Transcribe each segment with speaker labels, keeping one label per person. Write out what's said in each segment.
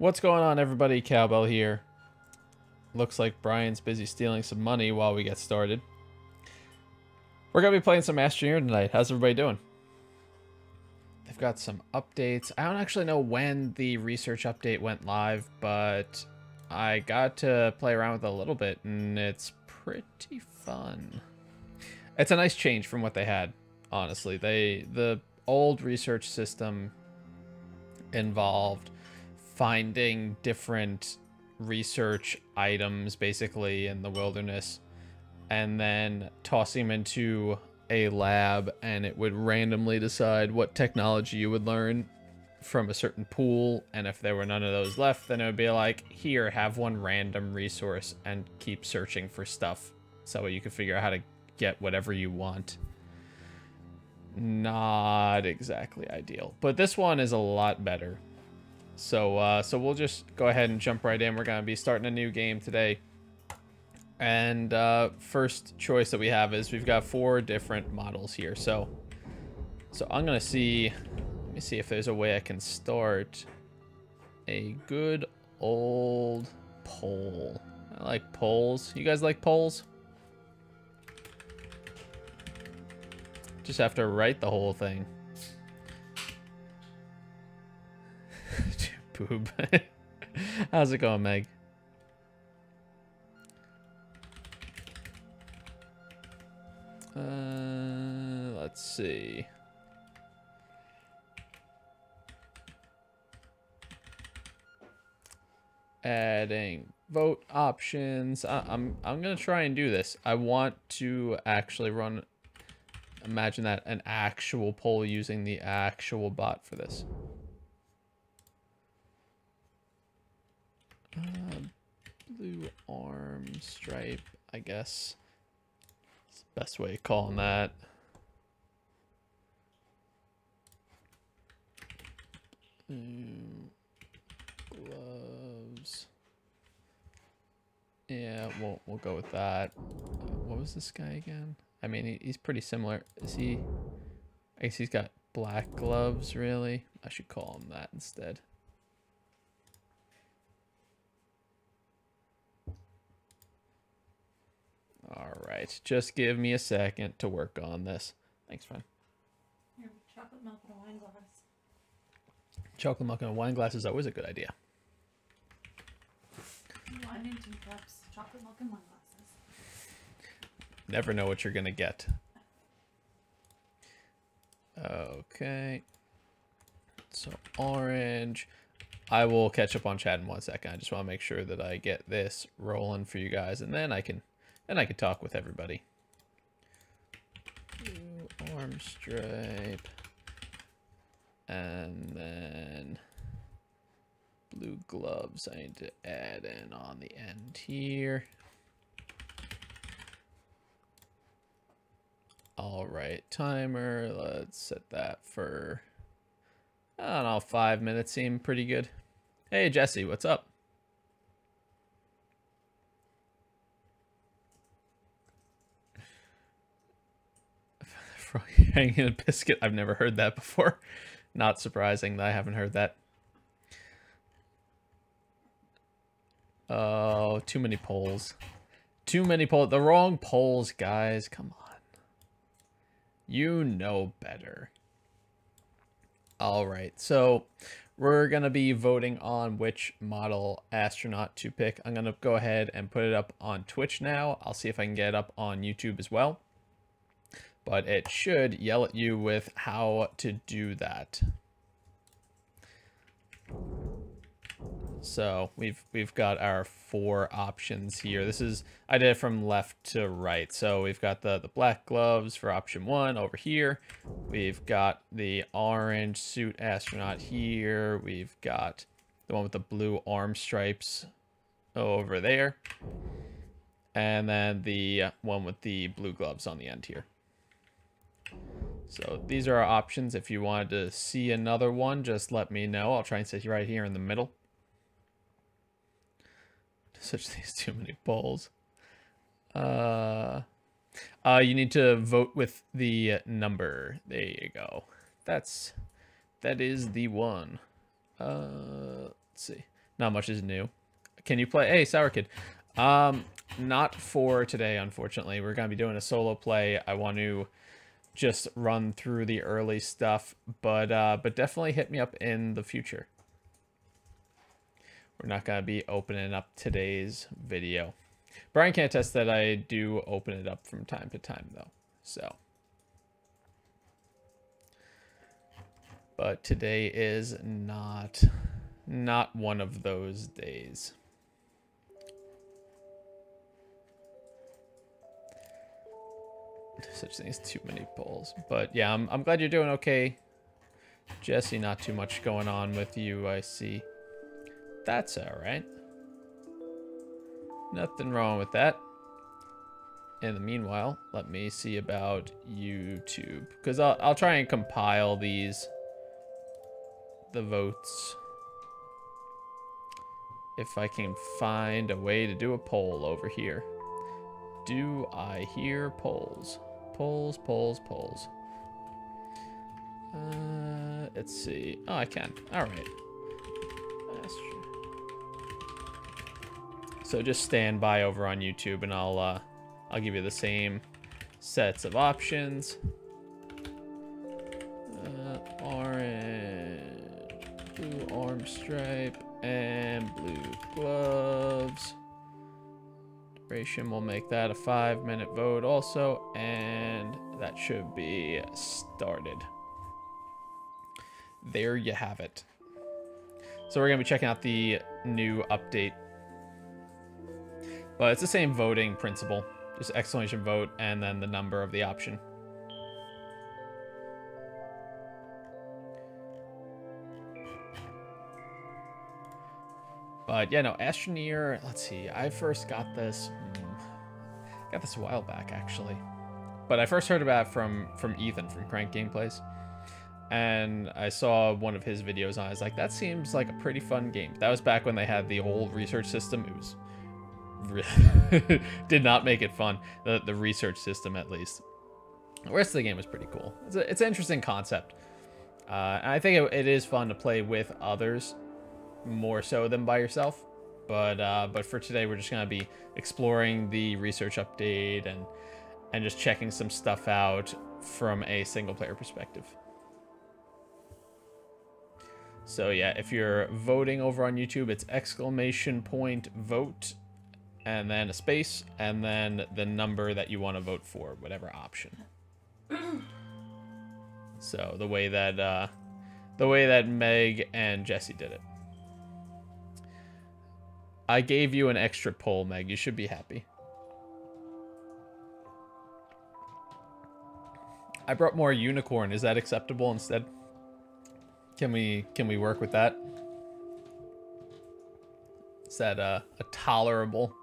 Speaker 1: What's going on, everybody? Cowbell here. Looks like Brian's busy stealing some money while we get started. We're going to be playing some Astroneer tonight. How's everybody doing? They've got some updates. I don't actually know when the research update went live, but I got to play around with it a little bit, and it's pretty fun. It's a nice change from what they had, honestly. The old research system involved finding different research items basically in the wilderness and then tossing them into a lab, and it would randomly decide what technology you would learn from a certain pool, and if there were none of those left, then it would be like, here, have one random resource and keep searching for stuff so you can figure out how to get whatever you want. Not exactly ideal, but this one is a lot better. So we'll just go ahead and jump right in. We're going to be starting a new game today. And first choice that we have is we've got 4 different models here. So I'm going to see, let me see if there's a way I can start a good old poll. I like polls. You guys like polls? Just have to write the whole thing. Boob. How's it going, Meg? Let's see. Adding vote options. I'm gonna try and do this. I want to actually run. Imagine that, an actual poll using the actual bot for this. Blue arm stripe, I guess. It's the best way of calling that. Gloves. Yeah, we'll go with that. What was this guy again? I mean, he's pretty similar. Is he? I guess he's got black gloves, really. I should call him that instead. All right, just give me a second to work on this. Thanks, friend.
Speaker 2: Here, chocolate milk in a wine glass.
Speaker 1: Chocolate milk in a wine glass is always a good idea.
Speaker 2: Wine in 2 cups, chocolate milk in wine glasses.
Speaker 1: Never know what you're gonna get. Okay. So orange. I will catch up on chat in 1 second. I just want to make sure that I get this rolling for you guys, and then I can talk with everybody. Blue arm stripe. And then blue gloves I need to add in on the end here. All right, timer. Let's set that for, I don't know, 5 minutes. Seem pretty good. Hey, Jesse, what's up? Hanging a biscuit. I've never heard that before. Not surprising that I haven't heard that. Oh, too many polls. Too many polls. The wrong polls, guys. Come on. You know better. All right. So we're going to be voting on which model astronaut to pick. I'm going to go ahead and put it up on Twitch now. I'll see if I can get it up on YouTube as well. But it should yell at you with how to do that. So we've got our 4 options here. This is, I did it from left to right. So we've got the black gloves for option 1 over here. We've got the orange suit astronaut here. We've got the one with the blue arm stripes over there. And then the one with the blue gloves on the end here. So these are our options. If you wanted to see another one, just let me know. I'll try and sit right here in the middle. Such these too many polls. You need to vote with the number. There you go. That is the one. Let's see. not much is new. Can you play? Hey, Sour Kid. Not for today, unfortunately. We're gonna be doing a solo play. I want to just run through the early stuff, but definitely hit me up in the future. We're not gonna be opening up today's video. Brian can attest that I do open it up from time to time, though. So, but today is not one of those days. Such thing as too many polls. But yeah, I'm glad you're doing okay, Jesse. Not too much going on with you, I see. That's all right. Nothing wrong with that. In the meanwhile, let me see about YouTube, because I'll try and compile the votes if I can find a way to do a poll over here. Do I hear polls? Polls. Let's see. Oh, I can. All right. So just stand by over on YouTube, and I'll give you the same sets of options. Orange, blue arm stripe, and blue gloves. Duration, we'll make that a 5-minute vote also, and that should be started. There you have it. So we're gonna be checking out the new update, but it's the same voting principle, just exclamation vote and then the number of the option. But yeah, no, Astroneer, let's see, I first got this a while back, actually. But I first heard about it from Ethan from Crank Gameplays. And I saw one of his videos, and I was like, that seems like a pretty fun game. That was back when they had the old research system. It was really did not make it fun, the research system at least. The rest of the game was pretty cool. It's an interesting concept. And I think it is fun to play with others, more so than by yourself. But for today, we're just gonna be exploring the research update and just checking some stuff out from a single player perspective. So yeah, if you're voting over on YouTube, it's exclamation point vote and then a space and then the number that you want to vote for, whatever option. So the way that Meg and Jesse did it. I gave you an extra poll, Meg. You should be happy. I brought more unicorn. Is that acceptable instead? Can we work with that? Is that a tolerable?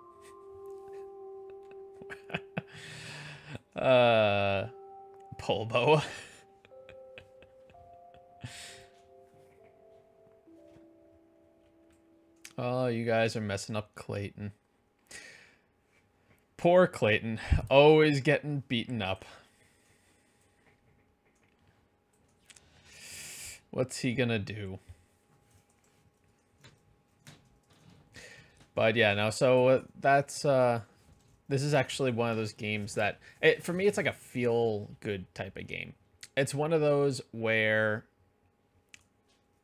Speaker 1: Polbo. Oh, you guys are messing up Clayton. Poor Clayton, always getting beaten up. What's he gonna do? But yeah, no, so that's this is actually one of those games that for me it's like a feel good type of game. It's one of those where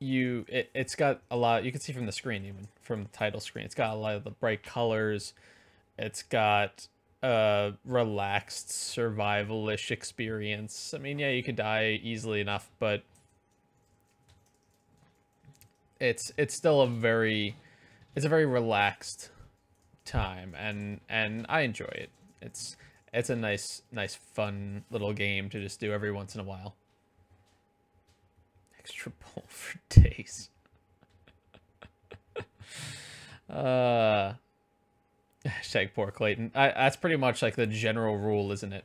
Speaker 1: it's got a lot, you can see from the screen, even from the title screen, it's got a lot of the bright colors. It's got a relaxed survival-ish experience. I mean, yeah, you could die easily enough, but it's still a very relaxed time, and I enjoy it. It's a nice fun little game to just do every once in a while. Extra pull for days. Hashtag poor Clayton. That's pretty much like the general rule, isn't it?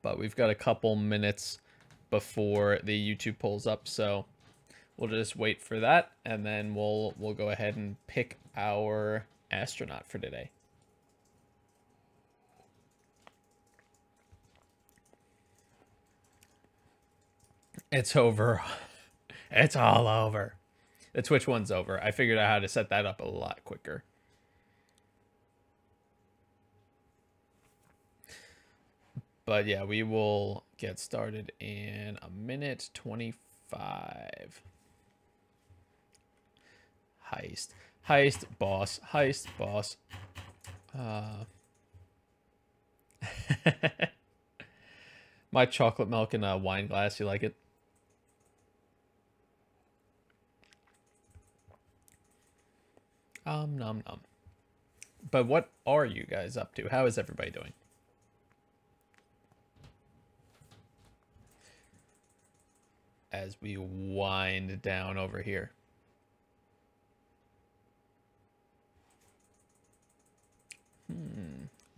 Speaker 1: But we've got a couple minutes before the YouTube pulls up, so we'll just wait for that, and then we'll go ahead and pick our astronaut for today. It's over. It's all over. The Twitch one's over. I figured out how to set that up a lot quicker. But yeah, we will get started in a minute 25. Heist. Heist, boss. Heist, boss. My chocolate milk in a wine glass. You like it? Nom nom. But what are you guys up to? How is everybody doing? As we wind down over here.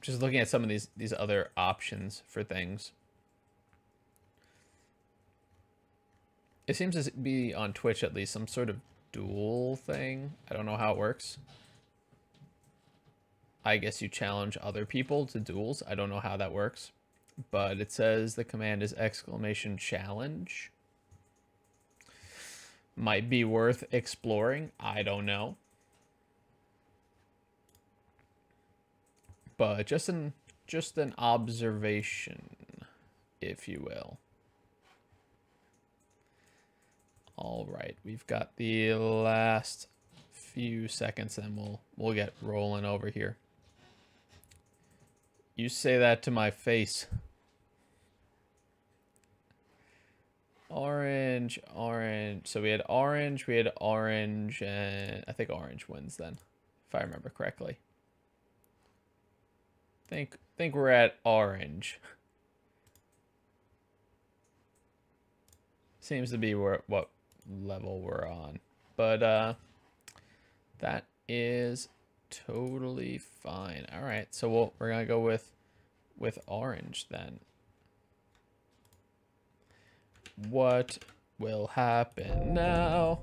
Speaker 1: Just looking at some of these other options for things. It seems to be on Twitch at least some sort of duel thing. I don't know how it works. I guess you challenge other people to duels. I don't know how that works. But it says the command is !challenge. Might be worth exploring. I don't know. But just an observation, if you will. All right, we've got the last few seconds, and we'll get rolling over here. You say that to my face. Orange, orange. So we had orange, and I think orange wins then, if I remember correctly. Think we're at orange. Seems to be what level we're on. But that is totally fine. All right, so we're gonna go with orange then. What will happen now?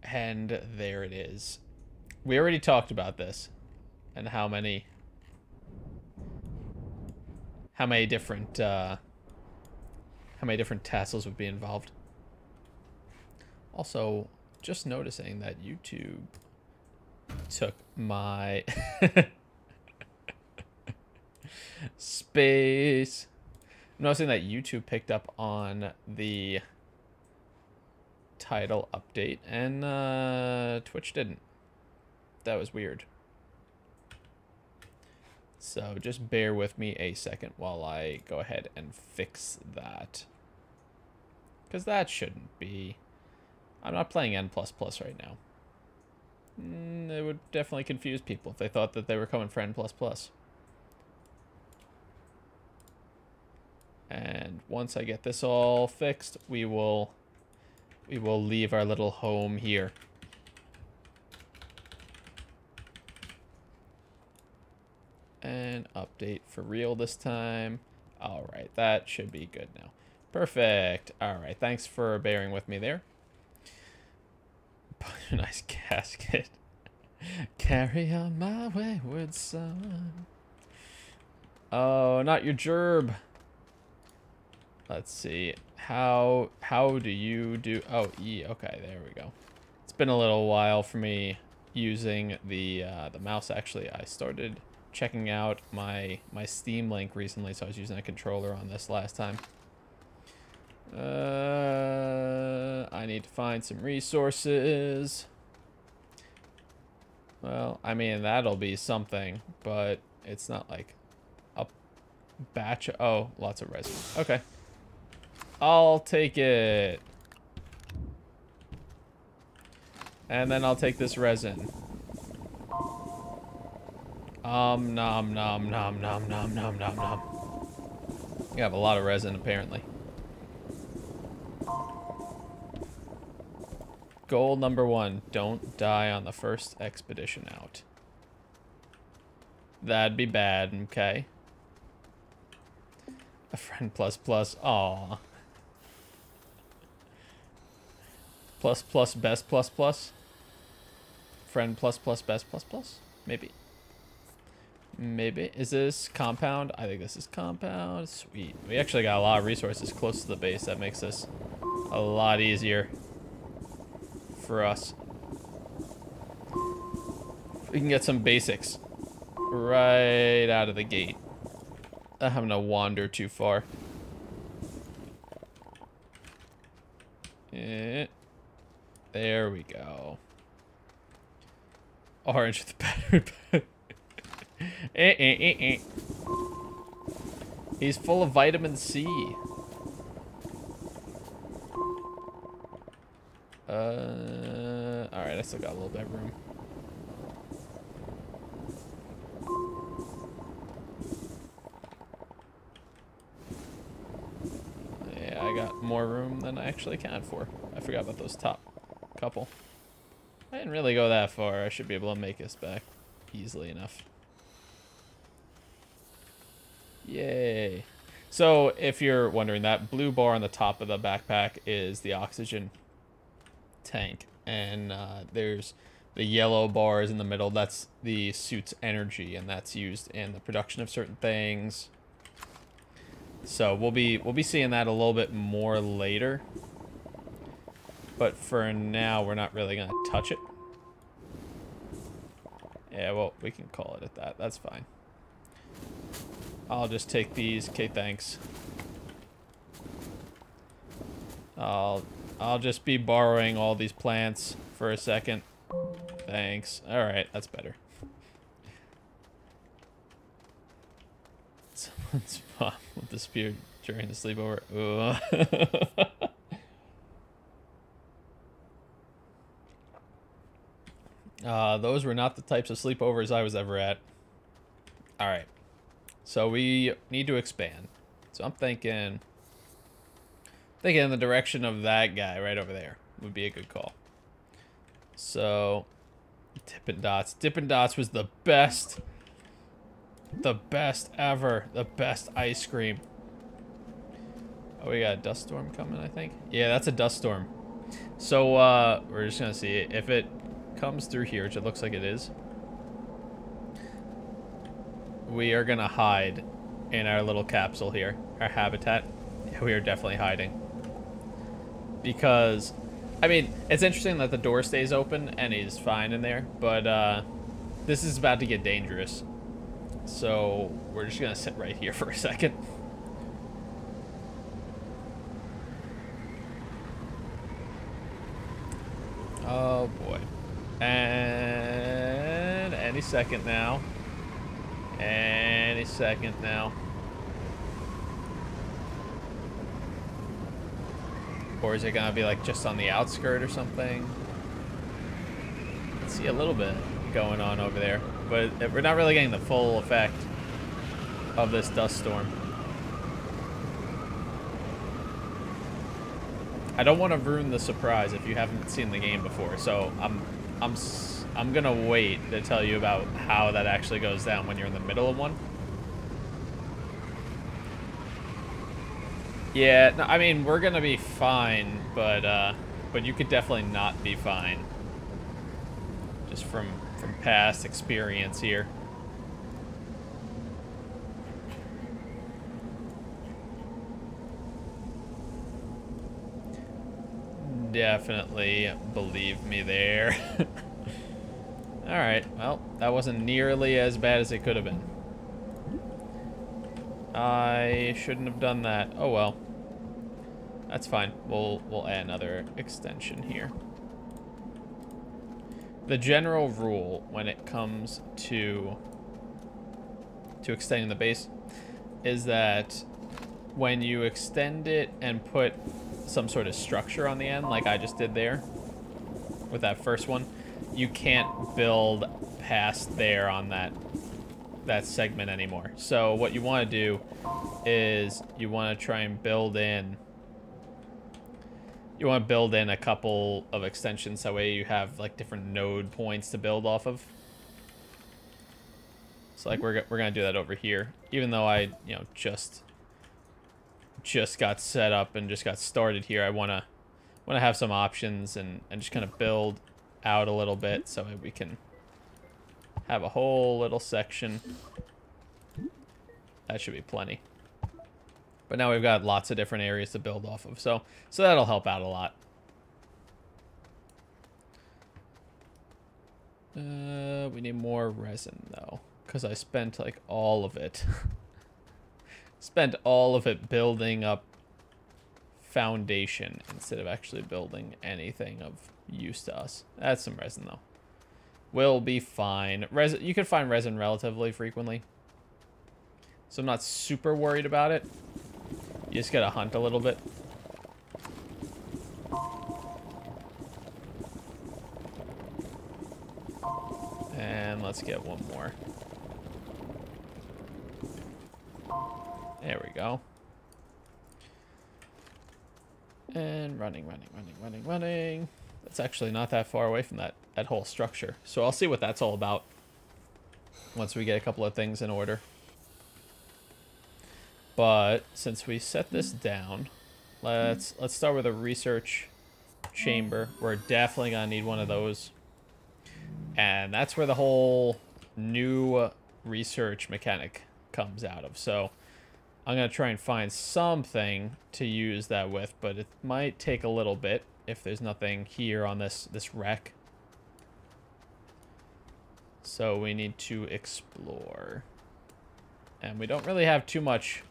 Speaker 1: And there it is. We already talked about this and how many different tassels would be involved. Also, just noticing that YouTube took my space. I'm noticing that YouTube picked up on the title update and Twitch didn't. That was weird. So just bear with me a second while I go ahead and fix that. Because that shouldn't be... I'm not playing N++ right now. It would definitely confuse people if they thought that they were coming for N++. And once I get this all fixed, we will leave our little home here. And update for real this time. All right, that should be good now. Perfect. All right, thanks for bearing with me there. Nice casket. Carry on my wayward son. Oh, not your gerb. Let's see. How do you do? Oh, E. Okay, there we go. It's been a little while for me using the mouse. Actually, I started checking out my Steam Link recently, so I was using a controller on this last time. I need to find some resources. Well, I mean, that'll be something, but it's not like a batch. Oh, lots of resin. Okay. I'll take it. And then I'll take this resin. Nom nom nom nom nom nom nom nom. You have a lot of resin apparently. Goal number 1, don't die on the first expedition out. That'd be bad, okay? A friend plus plus, aw. Plus plus best plus plus? Friend plus plus best plus plus? Maybe. Maybe. Is this compound? I think this is compound. Sweet. We actually got a lot of resources close to the base. That makes this a lot easier for us. We can get some basics right out of the gate. Not having to wander too far. There we go. Orange with the battery. He's full of vitamin C. Alright, I still got a little bit of room. Yeah, I got more room than I actually accounted for. I forgot about those top couple. I didn't really go that far. I should be able to make this back easily enough. Yay. So, if you're wondering, that blue bar on the top of the backpack is the oxygen tank. And there's the yellow bars in the middle. That's the suit's energy, and that's used in the production of certain things. So, we'll be seeing that a little bit more later. But for now, we're not really going to touch it. Yeah, well, we can call it at that. That's fine. I'll just take these. Okay, thanks. I'll just be borrowing all these plants for a second. Thanks. Alright, that's better. Someone's mom will disappear during the sleepover. Ooh. Those were not the types of sleepovers I was ever at. Alright. So we need to expand. So I'm thinking in the direction of that guy right over there would be a good call. So Dippin' Dots. Dippin' Dots was the best. The best ever. The best ice cream. Oh, we got a dust storm coming, I think. Yeah, that's a dust storm. So we're just gonna see if it comes through here, which it looks like it is. We are gonna hide in our little capsule here, our habitat. Yeah, we are definitely hiding. Because, I mean, it's interesting that the door stays open and he's fine in there, but this is about to get dangerous. So we're just gonna sit right here for a second. Oh boy. And any second now. Any second now. Or is it gonna be like just on the outskirt or something? See a little bit going on over there, but we're not really getting the full effect of this dust storm. I don't want to ruin the surprise if you haven't seen the game before, so I'm gonna wait to tell you about how that actually goes down when you're in the middle of one. Yeah, no, I mean, we're gonna be fine, but you could definitely not be fine. Just from past experience here. Definitely believe me there. Alright, well, that wasn't nearly as bad as it could have been. I shouldn't have done that. Oh well. That's fine. We'll add another extension here. The general rule when it comes to extending the base is that when you extend it and put some sort of structure on the end, like I just did there with that first one, you can't build past there on that segment anymore. So what you want to do is you want to try and build in a couple of extensions, that way you have like different node points to build off of. So like we're gonna do that over here, even though I just got set up and just got started here. I wanna have some options and just kind of build out a little bit so we can have a whole little section. That should be plenty. But now we've got lots of different areas to build off of. So that'll help out a lot. We need more resin, though. Because I spent, like, all of it. Spent all of it building up foundation instead of actually building anything of use to us. That's some resin, though. We'll be fine. Resin, you can find resin relatively frequently. So I'm not super worried about it. You just gotta hunt a little bit. And let's get one more. There we go. And running. That's actually not that far away from that whole structure. So I'll see what that's all about once we get a couple of things in order. But since we set this down, let's start with a research chamber. We're definitely gonna need one of those. And that's where the whole new research mechanic comes out of. So I'm going to try and find something to use that with, but it might take a little bit if there's nothing here on this wreck. So we need to explore. And we don't really have too much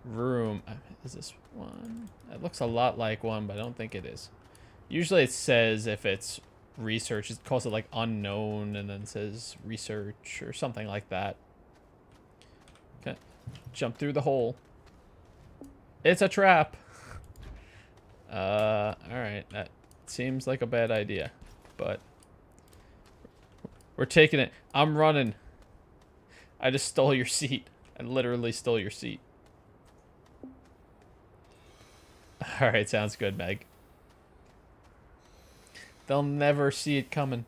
Speaker 1: room. Is this one? It looks a lot like one, but I don't think it is. Usually it says if it's research, it calls it like unknown and then says research or something like that. Okay, jump through the hole. It's a trap. All right, that seems like a bad idea, but we're taking it. I'm running. I just stole your seat. I literally stole your seat. All right, sounds good, Meg. They'll never see it coming.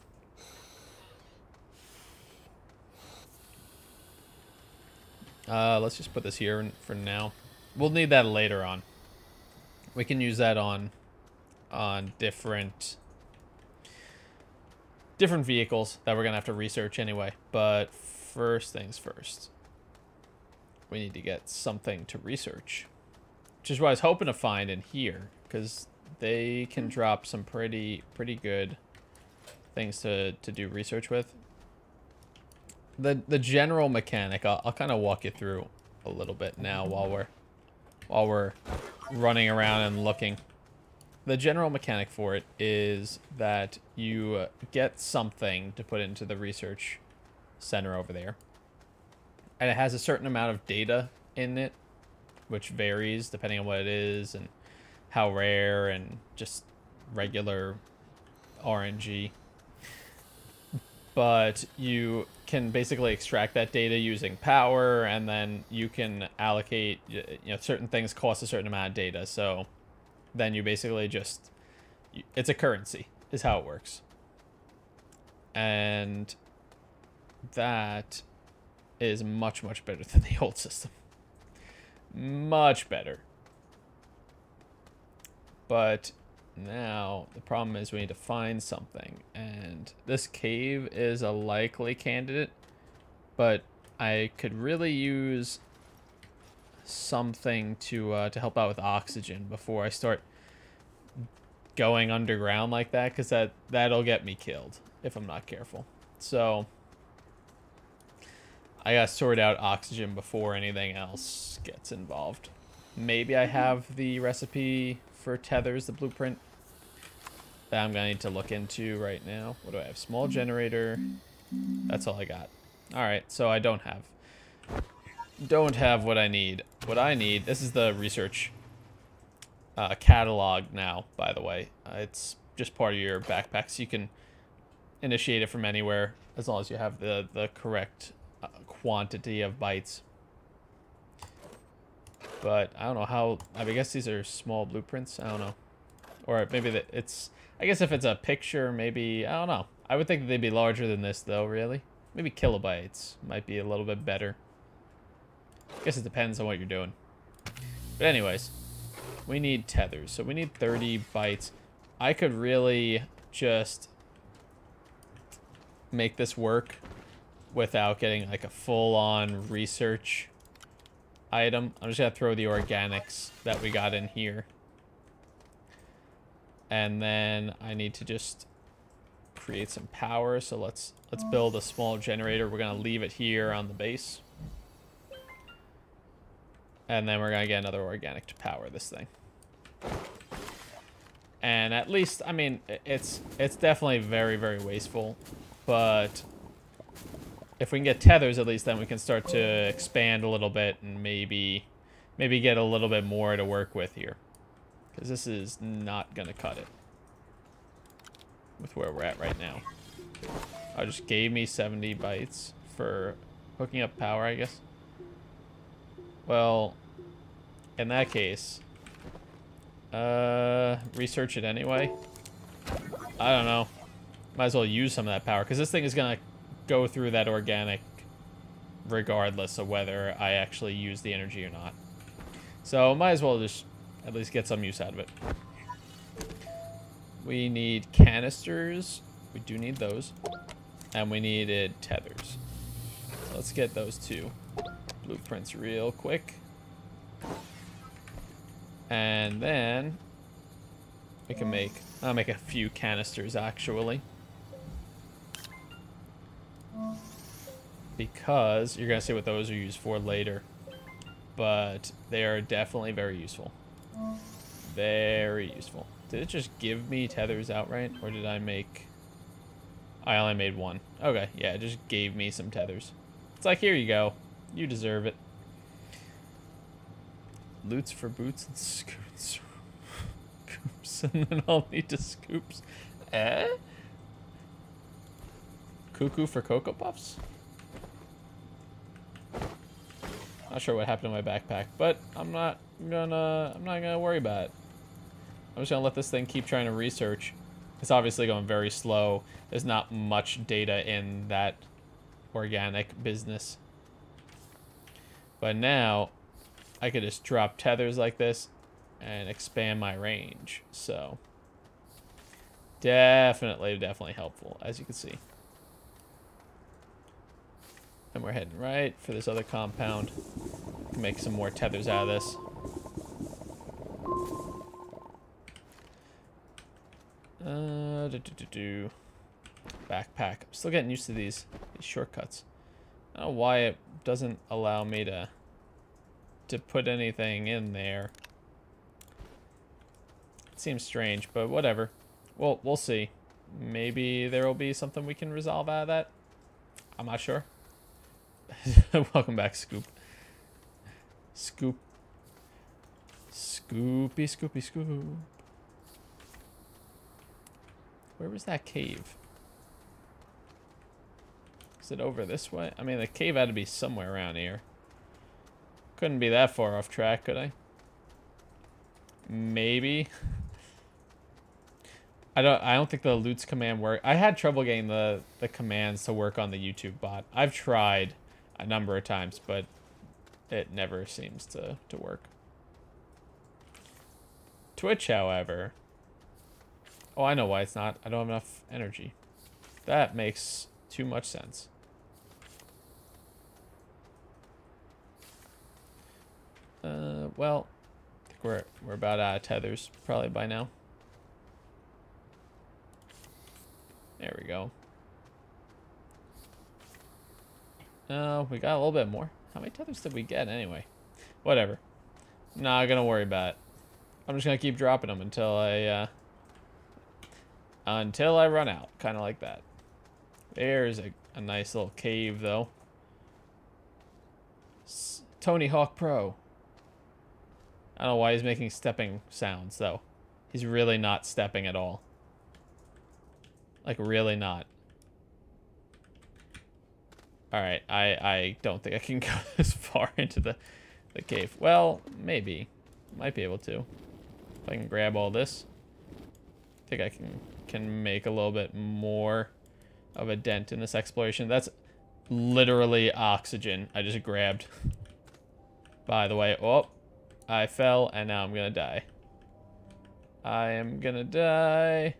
Speaker 1: Let's just put this here for now. We'll need that later on. We can use that on different vehicles that we're gonna have to research anyway. But first things first, we need to get something to research, which is what I was hoping to find in here, because they can drop some pretty good things to do research with. The general mechanic, I'll kind of walk you through a little bit now while we're running around and looking. The general mechanic for it is that you get something to put into the research center over there, and it has a certain amount of data in it, which varies depending on what it is and how rare and just regular RNG. But you can basically extract that data using power, and then you can allocate, certain things cost a certain amount of data. So then you basically just, it's a currency is how it works. And that is much better than the old system. Much better. But now the problem is we need to find something, and this cave is a likely candidate, but I could really use something to help out with oxygen before I start going underground like that, because that'll get me killed if I'm not careful. So I gotta sort out oxygen before anything else gets involved. Maybe I have the recipe for tethers, the blueprint, that I'm gonna need to look into right now. What do I have? Small generator. That's all I got. All right, so I don't have what I need. What I need, this is the research catalog now, by the way. It's just part of your backpack, so you can initiate it from anywhere as long as you have the correct quantity of bytes. But I don't know how, I guess these are small blueprints. I don't know. Or maybe it's, I guess if it's a picture, maybe, I don't know. I would think they'd be larger than this though, really. Maybe kilobytes might be a little bit better. I guess it depends on what you're doing. But anyways, we need tethers. So we need 30 bytes. I could really just make this work without getting like a full-on research item. I'm just gonna throw the organics that we got in here. And then I need to just create some power. So let's build a small generator. We're gonna leave it here on the base. And then we're gonna get another organic to power this thing. And at least, I mean, it's definitely very, very wasteful. But if we can get tethers at least, then we can start to expand a little bit and maybe get a little bit more to work with here. Because this is not gonna cut it with where we're at right now. I just gave me 70 bytes for hooking up power, I guess. Well, in that case, research it anyway. I don't know. Might as well use some of that power, because this thing is gonna go through that organic regardless of whether I actually use the energy or not. So might as well just at least get some use out of it. We need canisters. We do need those. And we needed tethers. So let's get those two blueprints real quick. And then we can I'll make a few canisters actually. Because you're gonna see what those are used for later. But they are definitely very useful. Very useful. Did it just give me tethers outright? Or did I make... I only made one. Okay, yeah, it just gave me some tethers. It's like, here you go. You deserve it. Loots for boots and scoots. Scoops, and then I'll need to scoops. Cuckoo for Cocoa Puffs? Not sure what happened to my backpack, but I'm not gonna worry about it. I'm just gonna let this thing keep trying to research. It's obviously going very slow. There's not much data in that organic business. But now I could just drop tethers like this and expand my range. So definitely helpful, as you can see. And we're heading right for this other compound. Can make some more tethers out of this. Backpack. I'm still getting used to these shortcuts. I don't know why it doesn't allow me to put anything in there. It seems strange, but whatever. Well, we'll see. Maybe there will be something we can resolve out of that. I'm not sure. Welcome back, Scoop. Scoop. Scoopy, Scoopy, Scoop. Where was that cave? Is it over this way? I mean, the cave had to be somewhere around here. Couldn't be that far off track, could I? Maybe. I don't think the loots command worked. I had trouble getting the commands to work on the YouTube bot. I've tried a number of times, but it never seems to work. Twitch, however... Oh, I know why it's not. I don't have enough energy. That makes too much sense. Well, I think we're about out of tethers probably by now. There we go. We got a little bit more. How many tethers did we get anyway? Whatever. Not gonna worry about it. I'm just gonna keep dropping them until I run out, kind of like that. There's a nice little cave, though. Tony Hawk Pro. I don't know why he's making stepping sounds, though. He's really not stepping at all. Like, really not. Alright, I don't think I can go this far into the cave. Well, maybe. Might be able to. If I can grab all this. I think I can make a little bit more of a dent in this exploration. That's literally oxygen I just grabbed. By the way, oh, I fell and now I'm gonna die. I am gonna die.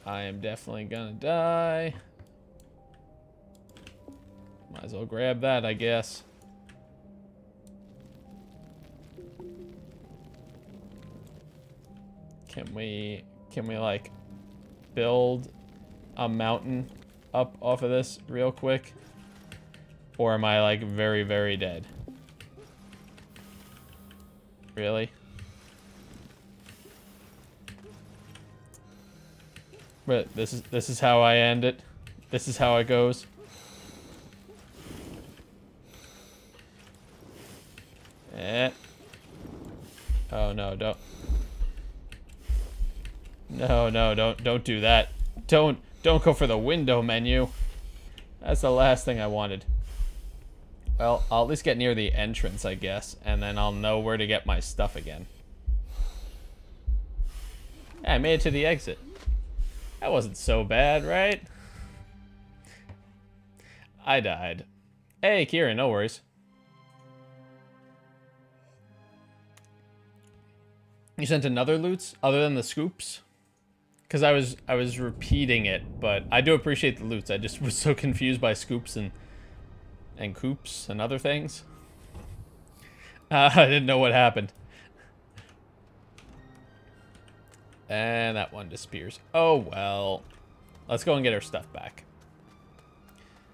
Speaker 1: I am definitely gonna die. Might as well grab that, I guess. Can we like build a mountain up off of this real quick? Or am I like very, very dead? Really? But this is how I end it. This is how it goes. Eh. Oh no, don't. No, don't do that. Don't go for the window menu. That's the last thing I wanted. Well, I'll at least get near the entrance, I guess, and then I'll know where to get my stuff again. Yeah, I made it to the exit. That wasn't so bad, right? I died. Hey, Kieran, no worries. You sent another loots other than the scoops? Because I was repeating it, but I do appreciate the loots. I just was so confused by scoops and coops and other things. I didn't know what happened. And that one disappears. Oh well. Let's go and get our stuff back.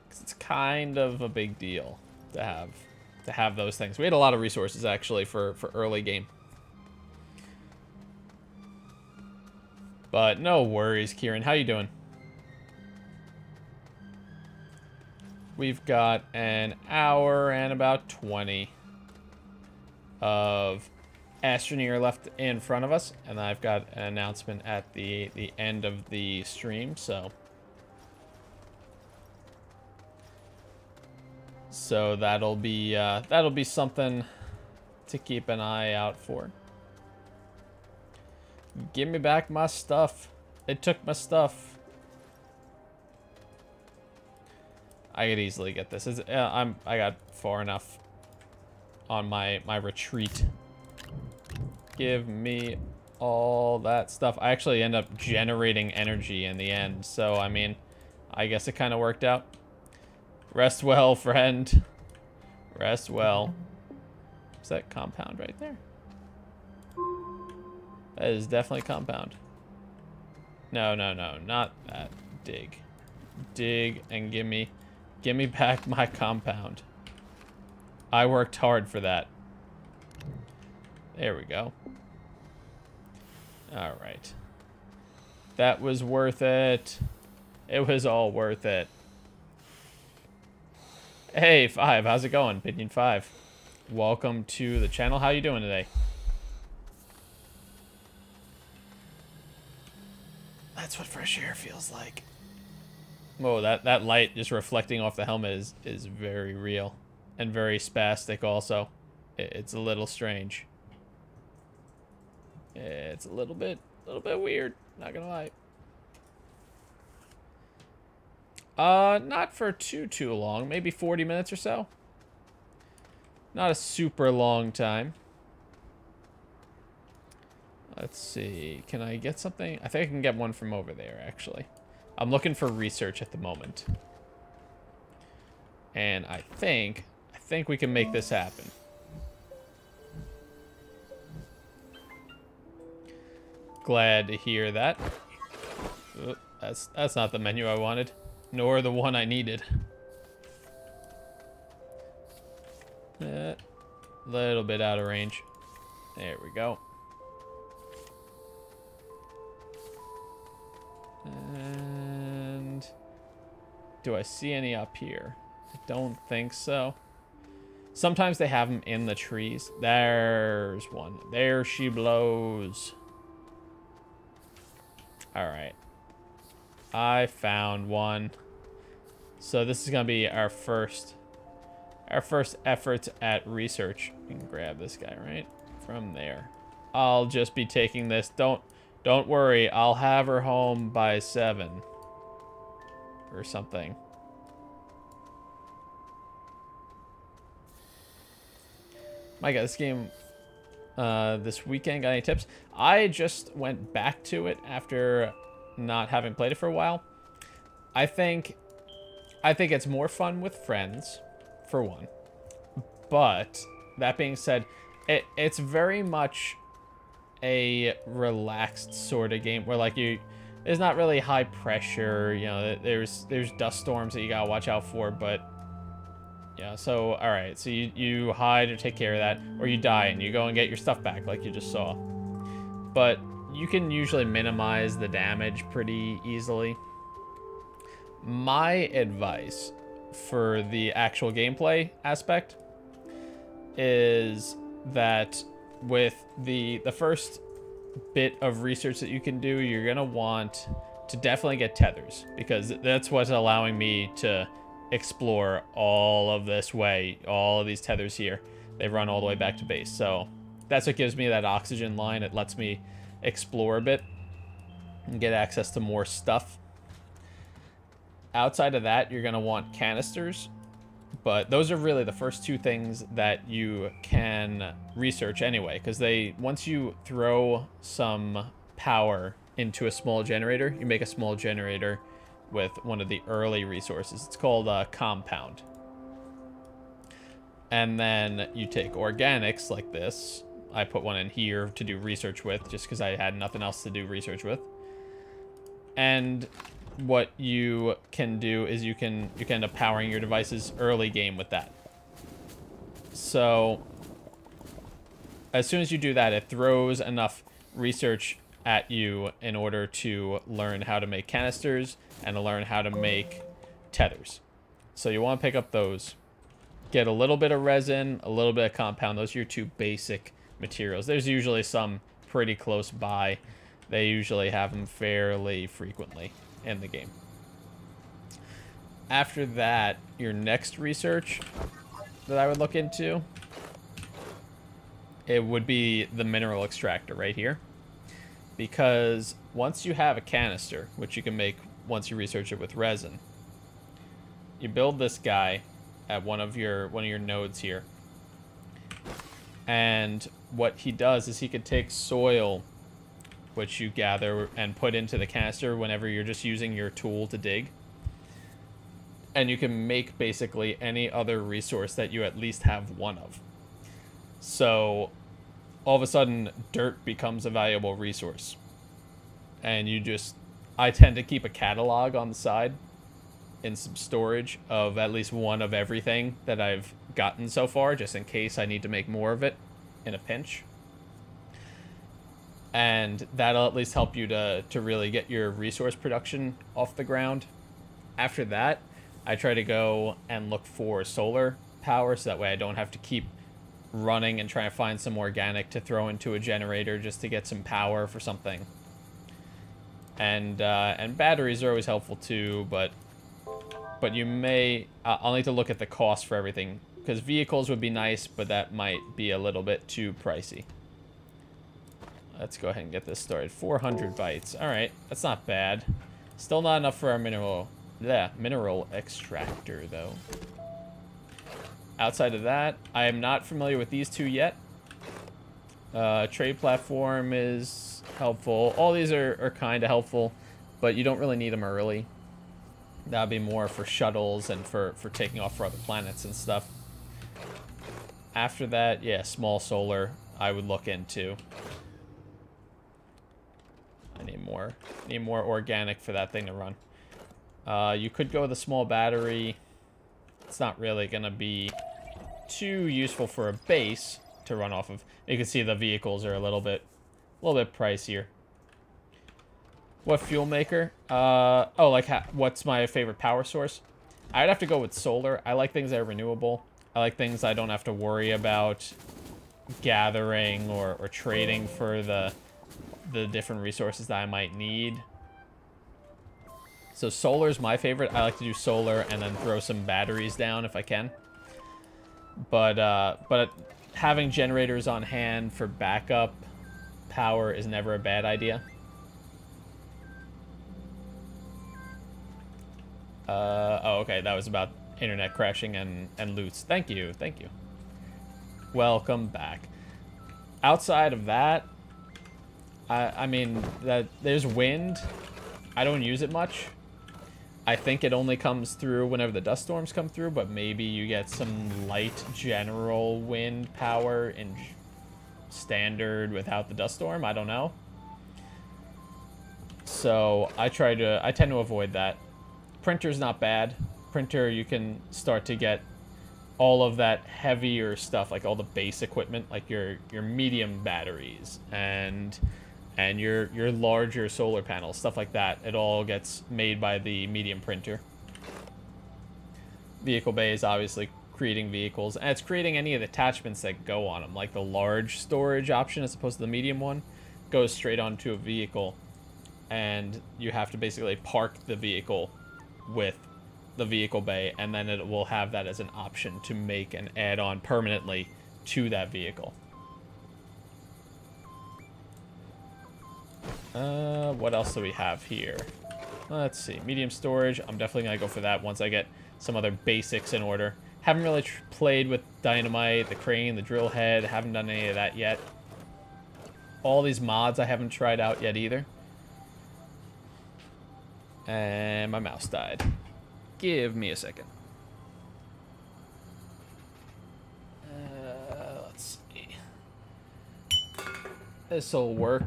Speaker 1: Because it's kind of a big deal to have those things. We had a lot of resources actually for early game. But no worries, Kieran. How you doing? We've got an hour and about 20 of Astroneer left in front of us, and I've got an announcement at the end of the stream, so that'll be something to keep an eye out for. Give me back my stuff. They took my stuff. I could easily get this. I got far enough on my retreat. Give me all that stuff. I actually end up generating energy in the end, so I mean, I guess it kind of worked out. Rest well, friend. Rest well. Is that compound right there? That is definitely compound. No, not that. Dig. Dig and give me back my compound. I worked hard for that. There we go. All right. That was worth it. It was all worth it. Hey, Five, how's it going? Pinion 5. Welcome to the channel. How you doing today? That's what fresh air feels like. Whoa, that light just reflecting off the helmet is very real. And very spastic also. It's a little strange. It's a little bit weird, not gonna lie. Not for too long, maybe 40 minutes or so. Not a super long time. Let's see, can I get something? I think I can get one from over there, actually. I'm looking for research at the moment. And I think we can make this happen. Glad to hear that. Oop, that's not the menu I wanted, nor the one I needed. Little bit out of range. There we go. And do I see any up here? I don't think so. Sometimes they have them in the trees. There's one. There she blows. All right. I found one. So this is gonna be our first efforts at research. You can grab this guy right from there. I'll just be taking this. Don't worry. I'll have her home by 7 or something. My God, this game this weekend, got any tips? I just went back to it after not having played it for a while. I think it's more fun with friends, for one. But that being said, it's very much a relaxed sort of game where like there's not really high pressure. You know, there's dust storms that you gotta watch out for, but yeah. So all right, so you hide or take care of that, or you die and you go and get your stuff back like you just saw. But you can usually minimize the damage pretty easily. My advice for the actual gameplay aspect is that with the first bit of research that you can do, you're gonna want to definitely get tethers, because that's what's allowing me to explore all of this way. All of these tethers here, they run all the way back to base, so that's what gives me that oxygen line. It lets me explore a bit and get access to more stuff. Outside of that, you're gonna want canisters, but those are really the first two things that you can research anyway, because once you throw some power into a small generator, you make a small generator with one of the early resources. It's called a compound. And then you take organics like this. I put one in here to do research with, just because I had nothing else to do research with. And what you can do is you can end up powering your devices early game with that. So as soon as you do that, it throws enough research at you in order to learn how to make canisters and to learn how to make tethers. So you want to pick up those. Get a little bit of resin, a little bit of compound. Those are your two basic materials. There's usually some pretty close by. They usually have them fairly frequently in the game. After that, your next research that I would look into, it would be the mineral extractor right here. Because once you have a canister, which you can make once you research it with resin, you build this guy at one of your nodes here. And what he does is he could take soil, which you gather and put into the canister whenever you're just using your tool to dig. And you can make basically any other resource that you at least have one of. So all of a sudden, dirt becomes a valuable resource. And I tend to keep a catalog on the side in some storage of at least one of everything that I've gotten so far, just in case I need to make more of it in a pinch. And that'll at least help you to really get your resource production off the ground. After that, I try to go and look for solar power, so that way I don't have to keep running and trying to find some organic to throw into a generator just to get some power for something. And batteries are always helpful too, but you may... I'll need to look at the cost for everything, because vehicles would be nice, but that might be a little bit too pricey. Let's go ahead and get this started. 400 bytes. Alright, that's not bad. Still not enough for our mineral extractor, though. Outside of that, I am not familiar with these two yet. Trade platform is helpful. All these are kind of helpful, but you don't really need them early. That would be more for shuttles and for taking off for other planets and stuff. After that, yeah, small solar I would look into. I need more organic for that thing to run. You could go with a small battery. It's not really going to be too useful for a base to run off of. You can see the vehicles are a little bit pricier. What fuel maker? What's my favorite power source? I'd have to go with solar. I like things that are renewable. I like things I don't have to worry about gathering or trading for the different resources that I might need. So solar's my favorite. I like to do solar and then throw some batteries down if I can. But having generators on hand for backup power is never a bad idea. Oh, okay, that was about internet crashing and loots. Thank you. Welcome back. Outside of that, I mean, there's wind. I don't use it much. I think it only comes through whenever the dust storms come through, but maybe you get some light general wind power in standard without the dust storm. I don't know. So I tend to avoid that. Printer's not bad. Printer, you can start to get all of that heavier stuff, like all the base equipment, like your medium batteries and your larger solar panels, stuff like that. It all gets made by the medium printer. Vehicle bay is obviously creating vehicles, and it's creating any of the attachments that go on them, like the large storage option as opposed to the medium one goes straight onto a vehicle, and you have to basically park the vehicle with the vehicle bay, and then it will have that as an option to make an add-on permanently to that vehicle. What else do we have here? Let's see. Medium storage. I'm definitely going to go for that once I get some other basics in order. Haven't really played with dynamite, the crane, the drill head. Haven't done any of that yet. All these mods I haven't tried out yet either. And my mouse died. Give me a second. Let's see. This'll work.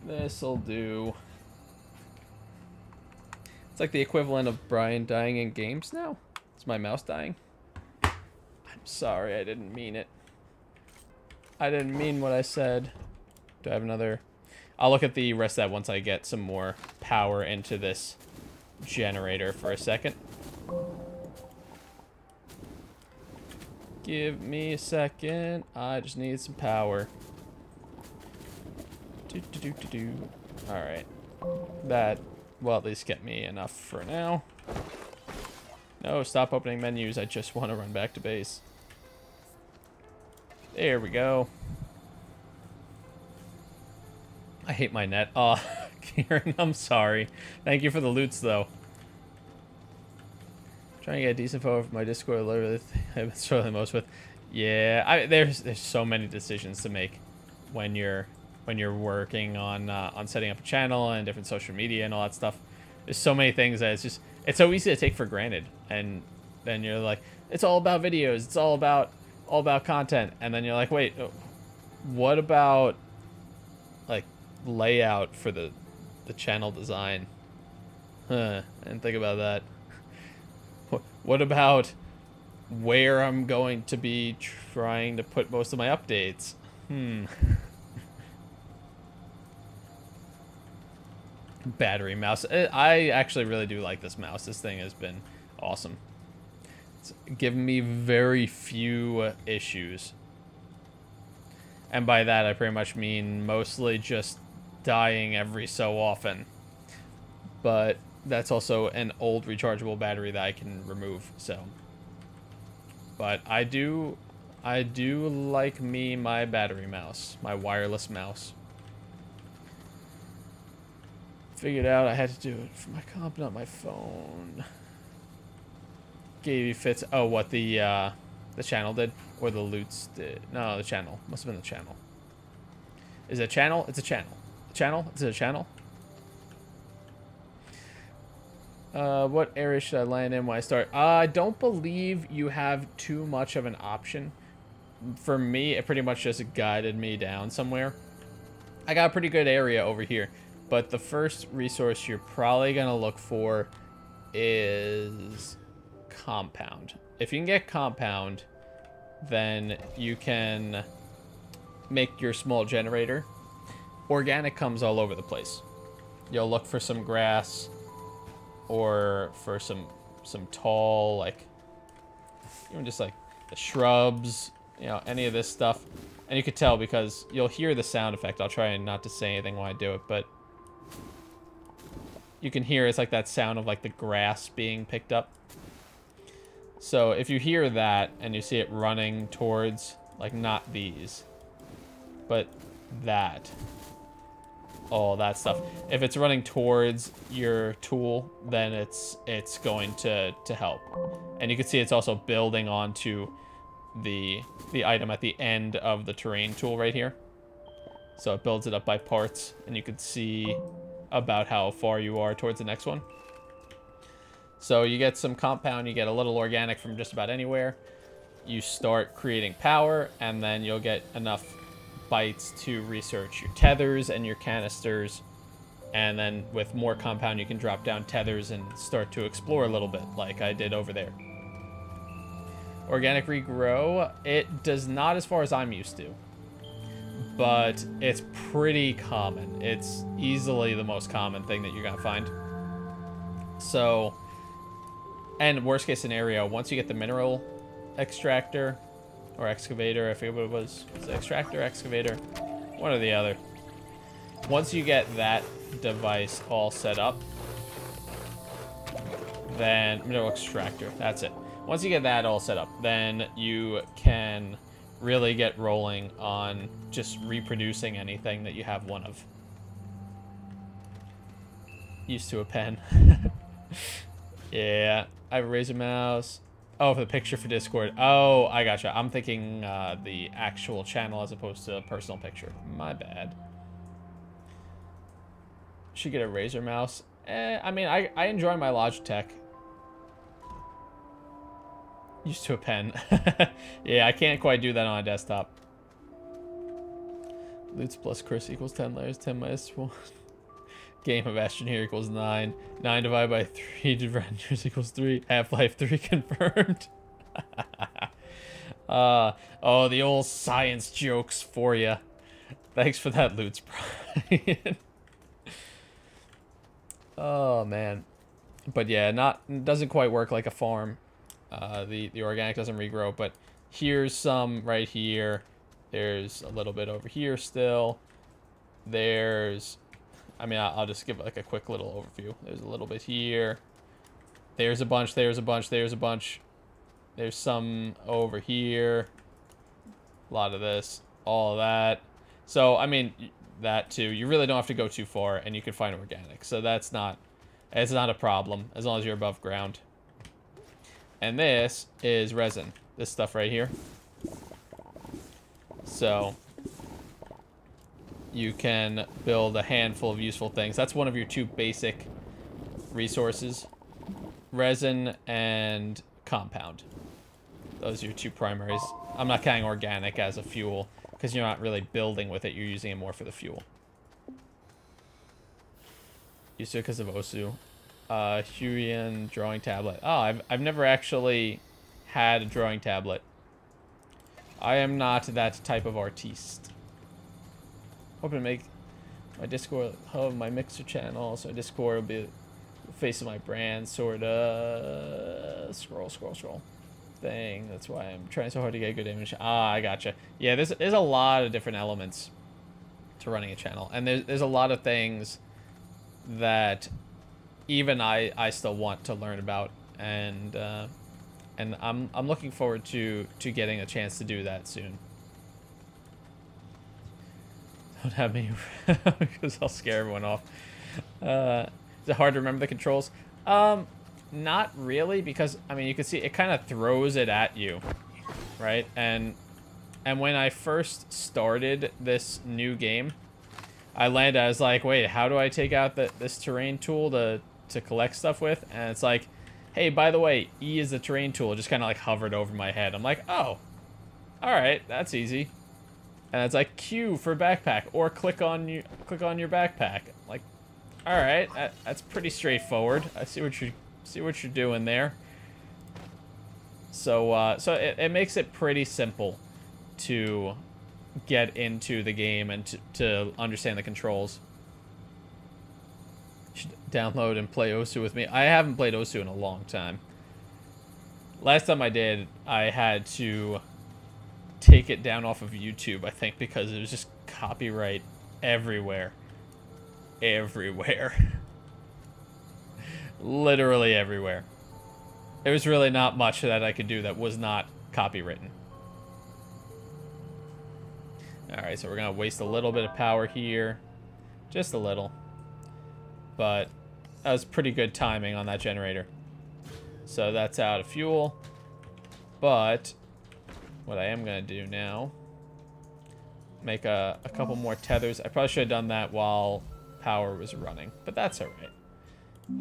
Speaker 1: This'll do. It's like the equivalent of Brian dying in games now. Is my mouse dying? I'm sorry, I didn't mean it. I didn't mean what I said. Do I have another? I'll look at the rest of that once I get some more power into this generator for a second. Give me a second. I just need some power. Alright. That will at least get me enough for now. No, stop opening menus. I just want to run back to base. There we go. I hate my net. Oh, Kieran, I'm sorry. Thank you for the loots, though. Trying to get a decent photo for my Discord. Literally, I've been struggling most with. Yeah, there's so many decisions to make when you're working on setting up a channel and different social media and all that stuff. There's so many things that it's so easy to take for granted, and then you're like, it's all about videos, it's all about content, and then you're like, wait, what about like layout for the channel design? I didn't think about that. What about where I'm going to be trying to put most of my updates? Battery mouse. I actually really do like this mouse. This thing has been awesome. It's given me very few issues. And by that, I pretty much mean mostly just dying every so often. But that's also an old rechargeable battery that I can remove, so. But I do like my battery mouse, my wireless mouse. Figured out I had to do it for my comp, not my phone. Gave you fits. Oh, what the channel did, or the loots did? No, the channel must have been the channel. Is it a channel? It's a channel. Channel? Is it a channel? What area should I land in when I start? I don't believe you have too much of an option. For me, it pretty much just guided me down somewhere. I got a pretty good area over here. But the first resource you're probably going to look for is compound. If you can get compound, then you can make your small generator. Organic comes all over the place. You'll look for some grass or for some tall, like, even just like the shrubs, you know, any of this stuff. And you could tell because you'll hear the sound effect. I'll try not to say anything while I do it, but you can hear it's like that sound of like the grass being picked up. So if you hear that and you see it running towards, like, not these, but that, all that stuff. If it's running towards your tool, then it's going to help. And you can see it's also building onto the item at the end of the terrain tool right here. So it builds it up by parts, and you can see about how far you are towards the next one. So you get some compound, you get a little organic from just about anywhere. You start creating power, and then you'll get enough bytes to research your tethers and your canisters. And then with more compound, you can drop down tethers and start to explore a little bit, like I did over there. Organic regrow, it does not as far as I'm used to. But it's pretty common. It's easily the most common thing that you're going to find. So, and worst case scenario, once you get the mineral extractor or excavator, I forget what it was. Was it extractor, excavator? One or the other. Once you get that device all set up, then mineral extractor, that's it. Once you get that all set up, then you can really get rolling on just reproducing anything that you have one of. Used to a pen. Yeah, I have a Razer mouse. Oh, for the picture for Discord. Oh, I gotcha. I'm thinking the actual channel as opposed to a personal picture. My bad. Should get a Razer mouse. I mean, I enjoy my Logitech. Used to a pen. Yeah, I can't quite do that on a desktop. Loots plus Chris equals 10 layers, 10 minus 1. Game of Astroneer equals 9. 9 divided by 3 Avengers equals 3. Half-Life 3 confirmed. Oh, the old science jokes for you. Thanks for that, Loots, Brian. Oh, man. But yeah, doesn't quite work like a farm. The organic doesn't regrow, but here's some right here. There's a little bit over here still. There's, I mean, I'll just give like a quick little overview. There's a little bit here. There's a bunch, there's a bunch, there's a bunch. There's some over here. A lot of this, all of that. So, I mean, that too. You really don't have to go too far, and you can find organic. So it's not a problem, as long as you're above ground. And this is resin. This stuff right here. So you can build a handful of useful things. That's one of your two basic resources. Resin and compound. Those are your two primaries. I'm not counting organic as a fuel, because you're not really building with it. You're using it more for the fuel. Used to it because of Osu. Hurian drawing tablet. Oh, I've never actually had a drawing tablet. I am not that type of artiste. Hoping to make my Discord hub, my Mixer channel, so Discord will be the face of my brand, sorta. Scroll thing. That's why I'm trying so hard to get a good image. Ah, I gotcha. Yeah, there's a lot of different elements to running a channel, and there's a lot of things that even I still want to learn about, and I'm looking forward to getting a chance to do that soon. Don't have me because I'll scare everyone off. Is it hard to remember the controls? Not really, because I mean you can see it kind of throws it at you, right? And when I first started this new game, I landed. I was like, wait, how do I take out this terrain tool to collect stuff with? And it's like, hey, by the way, E is the terrain tool. It just kind of like hovered over my head. I'm like, oh, all right, that's easy. And it's like Q for backpack, or click on your backpack. I'm like, all right, that's pretty straightforward. I see what you're doing there. So it makes it pretty simple to get into the game and to understand the controls. You should download and play Osu with me. I haven't played Osu in a long time. Last time I did, I had to take it down off of YouTube, I think, because it was just copyright everywhere. Everywhere. Literally everywhere. There was really not much that I could do that was not copywritten. Alright, so we're going to waste a little bit of power here. Just a little. But that was pretty good timing on that generator. So that's out of fuel. But what I am going to do now, make a couple more tethers. I probably should have done that while power was running. But that's alright.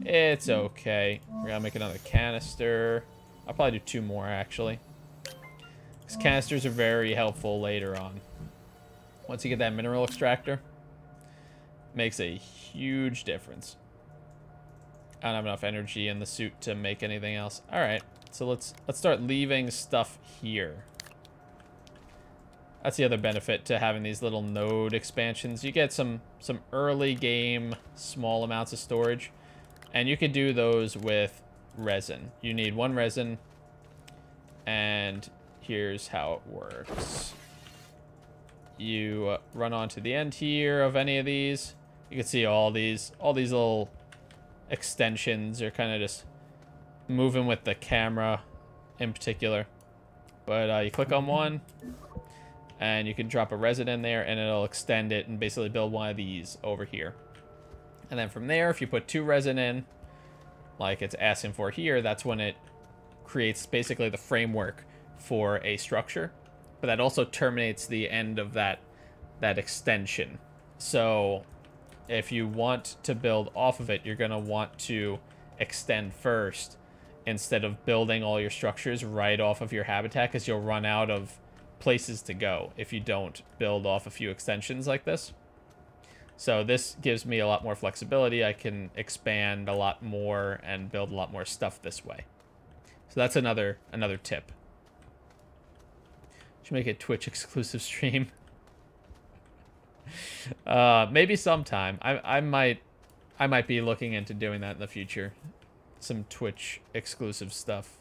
Speaker 1: It's okay. We're gonna make another canister. I'll probably do 2 more, actually. Because canisters are very helpful later on. Once you get that mineral extractor, makes a huge difference. I don't have enough energy in the suit to make anything else. Alright, so let's start leaving stuff here. That's the other benefit to having these little node expansions. You get some early game small amounts of storage, and you could do those with resin. You need 1 resin, and here's how it works. You run onto the end here of any of these. You can see all these little extensions are kind of just moving with the camera in particular. But you click on one, and you can drop a resin in there, and it'll extend it and basically build one of these over here. And then from there, if you put 2 resin in, like it's asking for here, that's when it creates basically the framework for a structure. But that also terminates the end of that extension. So if you want to build off of it, you're going to want to extend first instead of building all your structures right off of your habitat, because you'll run out of places to go if you don't build off a few extensions like this. So this gives me a lot more flexibility. I can expand a lot more and build a lot more stuff this way. So that's another tip. Should make a Twitch exclusive stream. Maybe sometime. I might be looking into doing that in the future. Some Twitch exclusive stuff.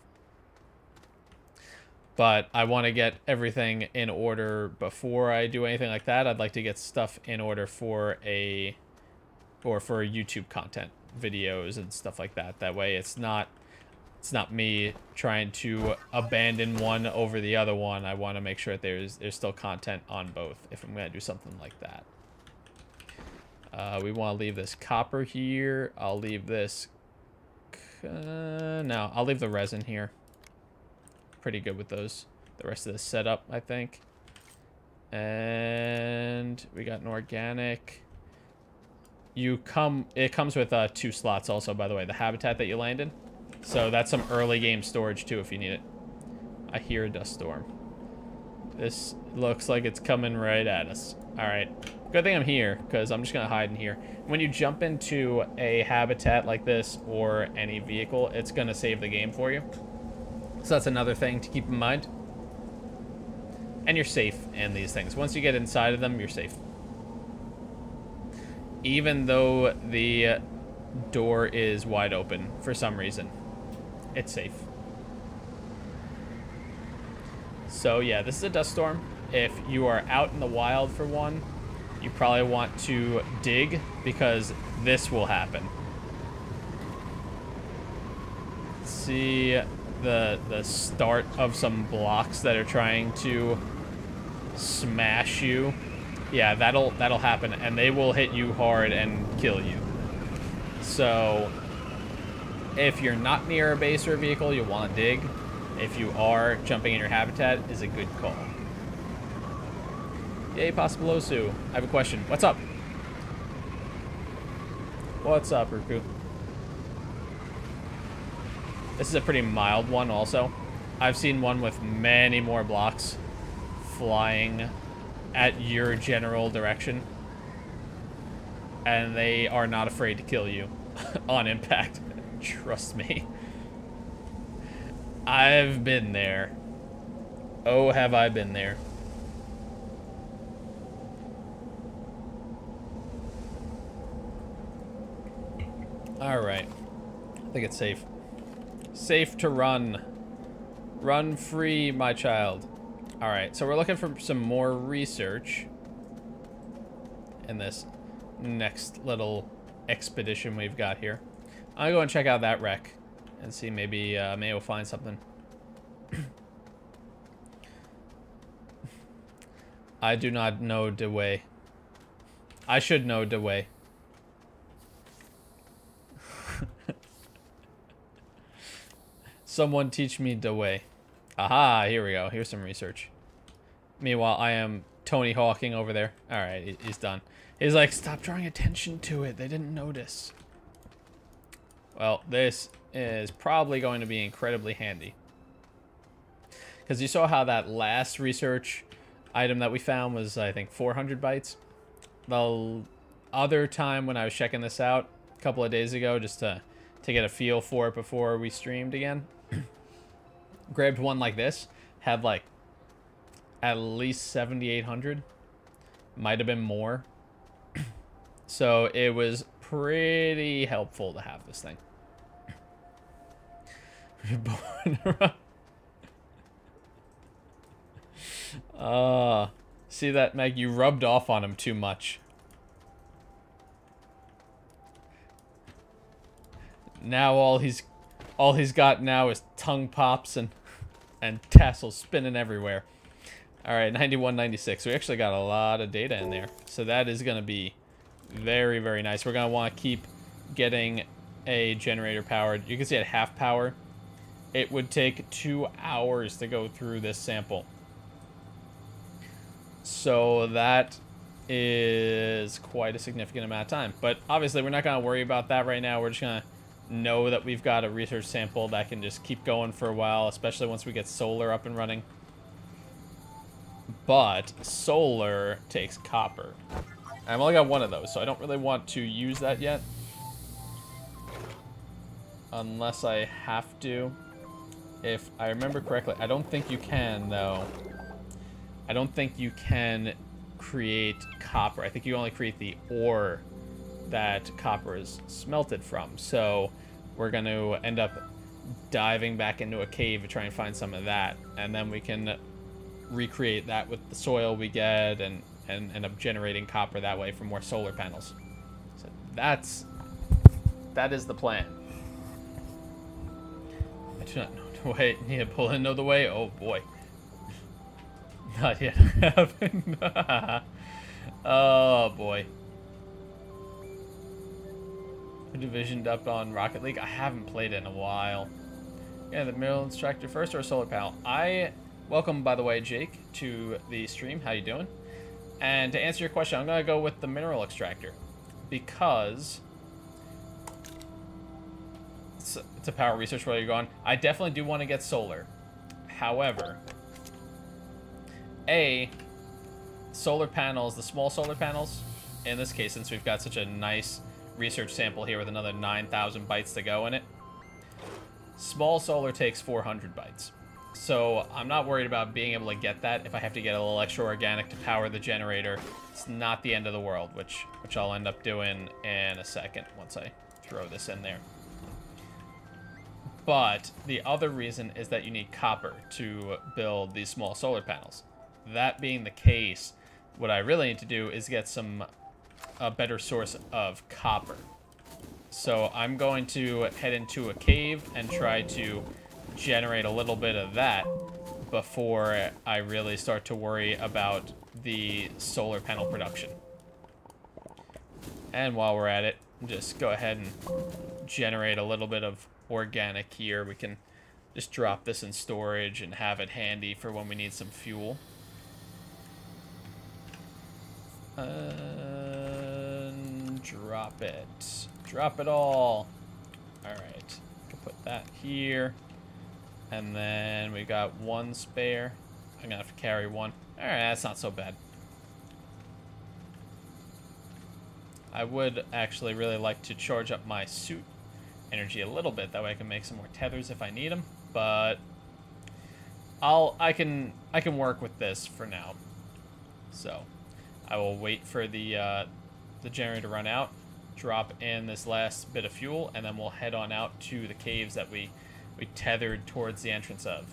Speaker 1: But I want to get everything in order before I do anything like that. I'd like to get stuff in order for YouTube content, videos and stuff like that. That way it's not me trying to abandon one over the other one. I want to make sure that there's still content on both if I'm going to do something like that. We want to leave this copper here. I'll leave this... no, I'll leave the resin here. Pretty good with those. The rest of this setup, I think. And we got an organic. It comes with 2 slots also, by the way, the habitat that you land in. So that's some early game storage too if you need it. I hear a dust storm. This looks like it's coming right at us. Alright. Good thing I'm here, because I'm just going to hide in here. When you jump into a habitat like this or any vehicle, it's going to save the game for you. So that's another thing to keep in mind. And you're safe in these things. Once you get inside of them, you're safe. Even though the door is wide open for some reason, it's safe. So yeah, this is a dust storm. If you are out in the wild for one, you probably want to dig, because this will happen. See the start of some blocks that are trying to smash you. Yeah, that'll happen, and they will hit you hard and kill you. So if you're not near a base or a vehicle, you'll want to dig. If you are, jumping in your habitat is a good call. Yay, Possibilosu. I have a question. What's up? What's up, Ruku? This is a pretty mild one also. I've seen one with many more blocks flying at your general direction. And they are not afraid to kill you on impact. Trust me. I've been there. Oh, have I been there. Alright. I think it's safe. Safe to run. Run free, my child. Alright, so we're looking for some more research in this next little expedition we've got here. I'll go and check out that wreck and see, maybe we'll find something. I do not know the way. I should know the way. Someone teach me the way. Aha, here we go. Here's some research. Meanwhile, I am Tony Hawking over there. All right, he's done. He's like, stop drawing attention to it. They didn't notice. Well, this is probably going to be incredibly handy. Because you saw how that last research item that we found was, I think, 400 bytes. The other time when I was checking this out a couple of days ago, just to get a feel for it before we streamed again, grabbed one like this, had like at least 7,800. Might have been more. So it was pretty helpful to have this thing. See that, Meg? You rubbed off on him too much. Now all he's got now is tongue pops and tassels spinning everywhere. All right, 91, 96. We actually got a lot of data in there, so that is going to be very, very nice. We're going to want to keep getting a generator powered. You can see at half power, it would take 2 hours to go through this sample. So that is quite a significant amount of time. But obviously, we're not going to worry about that right now. We're just going to know that we've got a research sample that can just keep going for a while, especially once we get solar up and running. But solar takes copper. I've only got one of those, so I don't really want to use that yet. Unless I have to. If I remember correctly, I don't think you can, though. I don't think you can create copper. I think you only create the ore that copper is smelted from. So we're going to end up diving back into a cave to try and find some of that. And then we can recreate that with the soil we get and end up generating copper that way for more solar panels. So that is the plan. I do not know the way. Need to pull in, know the way? Oh boy. Not yet happened. Oh boy. Divisioned up on Rocket League. I haven't played it in a while. Yeah, the mineral extractor first or a solar panel? Welcome, by the way, Jake, to the stream. How you doing? And to answer your question, I'm gonna go with the mineral extractor because it's a power research where you're going. I definitely do want to get solar. However, solar panels, the small solar panels, in this case, since we've got such a nice research sample here with another 9,000 bytes to go in it, small solar takes 400 bytes. So I'm not worried about being able to get that. If I have to get a little extra organic to power the generator, it's not the end of the world, which I'll end up doing in a second once I throw this in there. But the other reason is that you need copper to build these small solar panels. That being the case, what I really need to do is get a better source of copper. So I'm going to head into a cave and try to generate a little bit of that before I really start to worry about the solar panel production. And while we're at it, just go ahead and generate a little bit of organic here. We can just drop this in storage and have it handy for when we need some fuel. Drop it. Drop it all. Alright. Can put that here. And then we got one spare. I'm gonna have to carry one. Alright, that's not so bad. I would actually really like to charge up my suit energy a little bit. That way I can make some more tethers if I need them. But I can work with this for now. So I will wait for the generator to run out, drop in this last bit of fuel, and then we'll head on out to the caves that we tethered towards the entrance of.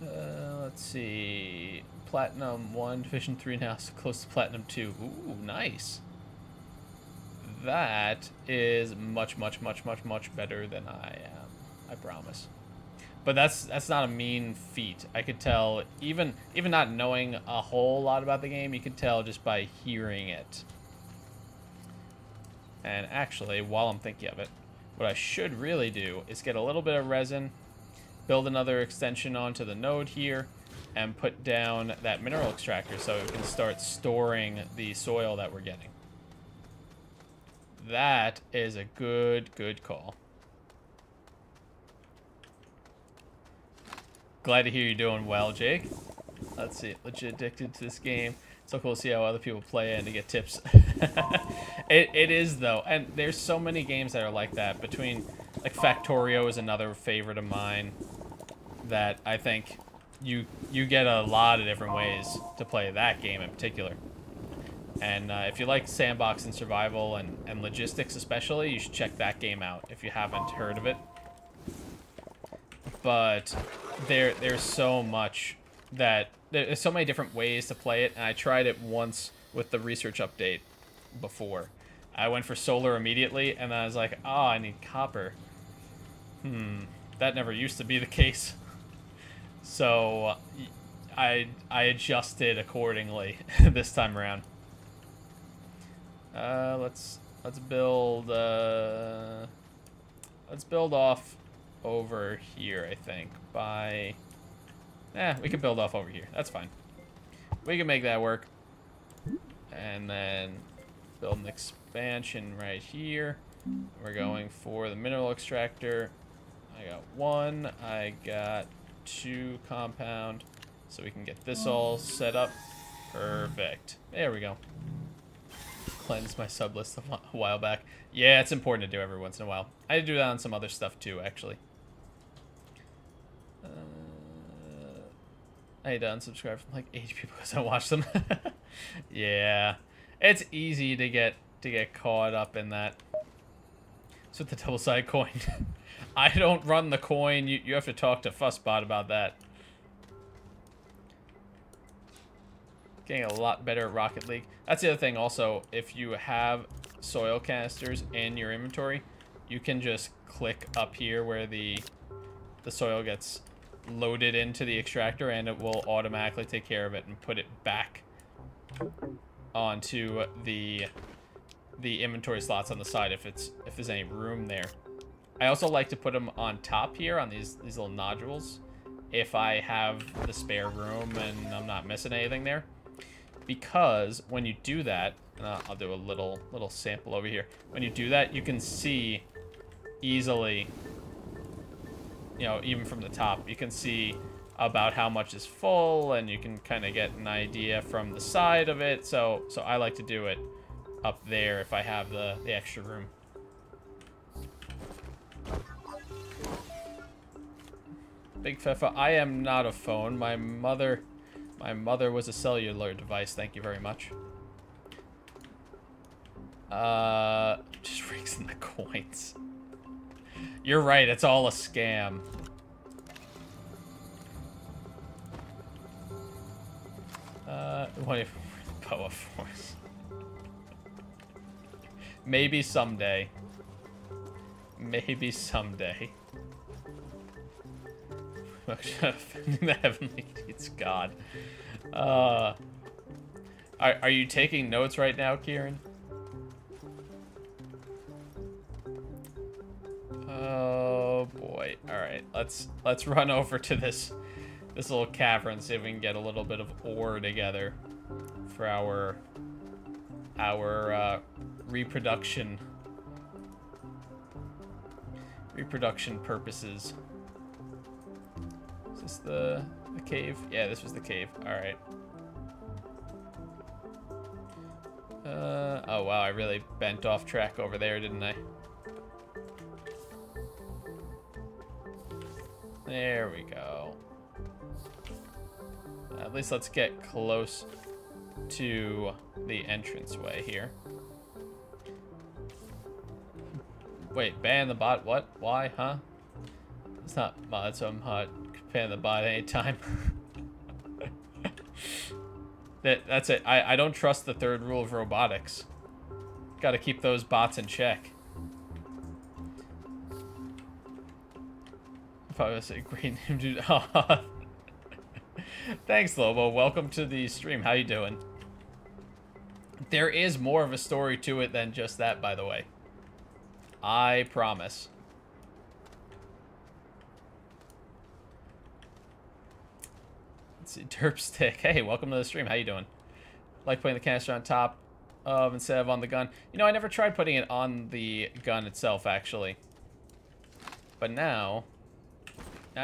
Speaker 1: Let's see. Platinum 1, Division 3 now, so close to Platinum 2. Ooh, nice. That is much, much, much, much, much better than I am. I promise. But that's not a mean feat. I could tell, even not knowing a whole lot about the game, you could tell just by hearing it. And actually, while I'm thinking of it, what I should really do is get a little bit of resin, build another extension onto the node here, and put down that mineral extractor so it can start storing the soil that we're getting. That is a good call. Glad to hear you're doing well, Jake. Let's see. Legit addicted to this game. So cool to see how other people play it and to get tips. It is, though. And there's so many games that are like that. Between, like, Factorio is another favorite of mine that I think you get a lot of different ways to play that game in particular. And if you like sandbox and survival and logistics especially, you should check that game out if you haven't heard of it. But there's so much that... There's so many different ways to play it, and I tried it once with the research update before. I went for solar immediately, and then I was like, oh, I need copper. That never used to be the case. So I adjusted accordingly this time around. Let's build off over here, I think, by... we can build off over here. That's fine. We can make that work. And then build an expansion right here. We're going for the mineral extractor. I got 1. I got 2 compound. So we can get this all set up. Perfect. There we go. Cleanse my sub list a while back. Yeah, it's important to do every once in a while. I did do that on some other stuff too, actually. I had to unsubscribe from like 80 people because I watched them. Yeah, it's easy to get caught up in that. So with the double-sided coin, I don't run the coin. You have to talk to Fussbot about that. Getting a lot better at Rocket League. That's the other thing. Also, if you have soil canisters in your inventory, you can just click up here where the soil gets loaded into the extractor, and it will automatically take care of it and put it back onto the inventory slots on the side if there's any room there. I also like to put them on top here on these little nodules if I have the spare room and I'm not missing anything there, because when you do that, and I'll do a little sample over here. When you do that, you can see easily, you know, even from the top, you can see about how much is full, and you can kind of get an idea from the side of it. So I like to do it up there if I have the extra room. Big Fefa, I am not a phone. My mother was a cellular device. Thank you very much. Just rigs in the coins. You're right, it's all a scam. What if Poa Force? Maybe someday. Maybe someday. Offending the heavenly deeds, God. Are you taking notes right now, Kieran? Oh boy. Alright, let's run over to this little cavern, see if we can get a little bit of ore together for our reproduction purposes. Is this the cave? Yeah, this was the cave. Alright. Oh wow, I really bent off track over there, didn't I? There we go. At least let's get close to the entranceway here. Wait, ban the bot? What? Why? Huh? It's not mod, so I'm hot. Ban the bot anytime. That's it. I don't trust the third rule of robotics. Gotta keep those bots in check. If I was a great name, dude. Thanks, Lobo. Welcome to the stream. How you doing? There is more of a story to it than just that, by the way. I promise. Let's see, Derpstick. Hey, welcome to the stream. How you doing? Like putting the canister on top of instead of on the gun. You know, I never tried putting it on the gun itself, actually. But now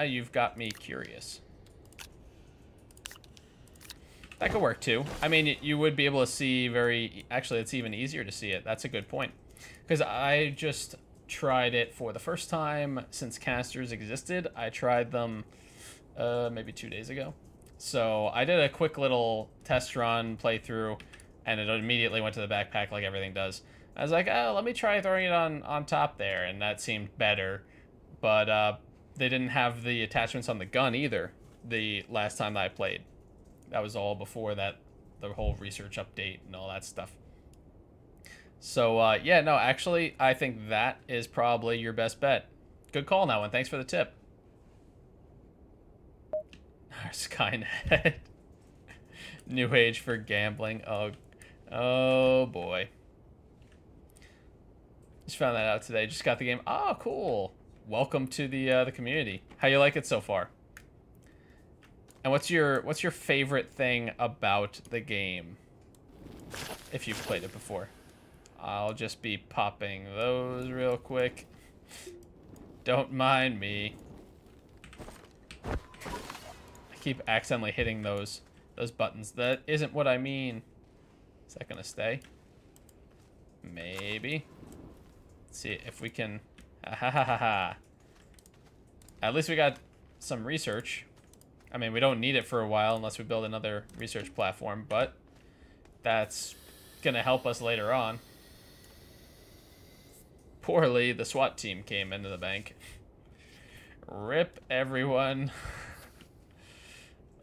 Speaker 1: you've got me curious. That could work too. I mean, you would be able to see actually, it's even easier to see it. That's a good point. Because I just tried it for the first time since canisters existed. I tried them maybe 2 days ago. So I did a quick little test run playthrough, and it immediately went to the backpack like everything does. I was like, oh, let me try throwing it on top there, and that seemed better. But they didn't have the attachments on the gun either the last time that I played. That was all before the whole research update and all that stuff. So, yeah, no, actually, I think that is probably your best bet. Good call, that one. Thanks for the tip. Skynet. New age for gambling. Oh, boy. Just found that out today. Just got the game. Oh, cool. Welcome to the community. How you like it so far? And what's your favorite thing about the game? If you've played it before. I'll just be popping those real quick. Don't mind me. I keep accidentally hitting those buttons. That isn't what I mean. Is that gonna stay? Maybe. Let's see if we can. Ha ha ha ha. At least we got some research. I mean, we don't need it for a while unless we build another research platform, but that's gonna help us later on. Poorly, the SWAT team came into the bank. Rip everyone.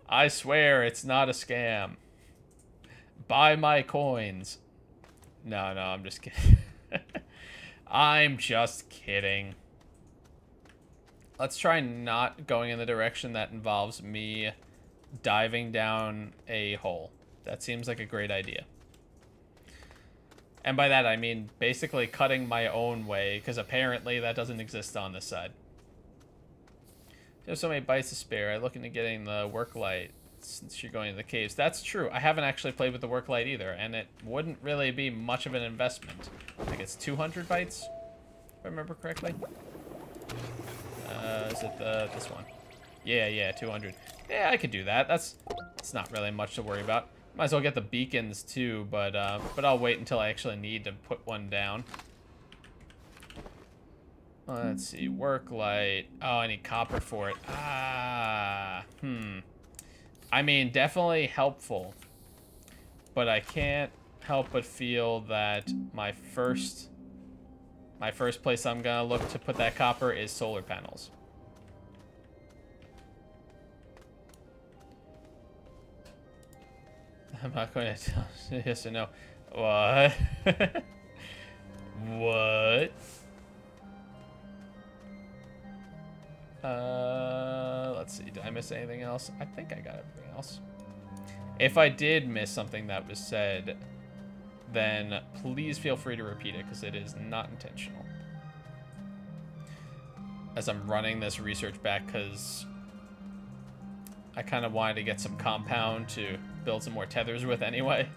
Speaker 1: I swear it's not a scam. Buy my coins. No, I'm just kidding. I'm just kidding. Let's try not going in the direction that involves me diving down a hole. That seems like a great idea. And by that, I mean basically cutting my own way, because apparently that doesn't exist on this side. There's so many bytes to spare. I look into getting the work light since you're going to the caves. That's true. I haven't actually played with the work light either, and it wouldn't really be much of an investment. I think it's 200 bytes, if I remember correctly. Is it this one? Yeah, 200. Yeah, I could do that. It's not really much to worry about. Might as well get the beacons too, but I'll wait until I actually need to put one down. Let's see, work light. Oh, I need copper for it. I mean, definitely helpful, but I can't help but feel that my first place I'm gonna look to put that copper is solar panels. I'm not going to tell yes or no. What? What? Let's see. Did I miss anything else? I think I got everything else. If I did miss something that was said, then please feel free to repeat it, because it is not intentional. As I'm running this research back, because I kind of wanted to get some compound to build some more tethers with anyway.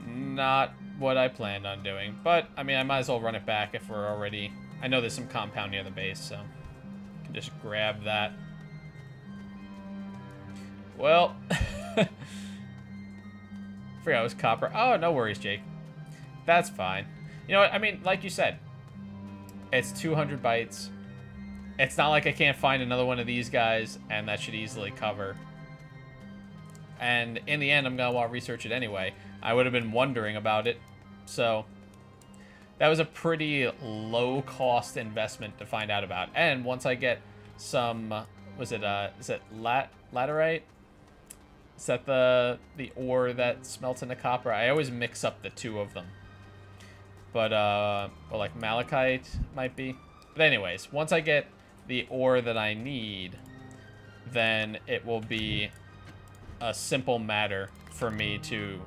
Speaker 1: Not what I planned on doing, but I mean, I might as well run it back if we're already... I know there's some compound near the base, so I can just grab that. Well, forgot it was copper. Oh, no worries, Jake. That's fine. You know what? I mean, like you said, it's 200 bytes. It's not like I can't find another one of these guys, and that should easily cover. And in the end, I'm going to want to research it anyway. I would have been wondering about it. So that was a pretty low-cost investment to find out about. And once I get some... is it laterite? Is that the ore that smelts into copper? I always mix up the two of them. But, or like malachite might be. But anyways, once I get the ore that I need, then it will be a simple matter for me to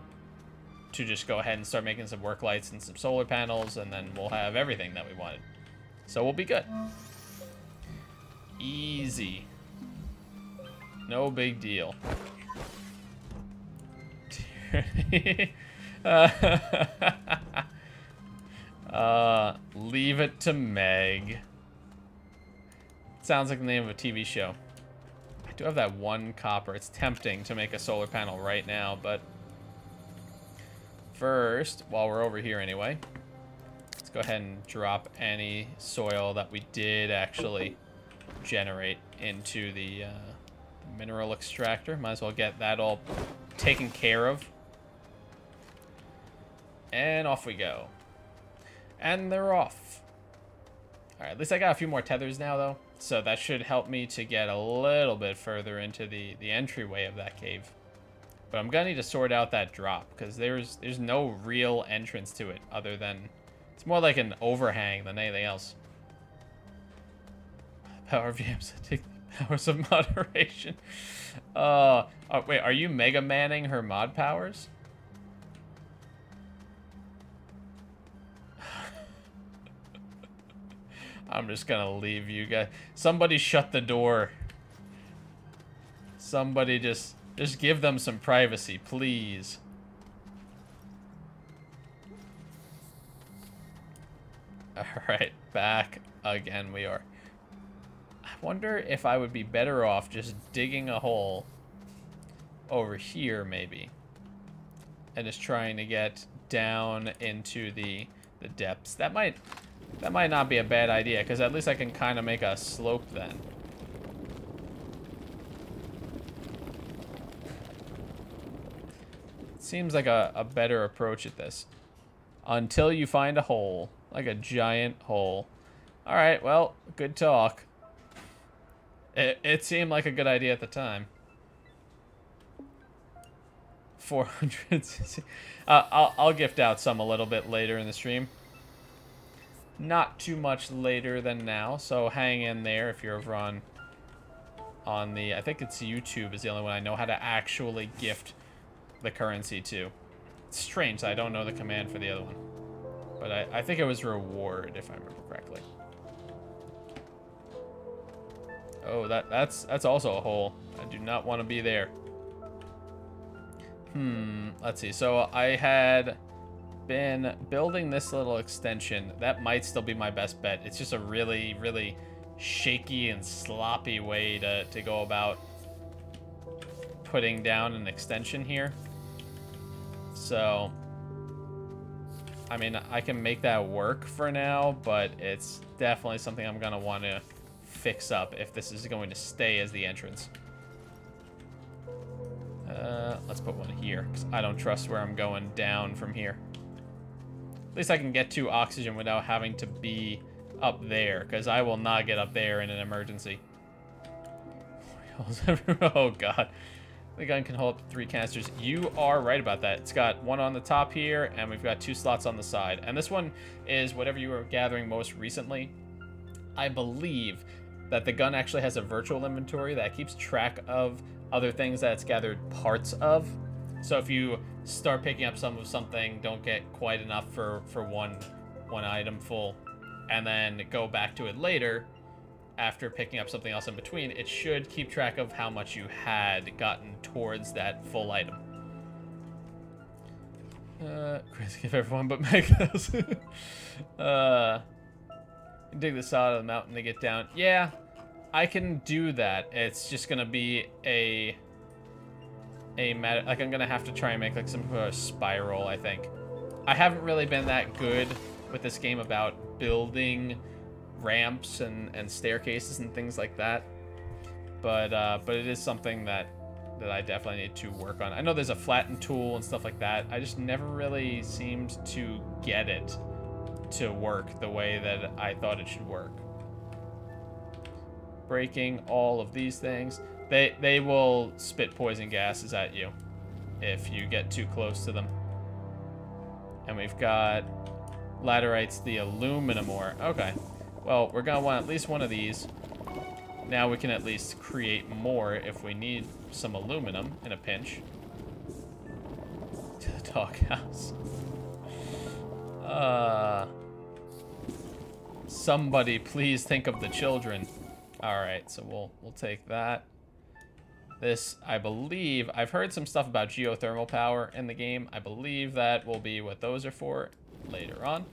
Speaker 1: just go ahead and start making some work lights and some solar panels, and then we'll have everything that we wanted. So we'll be good. Easy. No big deal. Leave it to Meg. Sounds like the name of a TV show. I do have that one copper. It's tempting to make a solar panel right now, but first, while we're over here anyway, let's go ahead and drop any soil that we did actually generate into the mineral extractor. Might as well get that all taken care of. And off we go. And they're off. Alright, at least I got a few more tethers now, though. So that should help me to get a little bit further into the entryway of that cave. But I'm gonna need to sort out that drop, because there's no real entrance to it, other than... It's more like an overhang than anything else. Power VMs, take the powers of moderation. Oh, wait, are you Mega Manning her mod powers? I'm just gonna leave you guys. Somebody shut the door. Somebody just give them some privacy, please. Alright, back again we are. I wonder if I would be better off just digging a hole over here, maybe. And just trying to get down into the depths. That might not be a bad idea, because at least I can kind of make a slope then. Seems like a better approach at this. Until you find a hole. Like a giant hole. Alright, well, good talk. It seemed like a good idea at the time. 400. I'll gift out some a little bit later in the stream. Not too much later than now, so hang in there if you're over on the... I think it's YouTube is the only one I know how to actually gift the currency to. It's strange that I don't know the command for the other one. But I think it was reward, if I remember correctly. Oh, that's also a hole. I do not want to be there. Let's see. So I had been building this little extension. That might still be my best bet. It's just a really, really shaky and sloppy way to go about putting down an extension here. So, I mean, I can make that work for now, but it's definitely something I'm going to want to fix up if this is going to stay as the entrance. Let's put one here, because I don't trust where I'm going down from here. At least I can get to oxygen without having to be up there, because I will not get up there in an emergency. Oh, God. The gun can hold up to 3 canisters. You are right about that. It's got one on the top here, and we've got 2 slots on the side. And this one is whatever you were gathering most recently. I believe that the gun actually has a virtual inventory that keeps track of other things that it's gathered parts of. So if you start picking up some of something, don't get quite enough for one item full, and then go back to it later after picking up something else in between, it should keep track of how much you had gotten towards that full item. Crazy give everyone but Meg those. Dig the side of the mountain to get down. Yeah, I can do that. It's just gonna be a matter, like I'm gonna have to try and make like some sort of spiral, I think. I haven't really been that good with this game about building ramps and staircases and things like that, but it is something that I definitely need to work on. I know there's a flatten tool and stuff like that. I just never really seemed to get it to work the way that I thought it should work. Breaking all of these things. They will spit poison gases at you if you get too close to them. And we've got laterites, the aluminum ore. Okay. Well, we're gonna want at least one of these. Now we can at least create more if we need some aluminum in a pinch. To the doghouse. Somebody please think of the children. Alright, so we'll take that. This, I believe, I've heard some stuff about geothermal power in the game. I believe that will be what those are for later on.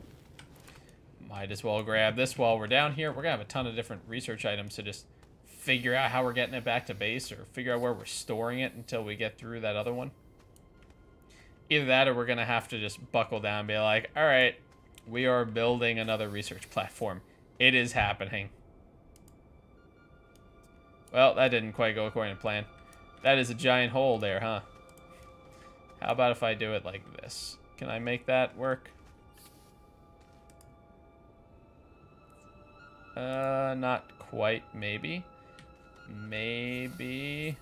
Speaker 1: Might as well grab this while we're down here. We're gonna have a ton of different research items to just figure out how we're getting it back to base, or figure out where we're storing it until we get through that other one. Either that, or we're gonna have to just buckle down and be like, all right, we are building another research platform. It is happening. Well, that didn't quite go according to plan. That is a giant hole there, huh? How about if I do it like this? Can I make that work? Not quite, maybe. Maybe.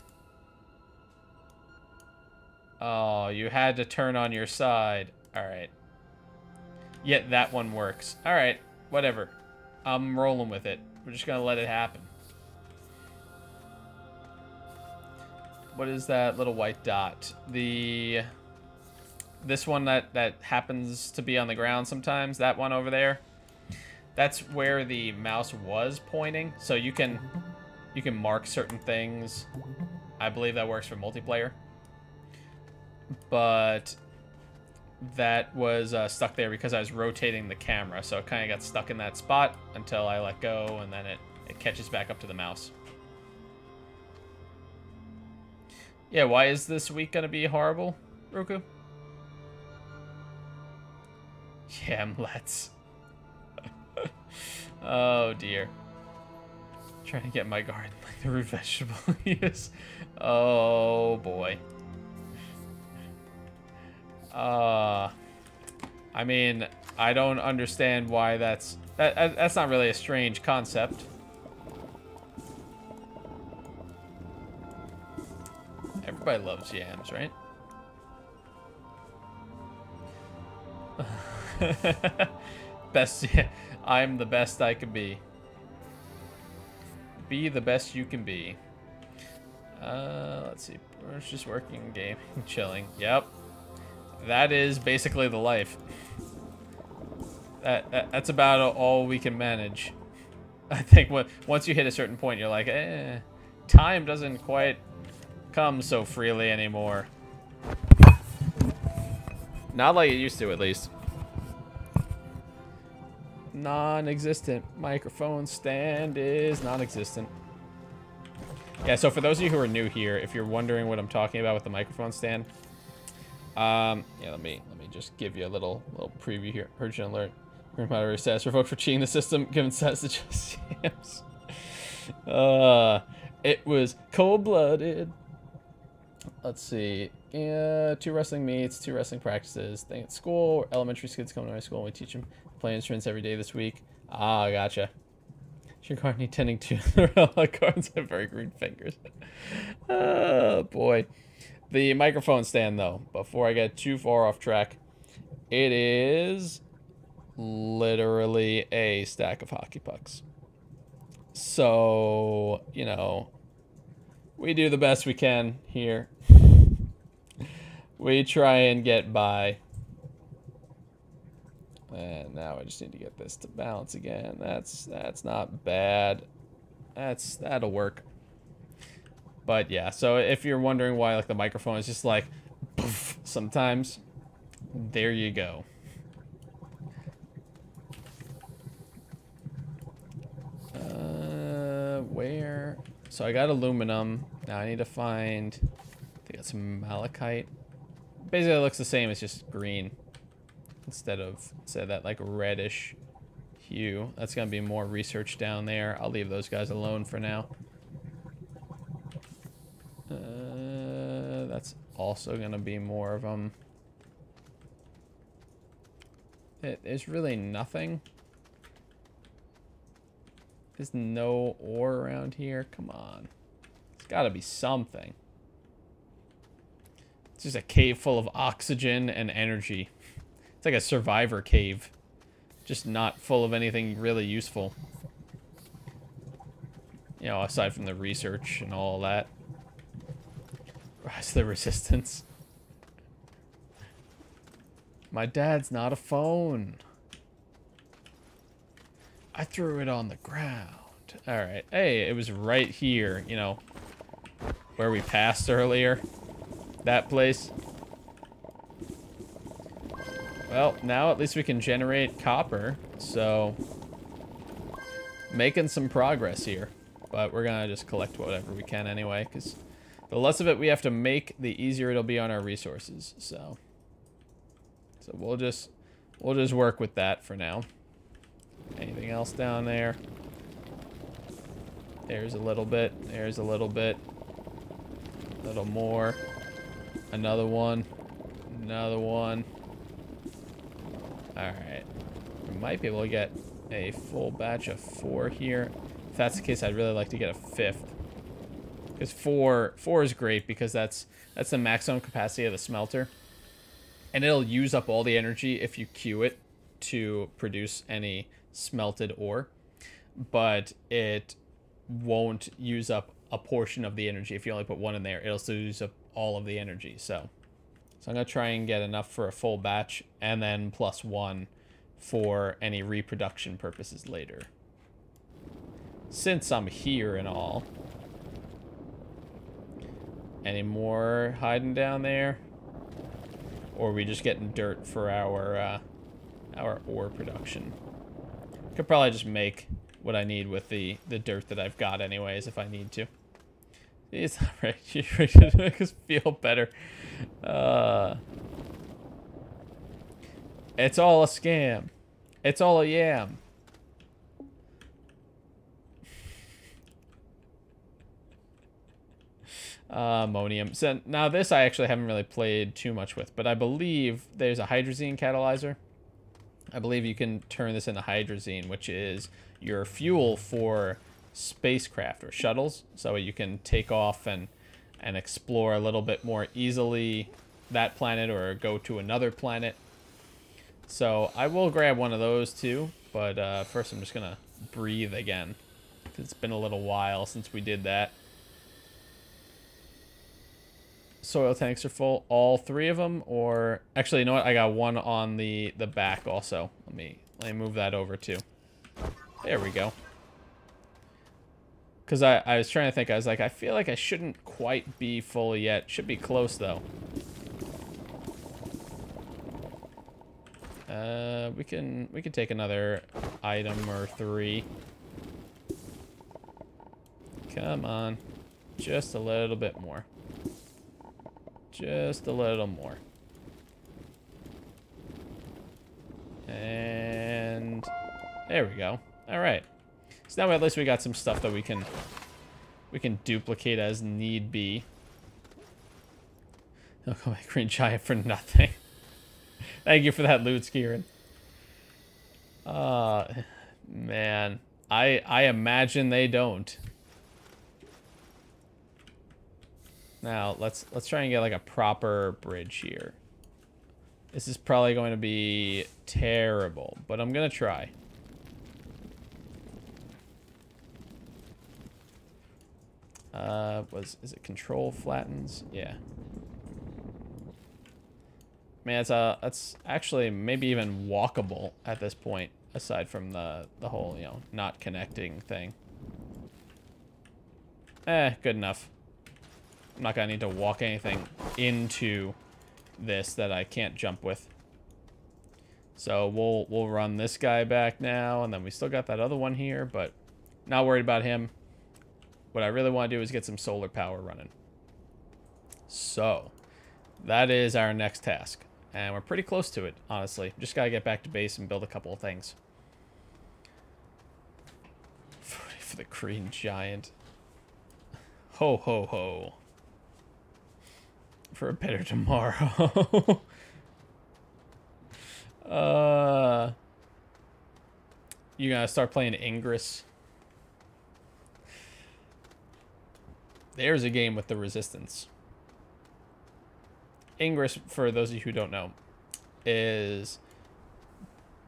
Speaker 1: Oh, you had to turn on your side. Alright. Yet that one works. Alright, whatever. I'm rolling with it. We're just gonna let it happen. What is that little white dot? This one that happens to be on the ground sometimes, that one over there. That's where the mouse was pointing. So you can mark certain things. I believe that works for multiplayer. But that was stuck there because I was rotating the camera. So it kind of got stuck in that spot until I let go, and then it catches back up to the mouse. Yeah, why is this week gonna be horrible, Roku? Yeah, let's. Oh dear. Trying to get my garden like the root vegetable is. Oh boy. I mean, I don't understand why that's not really a strange concept. Everybody loves yams, right? Best, yeah, I'm the best I can be. Be the best you can be. Let's see. We're just working, gaming, chilling. Yep. That is basically the life. That's about all we can manage. I think once you hit a certain point, you're like, time doesn't quite come so freely anymore. Not like it used to, at least. Non-existent. Microphone stand is non-existent. Yeah, so for those of you who are new here, if you're wondering what I'm talking about with the microphone stand, yeah, let me just give you a little preview here. Urgent alert. Green Moderator status revoked for cheating the system, given status to just Jams. It was cold-blooded. Let's see. 2 wrestling meets, 2 wrestling practices. Thing at school. Elementary kids come to my school and we teach them play instruments every day this week. Ah, gotcha. Your gardening tending to gardens have very green fingers. Oh boy. The microphone stand, though, before I get too far off track, it is literally a stack of hockey pucks. So, you know, we do the best we can here. We try and get by. And now I just need to get this to balance again. That's not bad. That'll work. But yeah, so if you're wondering why like the microphone is just like poof, sometimes, there you go. Where? So I got aluminum. Now I need to find, I got some malachite. Basically it looks the same, it's just green. Instead of that like reddish hue. That's gonna be more research down there. I'll leave those guys alone for now. That's also gonna be more of them. There's really nothing. There's no ore around here. Come on. There's gotta be something. It's just a cave full of oxygen and energy. It's like a survivor cave. Just not full of anything really useful. You know, aside from the research and all that. Rise of the Resistance. My dad's not a phone. I threw it on the ground. Alright. Hey, it was right here, you know. where we passed earlier. That place. Well, now at least we can generate copper, so making some progress here. But we're gonna just collect whatever we can anyway, because the less of it we have to make, the easier it'll be on our resources. So we'll just work with that for now. Anything else down there? There's a little bit. There's a little bit. A little more. Another one. Another one. Alright. We might be able to get a full batch of 4 here. If that's the case, I'd really like to get a 5th. Because 4 is great because that's the maximum capacity of the smelter. And it'll use up all the energy if you queue it to produce any smelted ore. But it won't use up a portion of the energy. If you only put 1 in there, it'll still use up all of the energy. So I'm going to try and get enough for a full batch, and then plus 1 for any reproduction purposes later. Since I'm here and all. Any more hiding down there? Or are we just getting dirt for our ore production? Could probably just make what I need with the dirt that I've got anyways if I need to. It's not right. You're ready to make us feel better. It's all a scam. It's all a yam. Ammonium. So now this I actually haven't really played too much with, but I believe there's a hydrazine catalyzer. I believe you can turn this into hydrazine, which is your fuel for spacecraft or shuttles, so you can take off and explore a little bit more easily that planet or go to another planet. So I will grab one of those too, but first I'm just gonna breathe again. It's been a little while since we did that. Soil tanks are full, all 3 of them, or actually, you know what? I got one on the back also. Let me move that over too. There we go. Because I was trying to think, I was like, I feel like I shouldn't quite be full yet. Should be close though. We can take another item or 3. Come on, just a little bit more. Just a little more. And there we go. All right. So now at least we got some stuff that we can duplicate as need be. I'll call my green giant for nothing. Thank you for that loot, Kieran. Man, I imagine they don't. Now let's try and get like a proper bridge here. This is probably going to be terrible, but I'm gonna try. Is it control flattens? Yeah. Man, that's actually maybe even walkable at this point, aside from the whole, you know, not connecting thing. Good enough. I'm not gonna need to walk anything into this that I can't jump with. So we'll run this guy back now, and then we still got that other one here, but not worried about him. What I really want to do is get some solar power running. So that is our next task, and we're pretty close to it, honestly. Just gotta get back to base and build a couple of things. For the green giant. Ho ho ho. For a better tomorrow. You gonna start playing Ingress? There's a game with the Resistance. Ingress, for those of you who don't know, is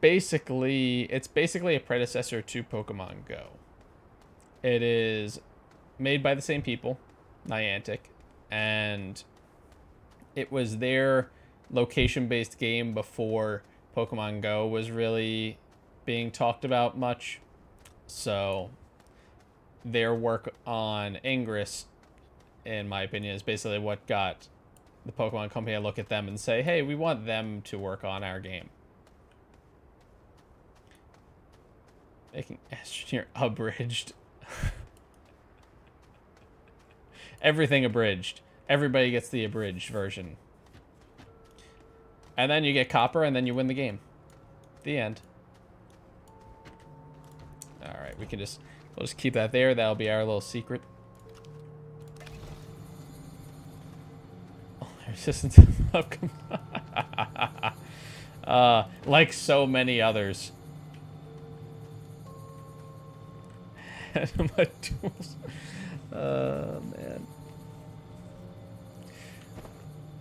Speaker 1: basically a predecessor to Pokemon Go. It is made by the same people, Niantic, and it was their location-based game before Pokemon Go was really being talked about much. So their work on Ingress in my opinion, is basically what got the Pokemon Company to look at them and say, hey, we want them to work on our game. Making Astroneer abridged. Everything abridged. Everybody gets the abridged version. And then you get copper, and then you win the game. The end. Alright, we'll just keep that there. That'll be our little secret. Oh, resistance like so many others. My tools. Man.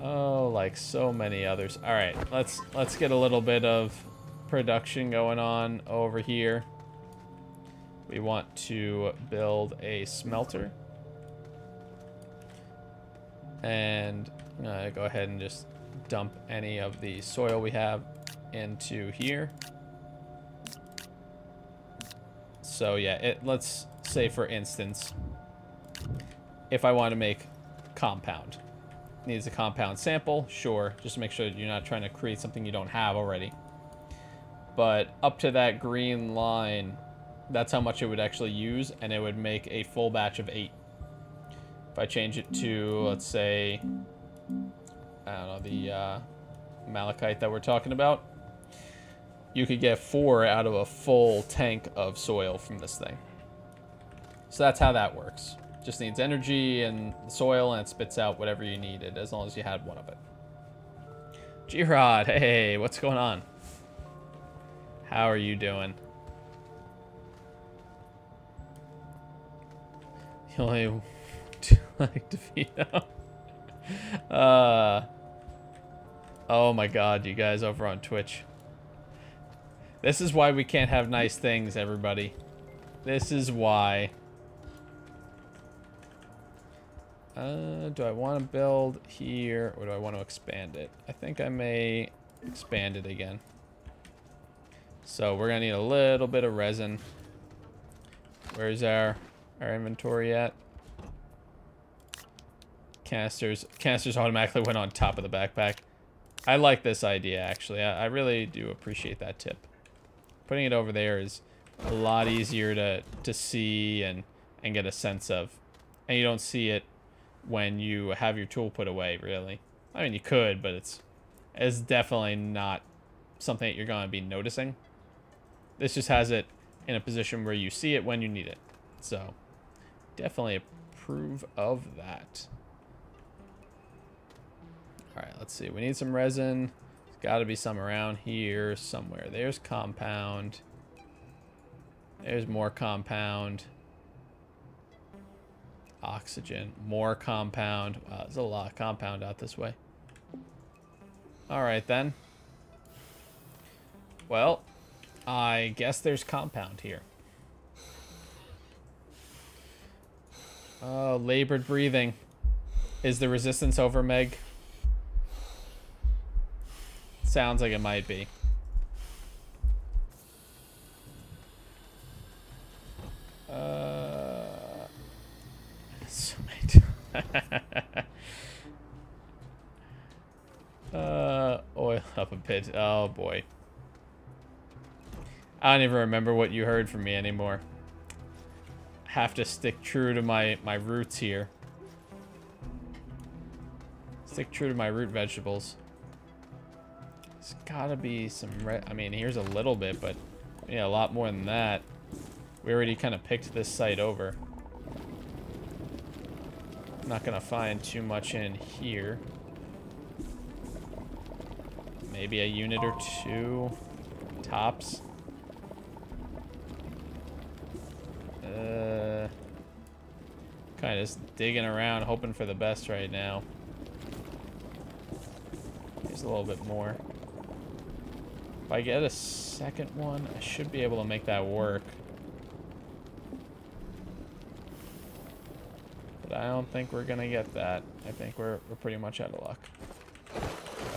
Speaker 1: Oh, like so many others. All right, let's get a little bit of production going on over here. We want to build a smelter. And go ahead and just dump any of the soil we have into here. So yeah, let's say for instance, if I want to make compound, needs a compound sample, sure, just to make sure that you're not trying to create something you don't have already. But up to that green line, that's how much it would actually use, and it would make a full batch of 8. If I change it to, let's say, I don't know, the malachite that we're talking about, you could get 4 out of a full tank of soil from this thing. So that's how that works. Just needs energy and soil, and it spits out whatever you needed, as long as you had one of it. G-Rod, hey, what's going on? How are you doing? You only like defeat now. Oh my god, you guys over on Twitch. This is why we can't have nice things, everybody. This is why. Do I want to build here, or do I want to expand it? I think I may expand it again. So we're gonna need a little bit of resin. Where's our inventory at? Canisters automatically went on top of the backpack. I like this idea, actually. I really do appreciate that tip. Putting it over there is a lot easier to see and get a sense of. And you don't see it when you have your tool put away, really. I mean, you could, but it's definitely not something that you're going to be noticing. This just has it in a position where you see it when you need it. So, definitely approve of that. Alright, let's see. We need some resin. There's got to be some around here somewhere. There's compound. There's more compound. Oxygen. More compound. Wow, there's a lot of compound out this way. Alright then. Well, I guess there's compound here. Oh, labored breathing. Is the resistance over, Meg? Sounds like it might be. So oil up a bit. Oh boy. I don't even remember what you heard from me anymore. Have to stick true to my roots here. Stick true to my root vegetables. There's gotta be some I mean, here's a little bit, but yeah, a lot more than that. We already kind of picked this site over. Not gonna find too much in here. Maybe a unit or two tops. Kind of just digging around, hoping for the best right now. Here's a little bit more. If I get a second one, I should be able to make that work. But I don't think we're gonna get that. I think we're pretty much out of luck.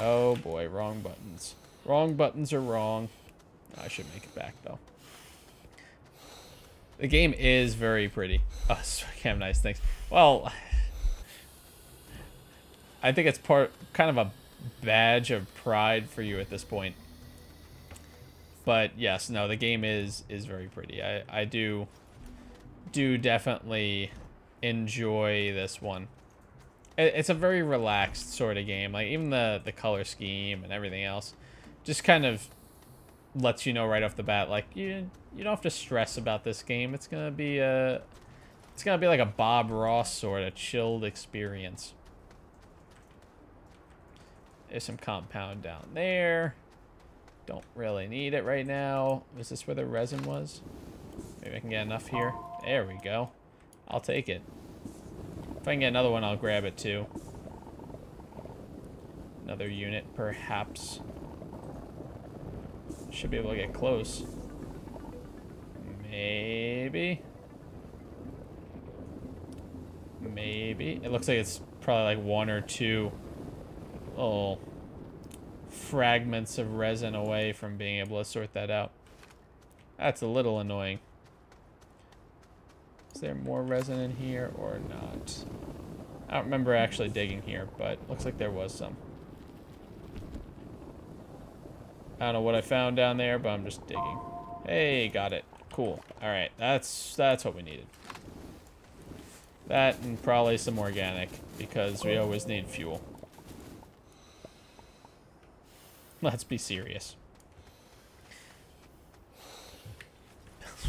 Speaker 1: Oh boy, wrong buttons. Wrong buttons are wrong. I should make it back though. The game is very pretty. Oh, so I can't have nice things. Well, I think it's kind of a badge of pride for you at this point. But yes, no, the game is very pretty. I do definitely enjoy this one. It's a very relaxed sort of game. Like even the color scheme and everything else just kind of lets you know right off the bat, like you don't have to stress about this game. It's gonna be like a Bob Ross sort of chilled experience. There's some compound down there. Don't really need it right now. Was this where the resin was? Maybe I can get enough here. There we go. I'll take it. If I can get another one, I'll grab it too. Another unit, perhaps. Should be able to get close. Maybe. Maybe. It looks like it's probably like one or two little fragments of resin away from being able to sort that out. That's a little annoying. Is there more resin in here or not? I don't remember actually digging here, but looks like there was some. I don't know what I found down there, but I'm just digging. Hey, got it. Cool. All right, that's what we needed. That and probably some organic, because we always need fuel. Let's be serious.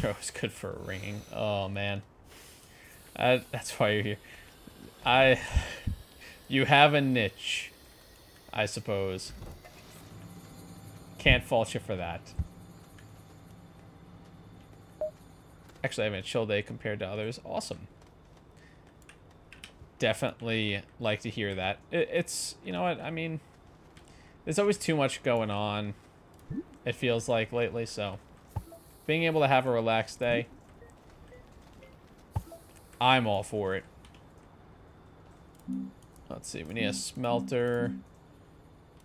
Speaker 1: They're always good for a ringing. Oh, man. That's why you're here. You have a niche, I suppose. Can't fault you for that. Actually, having a chill day compared to others. Awesome. Definitely like to hear that. It's, you know what, I mean, there's always too much going on, it feels like lately, so being able to have a relaxed day, I'm all for it. Let's see, we need a smelter,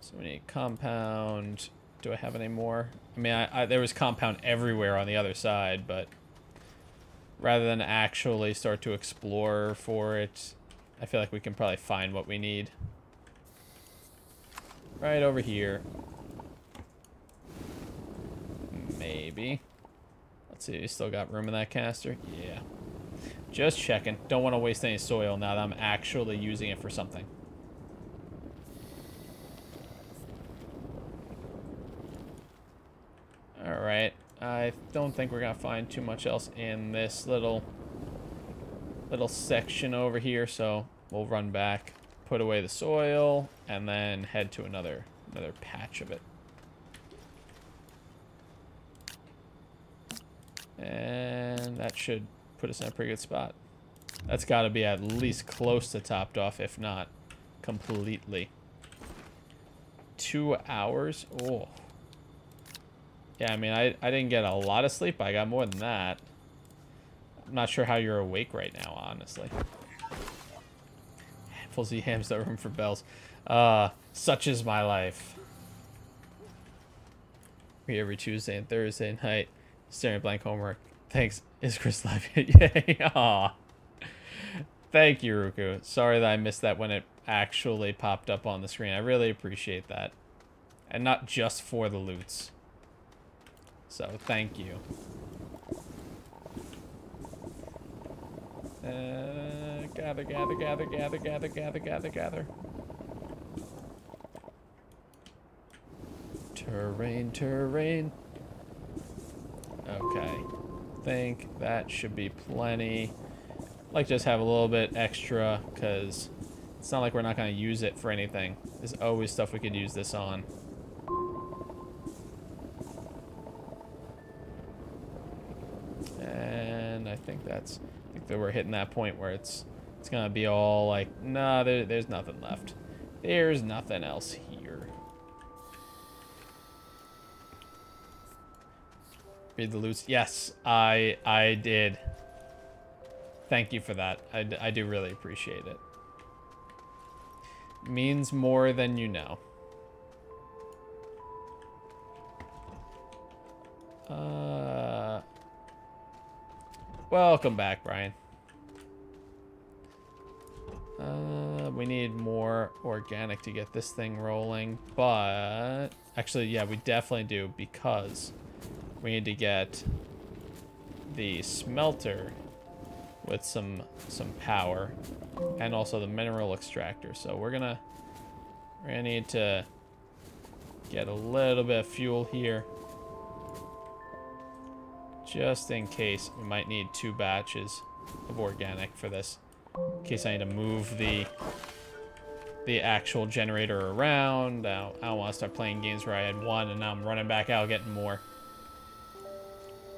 Speaker 1: so we need compound. Do I have any more? I mean, there was compound everywhere on the other side, but rather than actually start to explore for it, I feel like we can probably find what we need. Right over here. Maybe. Let's see, you still got room in that canister? Yeah. Just checking. Don't want to waste any soil now that I'm actually using it for something. Alright. I don't think we're going to find too much else in this little section over here, so we'll run back, put away the soil, and then head to another patch of it. And that should put us in a pretty good spot. That's got to be at least close to topped off, if not completely. 2 hours? Oh. Yeah, I mean, I didn't get a lot of sleep, but I got more than that. I'm not sure how you're awake right now, honestly. Handfuls of yams, no room for bells. Such is my life. We every Tuesday and Thursday night, staring at blank homework. Thanks. Is Chris live? Yay. Aw. Thank you, Ruku. Sorry that I missed that when it actually popped up on the screen. I really appreciate that. And not just for the loots. So, thank you. Gather, gather, gather, gather, gather, gather, gather, gather. Terrain, terrain. Okay. Think that should be plenty. Like just have a little bit extra, because it's not like we're not going to use it for anything. There's always stuff we could use this on. And I think that we're hitting that point where it's gonna be all like, nah, there's nothing left. There's nothing else here. Read the loots. Yes, I did. Thank you for that. I do really appreciate it. Means more than you know. Welcome back, Brian. We need more organic to get this thing rolling, but actually, yeah, we definitely do, because we need to get the smelter with some power, and also the mineral extractor. So we're gonna need to get a little bit of fuel here, just in case. We might need 2 batches of organic for this, in case I need to move the actual generator around. I don't want to start playing games where I had 1 and now I'm running back out getting more.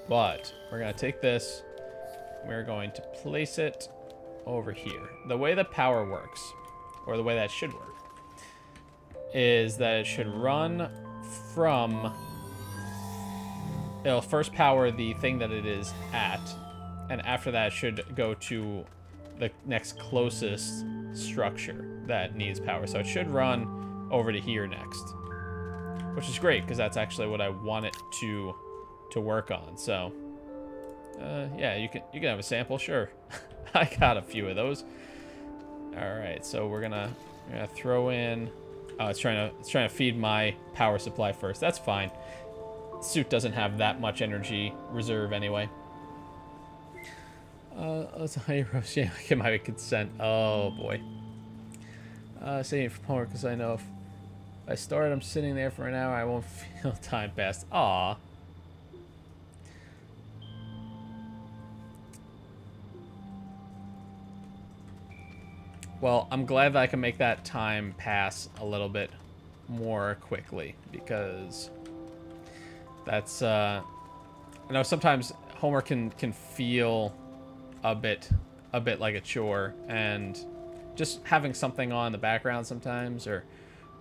Speaker 1: But we're gonna take this, we're going to place it over here. The way the power works, or the way that should work, is that it should run from... It'll first power the thing that it is at, and after that it should go to the next closest structure that needs power. So it should run over to here next, which is great, because that's actually what I want it to work on. So yeah, you can have a sample, sure. I got a few of those. All right, so we're gonna throw in... Oh, it's trying to feed my power supply first. That's fine. Suit doesn't have that much energy reserve anyway. Let's get my consent. Oh boy. Saving for homework, because I know if I start, I'm sitting there for an hour, I won't feel time pass. Aw. Well, I'm glad that I can make that time pass a little bit more quickly, because that's I know sometimes homework can feel a bit like a chore, and just having something on in the background sometimes, or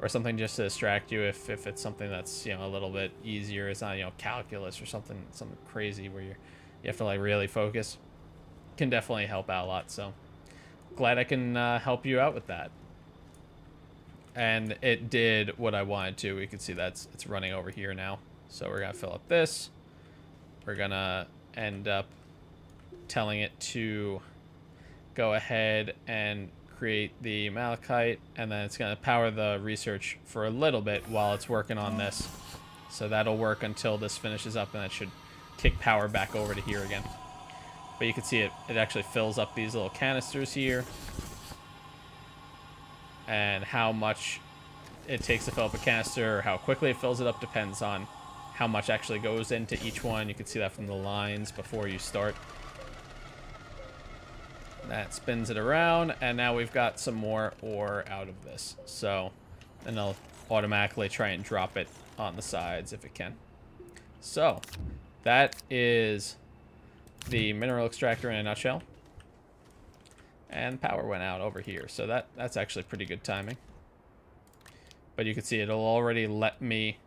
Speaker 1: something just to distract you, if it's something that's, you know, a little bit easier, it's not, you know, calculus or something crazy where you have to like really focus, can definitely help out a lot. So glad I can help you out with that. And it did what I wanted to. We can see it's running over here now. So we're gonna fill up this. We're gonna end up telling it to go ahead and create the malachite, and then it's gonna power the research for a little bit while it's working on this. So that'll work until this finishes up, and it should kick power back over to here again. But you can see it actually fills up these little canisters here. And how much it takes to fill up a canister, or how quickly it fills it up, depends on how much actually goes into each one. You can see that from the lines before you start. That spins it around, and now we've got some more ore out of this. So then it'll automatically try and drop it on the sides if it can. So that is the mineral extractor in a nutshell. And power went out over here, so that's actually pretty good timing. But you can see it'll already let me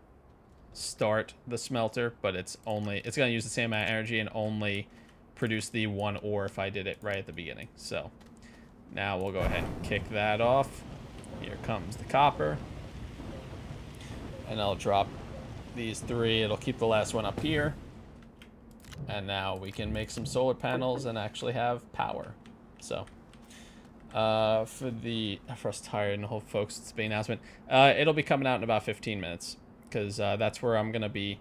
Speaker 1: start the smelter, but it's going to use the same amount of energy and only produce the 1 ore if I did it right at the beginning. So now we'll go ahead and kick that off. Here comes the copper. And I'll drop these 3. It'll keep the last one up here. And now we can make some solar panels and actually have power. So for us tired and hope folks, it's the announcement. It'll be coming out in about 15 minutes, because that's where I'm gonna be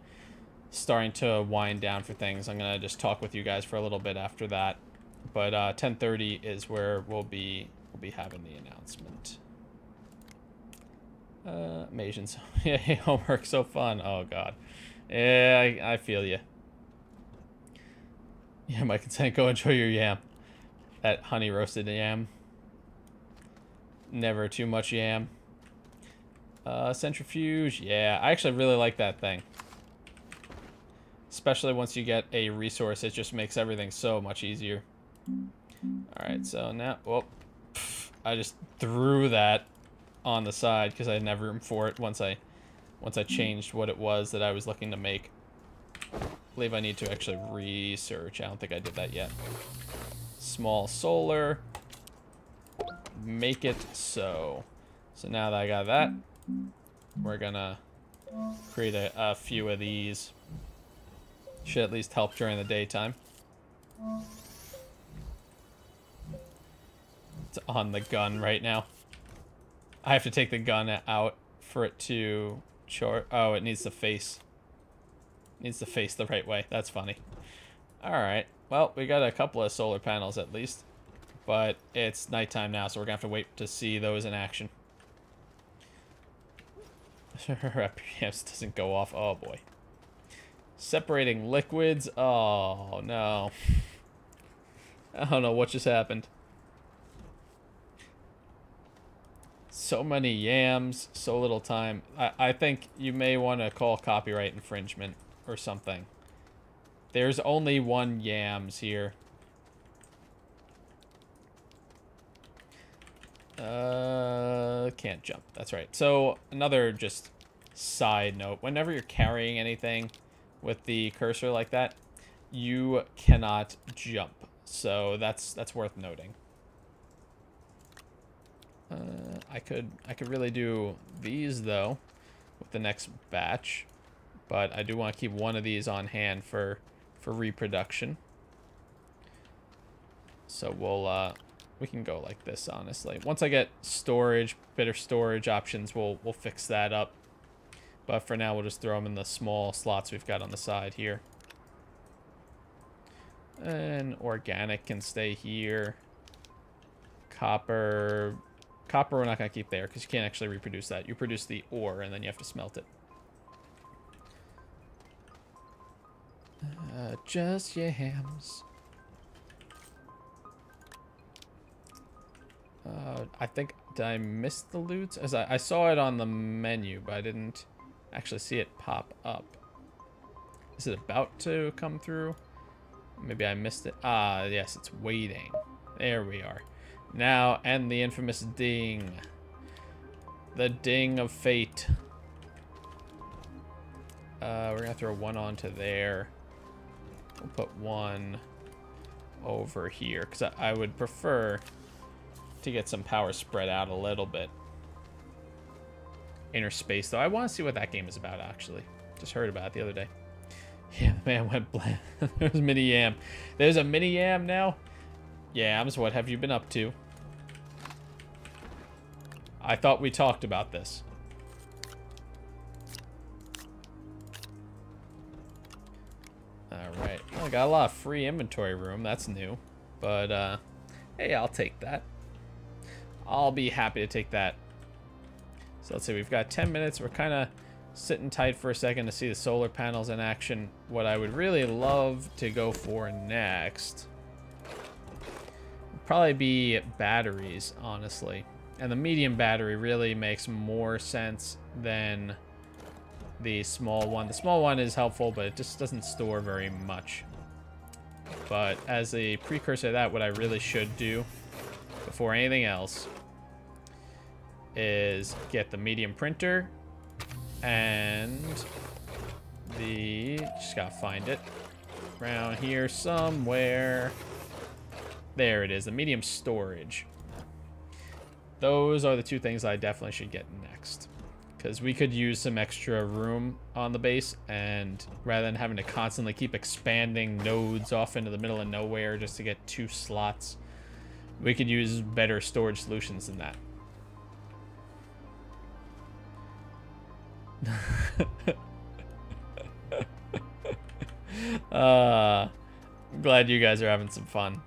Speaker 1: starting to wind down for things. I'm gonna just talk with you guys for a little bit after that, but 10:30 is where we'll be having the announcement. Amazing. Yeah, homework so fun. Oh god. Yeah, I feel you. Yeah, Mike and Sen, go enjoy your yam. That honey roasted yam. Never too much yam. Centrifuge. Yeah, I actually really like that thing. Especially once you get a resource, it just makes everything so much easier. Alright, so now... Whoop. I just threw that on the side because I didn't have room for it once I changed what it was that I was looking to make. I believe I need to actually research. I don't think I did that yet. Small solar. Make it so. So now that I got that, we're gonna create a few of these. Should at least help during the daytime. on the gun right now. I have to take the gun out for it to charge. Oh, it needs to face. Needs to face the right way. That's funny. Alright. Well, we got a couple of solar panels at least. But it's nighttime now, so we're going to have to wait to see those in action. RPMs doesn't go off. Oh, boy. Separating liquids. Oh, no. I don't know what just happened. So many yams, so little time. I think you may want to call copyright infringement or something. There's only one yams here. Can't jump. That's right. So another just side note. Whenever you're carrying anything with the cursor like that, you cannot jump. So that's worth noting. I could really do these though with the next batch, but I do want to keep one of these on hand for reproduction. So we can go like this, honestly. Once I get storage, better storage options, we'll fix that up. But for now, we'll just throw them in the small slots we've got on the side here. And organic can stay here. Copper we're not going to keep there because you can't actually reproduce that. You produce the ore and then you have to smelt it. Just yams. I think, did I miss the loot? As I saw it on the menu, but I didn't actually see it pop up. Is it about to come through? Maybe I missed it. Ah, yes, it's waiting. There we are. Now, and the infamous ding. The ding of fate. We're gonna throw one onto there. We'll put one over here, because I would prefer to get some power spread out a little bit. Inner space, though. I want to see what that game is about, actually. Just heard about it the other day. Yeah, man went bland. There's mini yam. There's a mini yam now? Yams, what have you been up to? I thought we talked about this. Alright. Well, I got a lot of free inventory room. That's new. But, hey, I'll take that. I'll be happy to take that. So let's see. We've got 10 minutes. We're kind of sitting tight for a second to see the solar panels in action. What I would really love to go for next would probably be batteries, honestly. And the medium battery really makes more sense than the small one. The small one is helpful, but it just doesn't store very much. But as a precursor to that, what I really should do before anything else is get the medium printer and just gotta find it around here somewhere. There it is, the medium storage. Those are the two things I definitely should get next, because we could use some extra room on the base, and rather than having to constantly keep expanding nodes off into the middle of nowhere just to get 2 slots, we could use better storage solutions than that. I'm glad you guys are having some fun.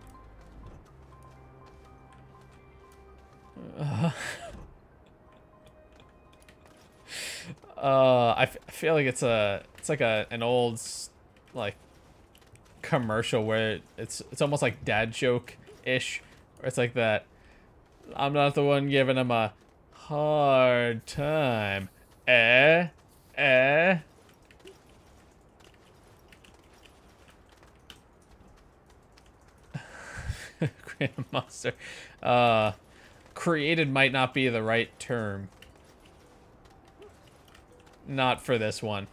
Speaker 1: I feel like it's like an old like commercial where it's almost like dad joke ish, where it's like that. I'm not the one giving him a hard time. Grandmaster. Created might not be the right term. Not for this one.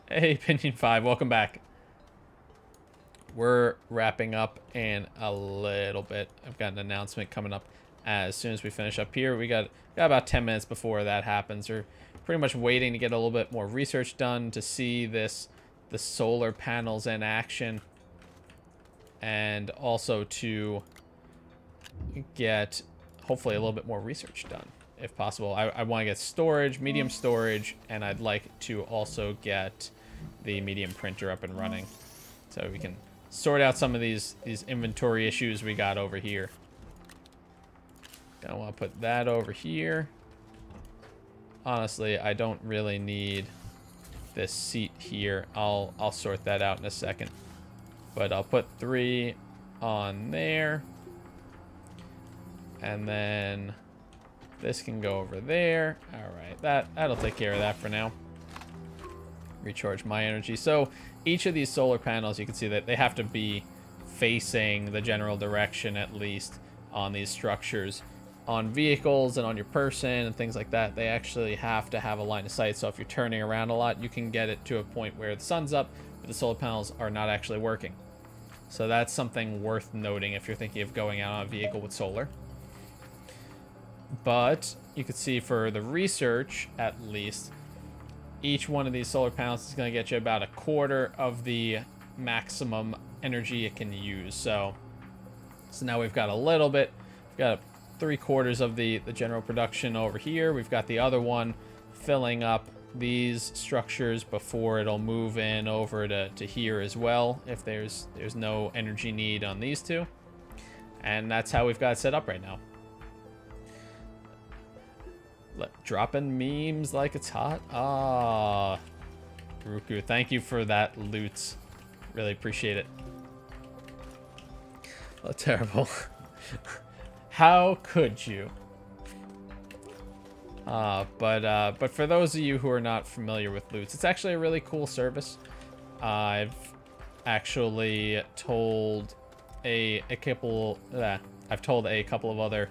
Speaker 1: Hey, Pinion 5, welcome back. We're wrapping up in a little bit. I've got an announcement coming up as soon as we finish up here. We got about 10 minutes before that happens. We're pretty much waiting to get a little bit more research done to see the solar panels in action, and also to get hopefully a little bit more research done, if possible. I want to get storage, medium storage, and I'd like to also get the medium printer up and running, so we can sort out some of these inventory issues we got over here. I want to put that over here. Honestly, I don't really need this seat here. I'll sort that out in a second. But I'll put 3 on there. And then this can go over there. All right, that'll take care of that for now. Recharge my energy. So each of these solar panels, you can see that they have to be facing the general direction, at least, on these structures. On vehicles and on your person and things like that, they actually have to have a line of sight. So if you're turning around a lot, you can get it to a point where the sun's up, but the solar panels are not actually working. So that's something worth noting if you're thinking of going out on a vehicle with solar. But you can see for the research, at least, each one of these solar panels is going to get you about 1/4 of the maximum energy it can use. So now we've got a little bit. We've got 3/4 of the general production over here. We've got the other one filling up these structures before it'll move in over to here as well, if there's no energy need on these two. And that's how we've got it set up right now. Dropping memes like it's hot. Ah, Ruku, thank you for that loot. Really appreciate it. Oh, terrible. How could you? But for those of you who are not familiar with loots, it's actually a really cool service. I've actually told a couple of other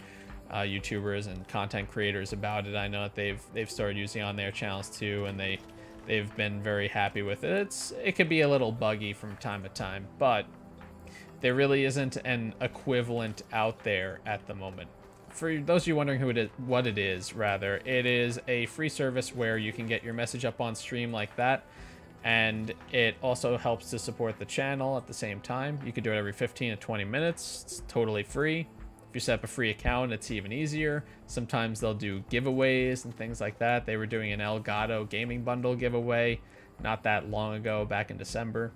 Speaker 1: YouTubers and content creators about it. I know that they've started using it on their channels too, and they've been very happy with it. It could be a little buggy from time to time, but there really isn't an equivalent out there at the moment. For those of you wondering what it is, it is a free service where you can get your message up on stream like that, and it also helps to support the channel at the same time. You can do it every 15 to 20 minutes. It's totally free. If you set up a free account, it's even easier. Sometimes they'll do giveaways and things like that. They were doing an Elgato gaming bundle giveaway not that long ago, back in December.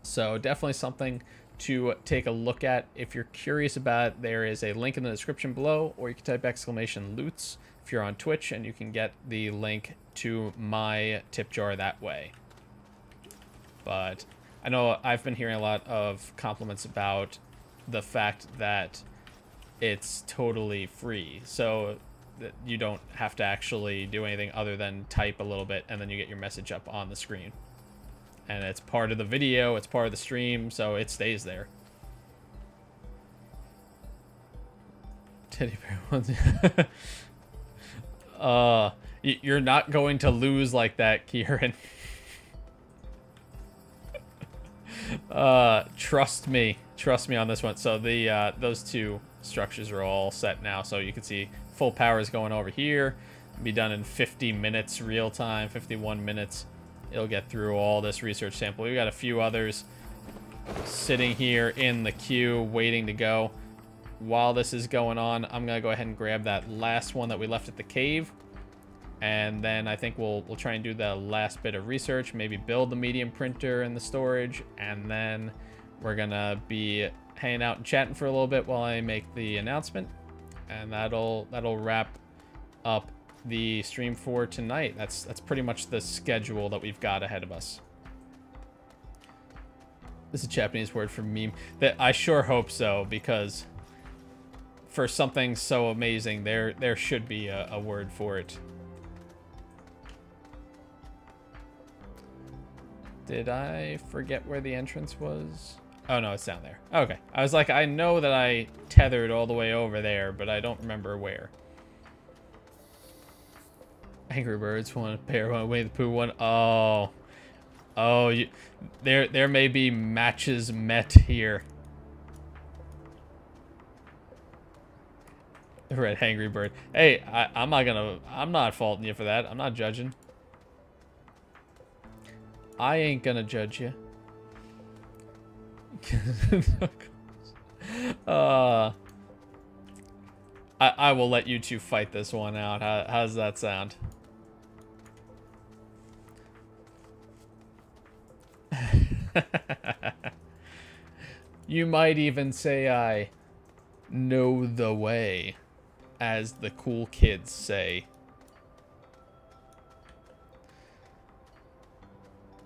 Speaker 1: So definitely something to take a look at. If you're curious about it, there is a link in the description below, or you can type !loots if you're on Twitch, and you can get the link to my tip jar that way. But I know I've been hearing a lot of compliments about the fact that it's totally free, so that you don't have to actually do anything other than type a little bit, and then you get your message up on the screen. And it's part of the video, it's part of the stream, so it stays there. Teddy bear ones. You're not going to lose like that, Kieran. Trust me on this one. So the those two structures are all set now, so you can see full power is going over here. Be done in 50 minutes real time, 51 minutes. It'll get through all this research sample. We've got a few others sitting here in the queue waiting to go. While this is going on, I'm gonna go ahead and grab that last one that we left at the cave, and then I think we'll try and do the last bit of research, maybe build the medium printer and the storage, and then we're gonna be hanging out and chatting for a little bit while I make the announcement, and that'll wrap up the stream for tonight. That's pretty much the schedule that we've got ahead of us. This is a Japanese word for meme. That I sure hope so, because for something so amazing, there should be a word for it. Did I forget where the entrance was? Oh no, it's down there. Okay. I was like, I know that I tethered all the way over there, but I don't remember where. Angry Birds one, Bear one, Winnie the Pooh one. Oh, there may be matches met here. Red Angry Bird. Hey, I'm not faulting you for that. I'm not judging. I ain't gonna judge you. I will let you two fight this one out. How's that sound? You might even say I know the way, as the cool kids say.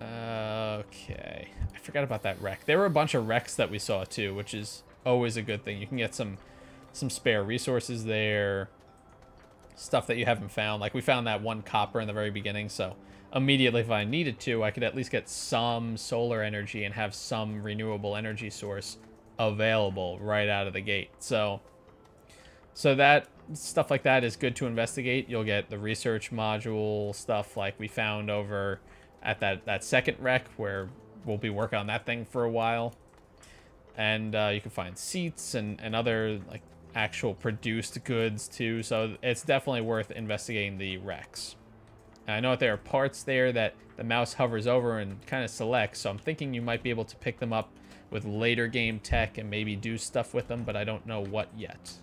Speaker 1: Okay. I forgot about that wreck. There were a bunch of wrecks that we saw too, which is always a good thing. You can get some spare resources there. Stuff that you haven't found. Like we found that one copper in the very beginning, so immediately if I needed to, I could at least get some solar energy and have some renewable energy source available right out of the gate. So that stuff like that is good to investigate. You'll get the research module stuff like we found over at that second wreck where we'll be working on that thing for a while. And you can find seats and other like actual produced goods too. So it's definitely worth investigating the wrecks. And I know that there are parts there that the mouse hovers over and kind of selects. So I'm thinking you might be able to pick them up with later game tech and maybe do stuff with them, but I don't know what yet.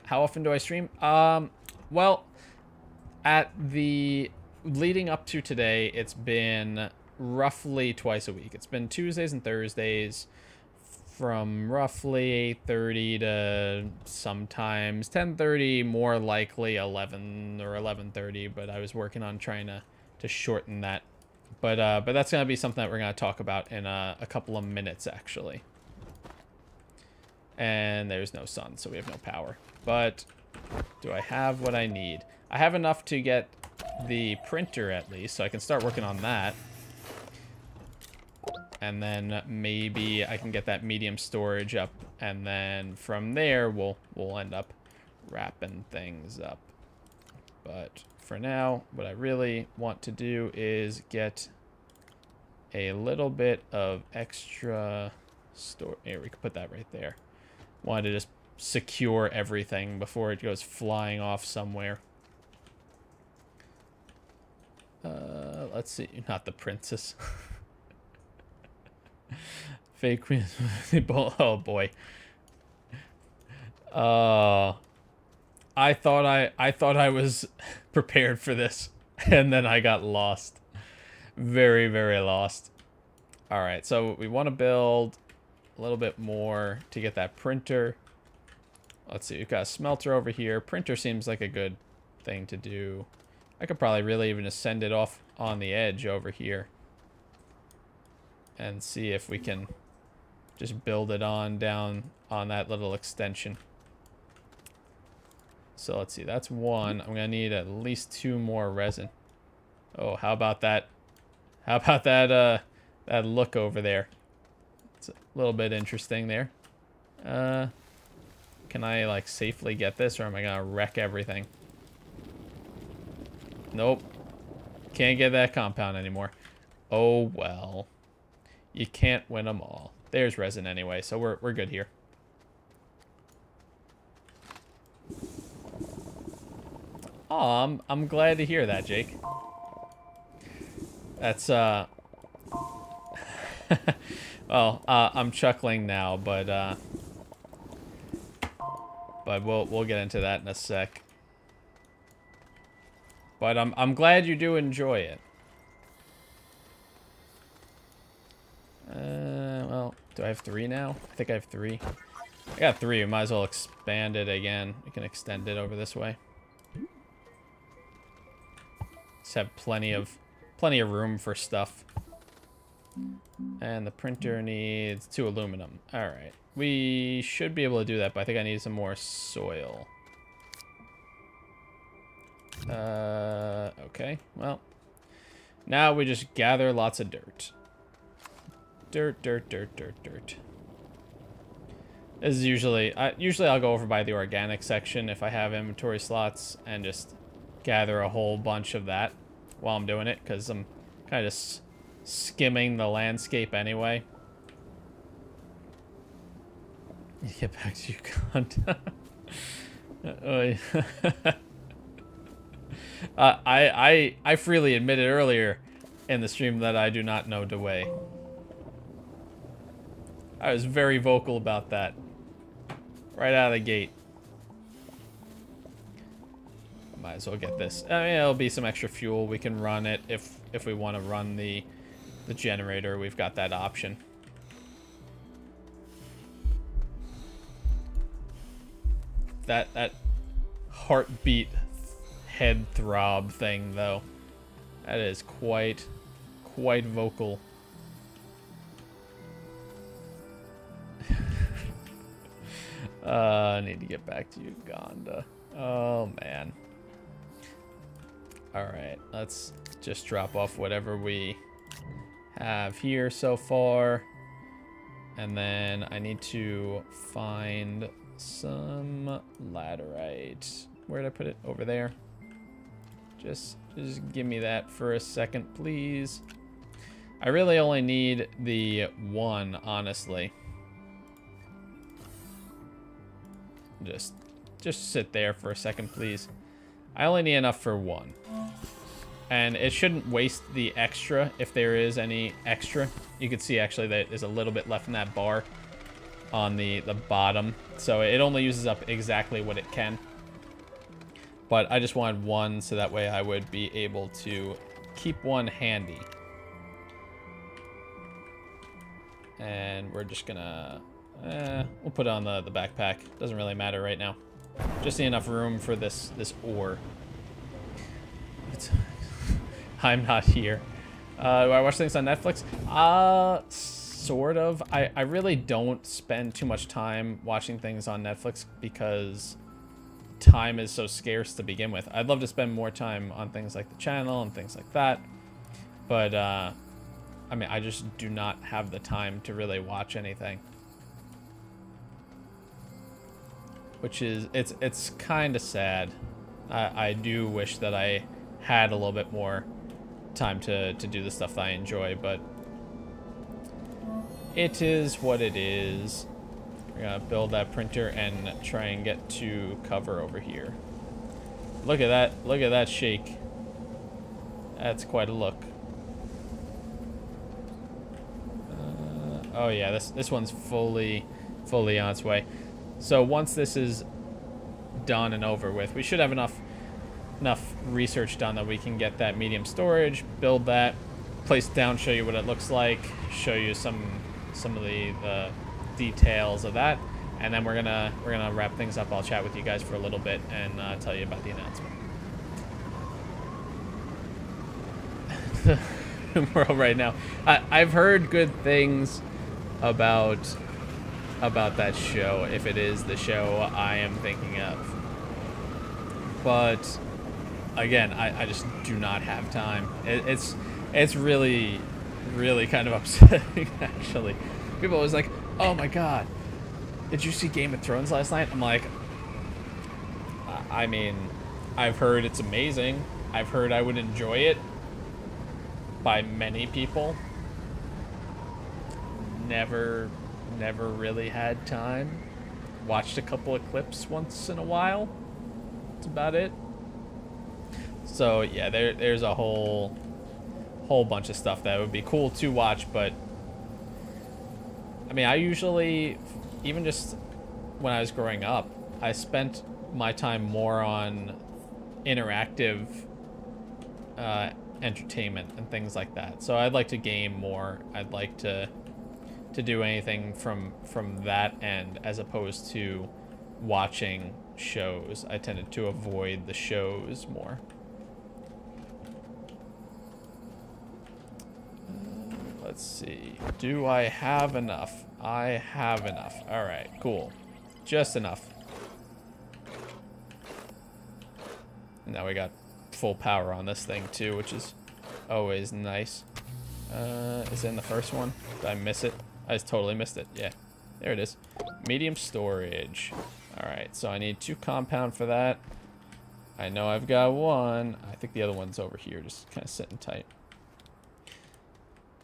Speaker 1: How often do I stream? Well, at the leading up to today, it's been roughly twice a week. It's been Tuesdays and Thursdays from roughly 8:30 to sometimes 10:30, more likely 11 or 11:30, but I was working on trying to shorten that. But that's going to be something that we're going to talk about in a couple of minutes, actually. And there's no sun, so we have no power. But do I have what I need? I have enough to get the printer at least, so I can start working on that. And then maybe I can get that medium storage up, and then from there we'll end up wrapping things up. But for now, what I really want to do is get a little bit of extra store. Here, we can put that right there. Wanted to just secure everything before it goes flying off somewhere. Let's see. Not the princess. Fake queen. Oh boy. I thought I was prepared for this, and then I got lost. Very, very lost. All right, so we want to build a little bit more to get that printer. Let's see, we've got a smelter over here. Printer seems like a good thing to do. I could probably really even just send it off on the edge over here and see if we can just build it on down on that little extension. So let's see, that's one. I'm gonna need at least 2 more resin. Oh, how about that? How about that that look over there? It's a little bit interesting there. Can I like safely get this, or am I gonna wreck everything? Nope. Can't get that compound anymore. Oh well. You can't win them all. There's resin anyway, so we're good here. Oh, I'm glad to hear that, Jake. That's well, I'm chuckling now, but we'll get into that in a sec. But I'm glad you do enjoy it. Well, do I have 3 now? I think I have 3. I got 3. We might as well expand it again. We can extend it over this way. Just have plenty of room for stuff. And the printer needs 2 aluminum. All right, we should be able to do that, but I think I need some more soil. Okay, well, now we just gather lots of dirt. Dirt. This is usually I'll go over by the organic section if I have inventory slots and just gather a whole bunch of that while I'm doing it, because I'm kind of just skimming the landscape anyway. Get back to you, cunt. I freely admitted earlier in the stream that I do not know the way. I was very vocal about that. Right out of the gate. Might as well get this. I mean, it'll be some extra fuel. We can run it if we want to run the generator. We've got that option. That heartbeat head throb thing though. That is quite vocal. I need to get back to Uganda. Oh man. Alright, let's just drop off whatever we have here so far. And then I need to find some laterite. Where did I put it? Over there. Just give me that for a second, please. I really only need the one, honestly. Just sit there for a second, please. I only need enough for one. And it shouldn't waste the extra if there is any extra. You can see actually that there's a little bit left in that bar on the bottom. So it only uses up exactly what it can. But I just wanted one so that way I would be able to keep one handy. And we're just gonna, we'll put it on the backpack. Doesn't really matter right now. Just need enough room for this ore. I'm not here. Do I watch things on Netflix? Sort of. I really don't spend too much time watching things on Netflix because time is so scarce to begin with. I'd love to spend more time on things like the channel and things like that. But, I mean, I just do not have the time to really watch anything. Which is, it's kind of sad. I do wish that I had a little bit more time to do the stuff that I enjoy, but it is what it is. We're gonna build that printer and try and get to cover over here. Look at that shake. That's quite a look. Oh yeah, this one's fully on its way. So once this is done and over with, we should have enough research done that we can get that medium storage, build that, place it down, show you what it looks like, show you some of the details of that, and then we're gonna wrap things up. I'll chat with you guys for a little bit and tell you about the announcement. World right now. I've heard good things about that show, if it is the show I am thinking of. But again, I just do not have time. It's really kind of upsetting actually. People always like, oh my god, did you see Game of Thrones last night? I'm like, I mean, I've heard it's amazing. I've heard I would enjoy it by many people. Never really had time. Watched a couple of clips once in a while. That's about it. So yeah, there's a whole bunch of stuff that would be cool to watch, but I mean, I usually, even just when I was growing up, I spent my time more on interactive entertainment and things like that. So I'd like to game more. I'd like to do anything from that end as opposed to watching shows. I tended to avoid the shows more. Let's see. Do I have enough? I have enough. All right, cool. Just enough. Now we got full power on this thing too, which is always nice. Is it in the first one? Did I miss it? I just totally missed it. Yeah, there it is. Medium storage. All right, so I need 2 compound for that. I know I've got 1. I think the other one's over here, just kind of sitting tight.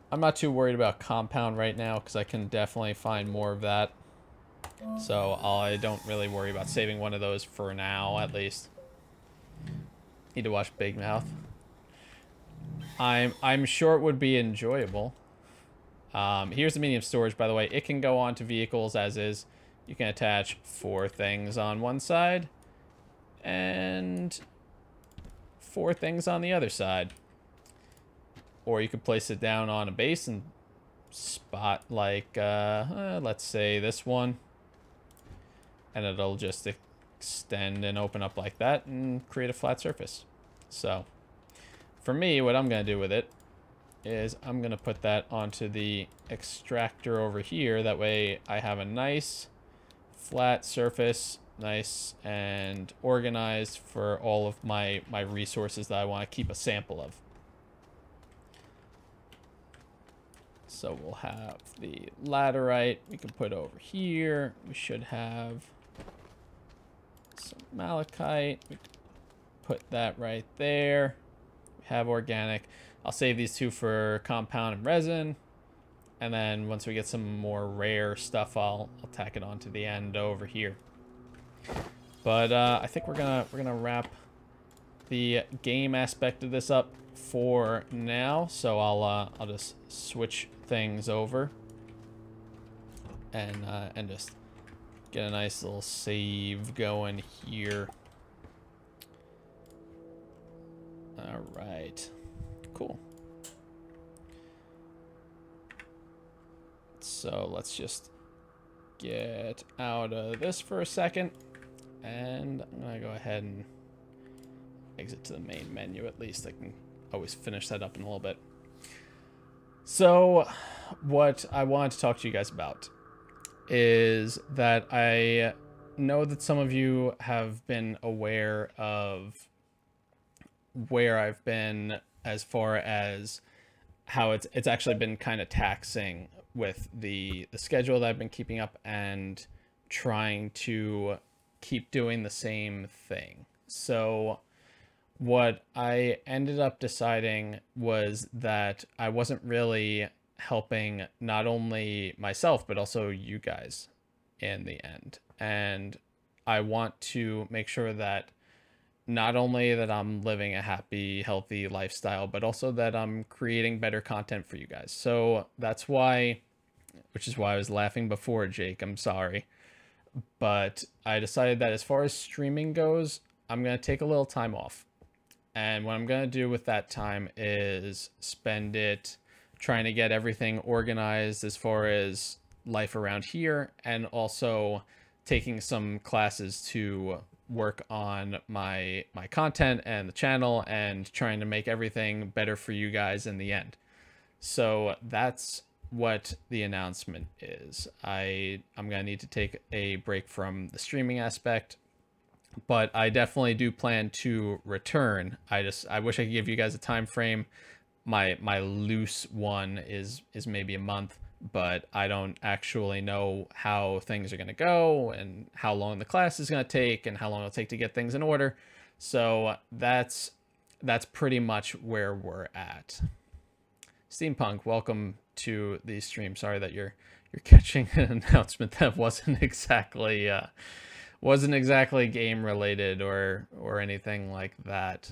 Speaker 1: I'm not too worried about compound right now because I can definitely find more of that. So I don't really worry about saving one of those for now, at least. Need to watch Big Mouth. I'm sure it would be enjoyable. Here's the medium storage, by the way. It can go onto vehicles as is. You can attach 4 things on one side and 4 things on the other side. Or you could place it down on a base and spot like, let's say this one. And it'll just extend and open up like that and create a flat surface. So for me, what I'm going to do with it is I'm going to put that onto the extractor over here. That way I have a nice flat surface, nice and organized for all of my resources that I want to keep a sample of. So we'll have the laterite we can put over here. We should have some malachite. We can put that right there. We have organic. I'll save these 2 for compound and resin. And then once we get some more rare stuff, I'll tack it onto the end over here. But I think we're gonna wrap the game aspect of this up for now. So I'll just switch things over and just get a nice little save going here. All right, cool. So let's just get out of this for a second, and I'm gonna go ahead and exit to the main menu. At least I can always finish that up in a little bit. So what I wanted to talk to you guys about is that I know that some of you have been aware of where I've been as far as how it's actually been kind of taxing with the schedule that I've been keeping up and trying to keep doing the same thing. So what I ended up deciding was that I wasn't really helping not only myself, but also you guys in the end. And I want to make sure that not only that I'm living a happy, healthy lifestyle, but also that I'm creating better content for you guys. So that's why, which is why I was laughing before, Jake, I'm sorry. But I decided that as far as streaming goes, I'm going to take a little time off. And what I'm going to do with that time is spend it trying to get everything organized as far as life around here, and also taking some classes to work on my content and the channel and trying to make everything better for you guys in the end. So that's what the announcement is. I'm going to need to take a break from the streaming aspect, but I definitely do plan to return. I wish I could give you guys a time frame. My loose one is maybe a month, but I don't actually know how things are going to go and how long the class is going to take and how long it'll take to get things in order. So that's pretty much where we're at. Steampunk, welcome to the stream. Sorry that you're catching an announcement that wasn't exactly game related or anything like that.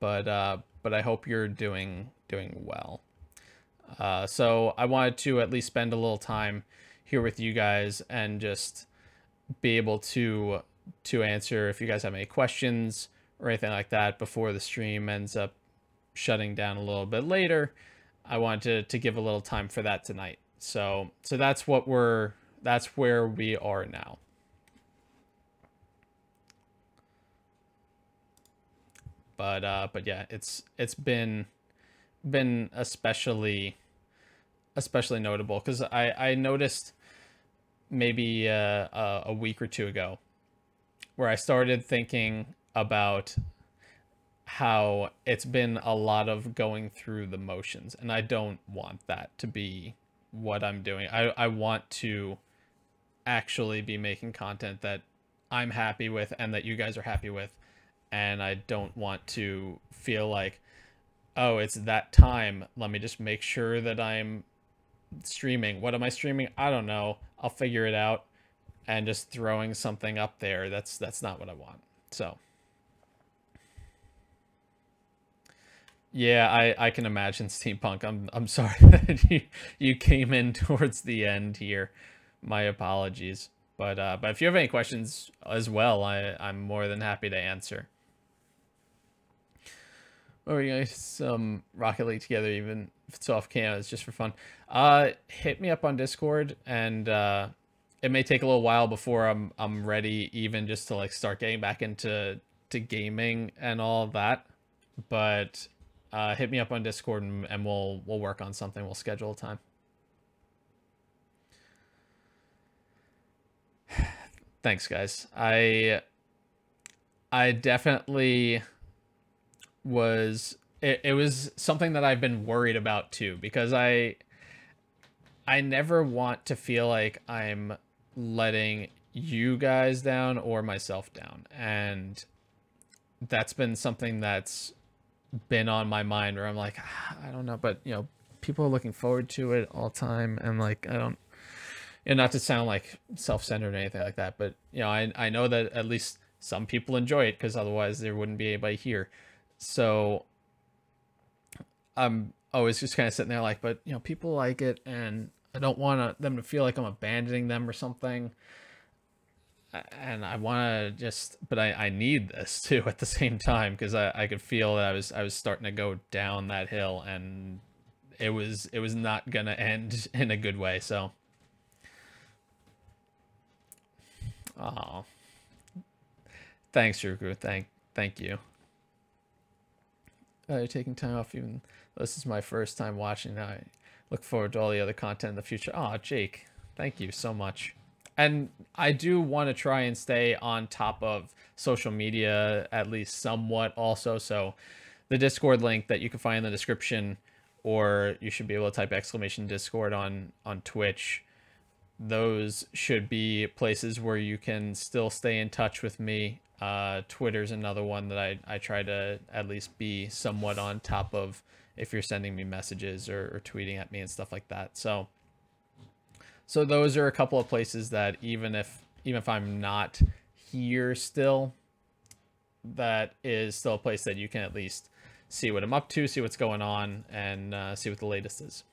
Speaker 1: But I hope you're doing well. So I wanted to at least spend a little time here with you guys and just be able to answer if you guys have any questions or anything like that before the stream ends up shutting down a little bit later. I wanted to give a little time for that tonight. So that's where we are now. But yeah, it's been especially notable because I noticed maybe a week or two ago where I started thinking about how it's been a lot of going through the motions, and I don't want that to be what I'm doing. I want to actually be making content that I'm happy with and that you guys are happy with, and I don't want to feel like, oh, it's that time, let me just make sure that I'm streaming. What am I streaming? I don't know, I'll figure it out, and just throwing something up there. That's not what I want. So Yeah, I can imagine steampunk. I'm sorry that you came in towards the end here. My apologies. But if you have any questions as well, I'm more than happy to answer. Or you guys some Rocket League together, even if it's off cam, it's just for fun. Hit me up on Discord, and it may take a little while before I'm ready, even just to like start getting back into gaming and all of that. But hit me up on Discord, and we'll work on something. We'll schedule a time. Thanks, guys. I definitely it was something that I've been worried about too, because I never want to feel like I'm letting you guys down or myself down. And that's been something that's been on my mind, where I'm like, I don't know, but you know, people are looking forward to it all the time, and like I don't, and not to sound like self-centered or anything like that, but you know, I know that at least some people enjoy it, because otherwise there wouldn't be anybody here. So I'm always just kind of sitting there like, but you know, people like it, and I don't want them to feel like I'm abandoning them or something. And I want to just, but I need this too at the same time, because I could feel that I was starting to go down that hill, and it was not gonna end in a good way. So, oh, thanks, Ruku. Thank you. You're taking time off, even though this is my first time watching. I look forward to all the other content in the future. Oh, Jake, thank you so much. And I do want to try and stay on top of social media, at least somewhat also. So the Discord link that you can find in the description, or you should be able to type exclamation Discord on Twitch. Those should be places where you can still stay in touch with me. Twitter's another one that I try to at least be somewhat on top of, if you're sending me messages or tweeting at me and stuff like that. So those are a couple of places that even if I'm not here still, that is still a place that you can at least see what I'm up to, see what's going on, and see what the latest is.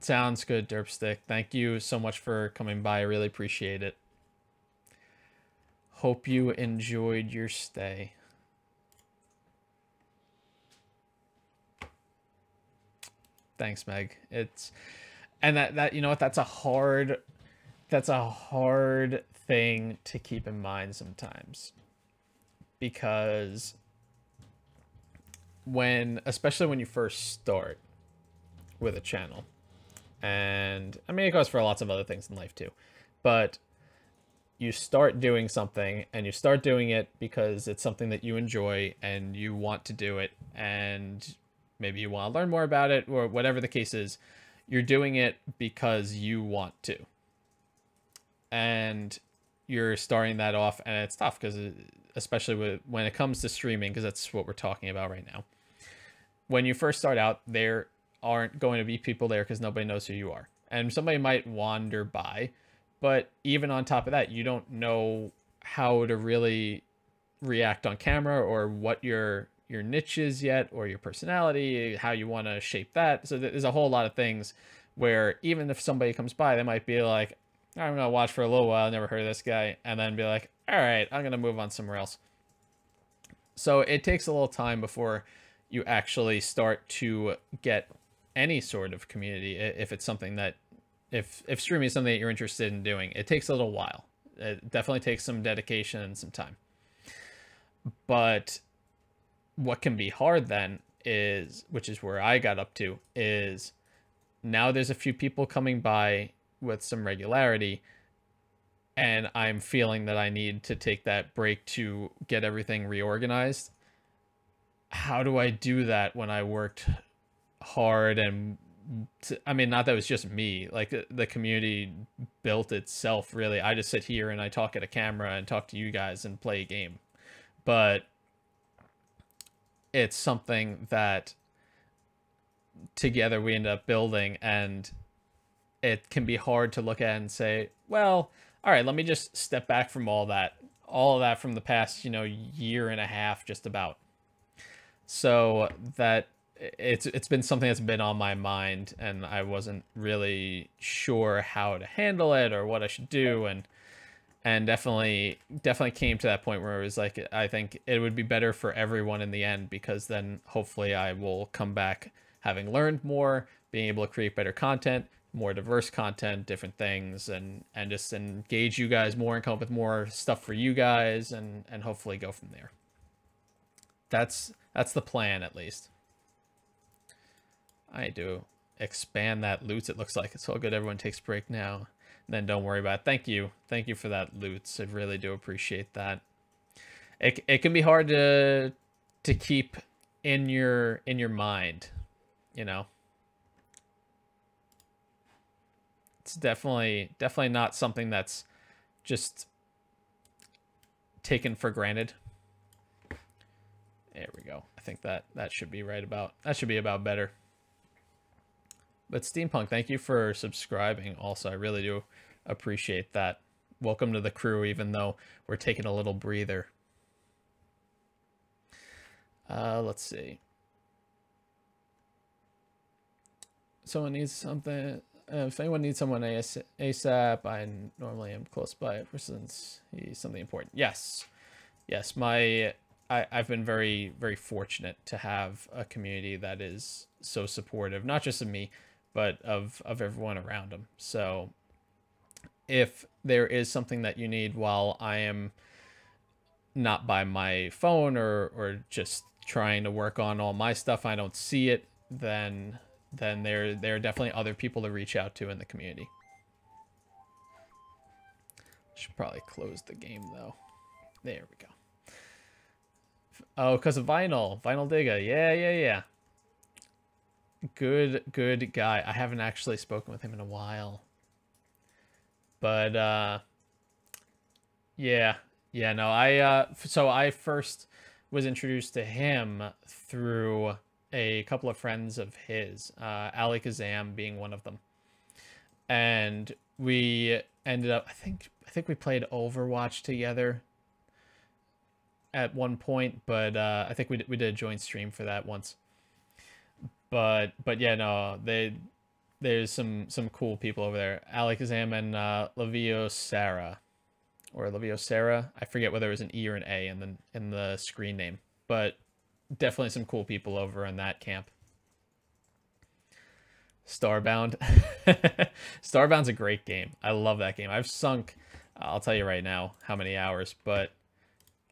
Speaker 1: Sounds good, Derpstick. Thank you so much for coming by. I really appreciate it. Hope you enjoyed your stay. Thanks, Meg. And that you know what, that's a hard thing to keep in mind sometimes, because especially when you first start with a channel, and I mean it goes for lots of other things in life too, but you start doing something, and you start doing it because it's something that you enjoy and you want to do it, and maybe you want to learn more about it, or whatever the case is. You're doing it because you want to. And you're starting that off, and it's tough, because especially when it comes to streaming, because that's what we're talking about right now. When you first start out, there aren't going to be people there because nobody knows who you are. And somebody might wander by, but even on top of that, you don't know how to really react on camera, or what your niche is yet, or your personality, how you want to shape that. So there's a whole lot of things where even if somebody comes by, they might be like, I'm gonna watch for a little while, never heard of this guy, and then be like, all right, I'm gonna move on somewhere else. So it takes a little time before you actually start to get any sort of community. If it's something that, if streaming is something that you're interested in doing, it takes a little while. It definitely takes some dedication and some time. But what can be hard then is, which is where I got up to, is now there's a few people coming by with some regularity, and I'm feeling that I need to take that break to get everything reorganized. How do I do that when I worked hard? And I mean, not that it was just me, like the community built itself, really. I just sit here and I talk at a camera and talk to you guys and play a game. But it's something that together we end up building, and it can be hard to look at and say, well, all right, let me just step back from all of that from the past, you know, year and a half, just about. So that it's been something that's been on my mind, and I wasn't really sure how to handle it or what I should do, and definitely came to that point where it was like, I think it would be better for everyone in the end, because then hopefully I will come back having learned more, being able to create better content, more diverse content, different things, and just engage you guys more and come up with more stuff for you guys, and hopefully go from there. That's the plan, at least. I do expand that loot. It looks like it's all good. Everyone takes a break now. Then don't worry about it. Thank you for that loot. I really do appreciate that. It can be hard to keep in your mind, you know. It's definitely not something that's just taken for granted. There we go. I think that should be about better. But Steampunk, thank you for subscribing also. I really do appreciate that. Welcome to the crew, even though we're taking a little breather. Let's see. Someone needs something. If anyone needs someone ASAP, I normally am close by since he's something important. Yes. Yes, I've been very, very fortunate to have a community that is so supportive, not just of me, but of everyone around them. So if there is something that you need while I am not by my phone or just trying to work on all my stuff, I don't see it, then there are definitely other people to reach out to in the community. Should probably close the game though. There we go. Oh, because of Vinyl Digga. Yeah. Good guy. I haven't actually spoken with him in a while. But yeah, no, so I first was introduced to him through a couple of friends of his, Ali Kazam being one of them. And we ended up, I think we played Overwatch together at one point, but I think we did a joint stream for that once. But yeah, no, there's some cool people over there. Alakazam and Lavio Sarah, or Lavio Sarah. I forget whether it was an E or an A in the screen name, but definitely some cool people over in that camp. Starbound. Starbound's a great game. I love that game. I've sunk, I'll tell you right now how many hours, but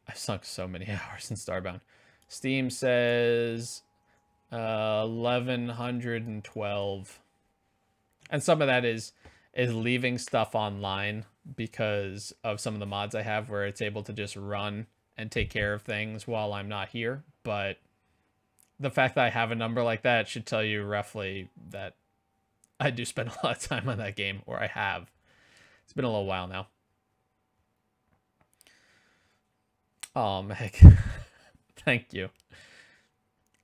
Speaker 1: I've sunk so many hours in Starbound. Steam says 1112, and some of that is leaving stuff online because of some of the mods I have where it's able to just run and take care of things while I'm not here. But the fact that I have a number like that should tell you roughly that I do spend a lot of time on that game, or I have. It's been a little while now. Oh, Meg. Thank you.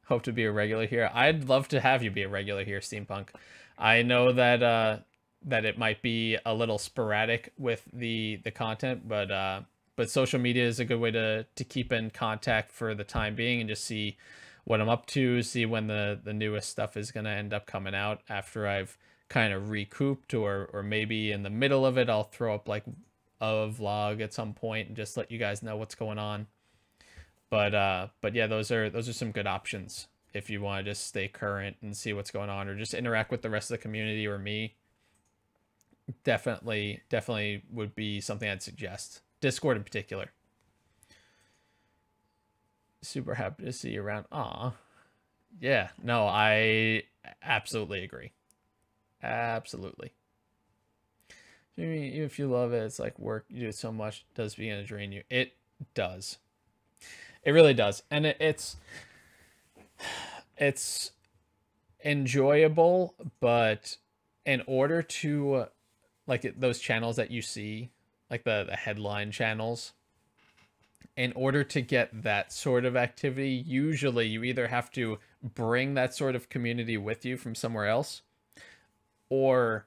Speaker 1: Hope to be a regular here. I'd love to have you be a regular here, Steampunk. I know that that it might be a little sporadic with the content, but social media is a good way to keep in contact for the time being and just see what I'm up to, see when the newest stuff is gonna end up coming out after I've kind of recouped, or maybe in the middle of it I'll throw up like a vlog at some point and just let you guys know what's going on. But yeah, those are some good options if you want to just stay current and see what's going on, or just interact with the rest of the community or me. Definitely would be something I'd suggest. Discord in particular. Super happy to see you around. Aw. Yeah, no, I absolutely agree. Absolutely. I mean, if you love it, it's like work. You do it so much, it does begin to drain you. It does. It really does. And it's enjoyable, but in order to, like, those channels that you see, like the headline channels, in order to get that sort of activity, usually you either have to bring that sort of community with you from somewhere else, or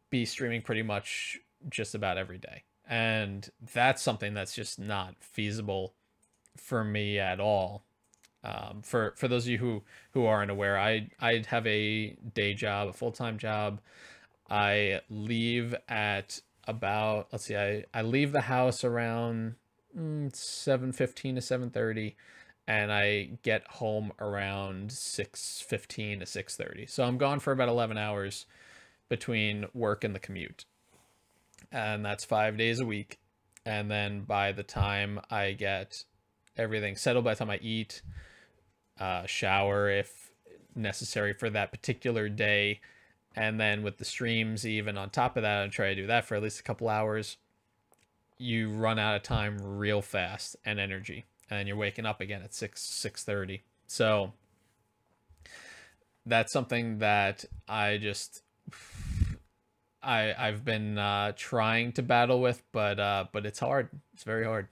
Speaker 1: be streaming pretty much just about every day. And that's something that's just not feasible for me at all. For those of you who aren't aware, I have a day job, a full-time job. I leave at about, let's see, I leave the house around 7:15 to 7:30, and I get home around 6:15 to 6:30. So I'm gone for about 11 hours between work and the commute. And that's 5 days a week. And then by the time I get everything settled, by the time I eat, shower if necessary for that particular day, and then with the streams even on top of that, I try to do that for at least a couple hours, you run out of time real fast and energy, and you're waking up again at 6:30. So that's something that I've been trying to battle with, but it's hard. It's very hard.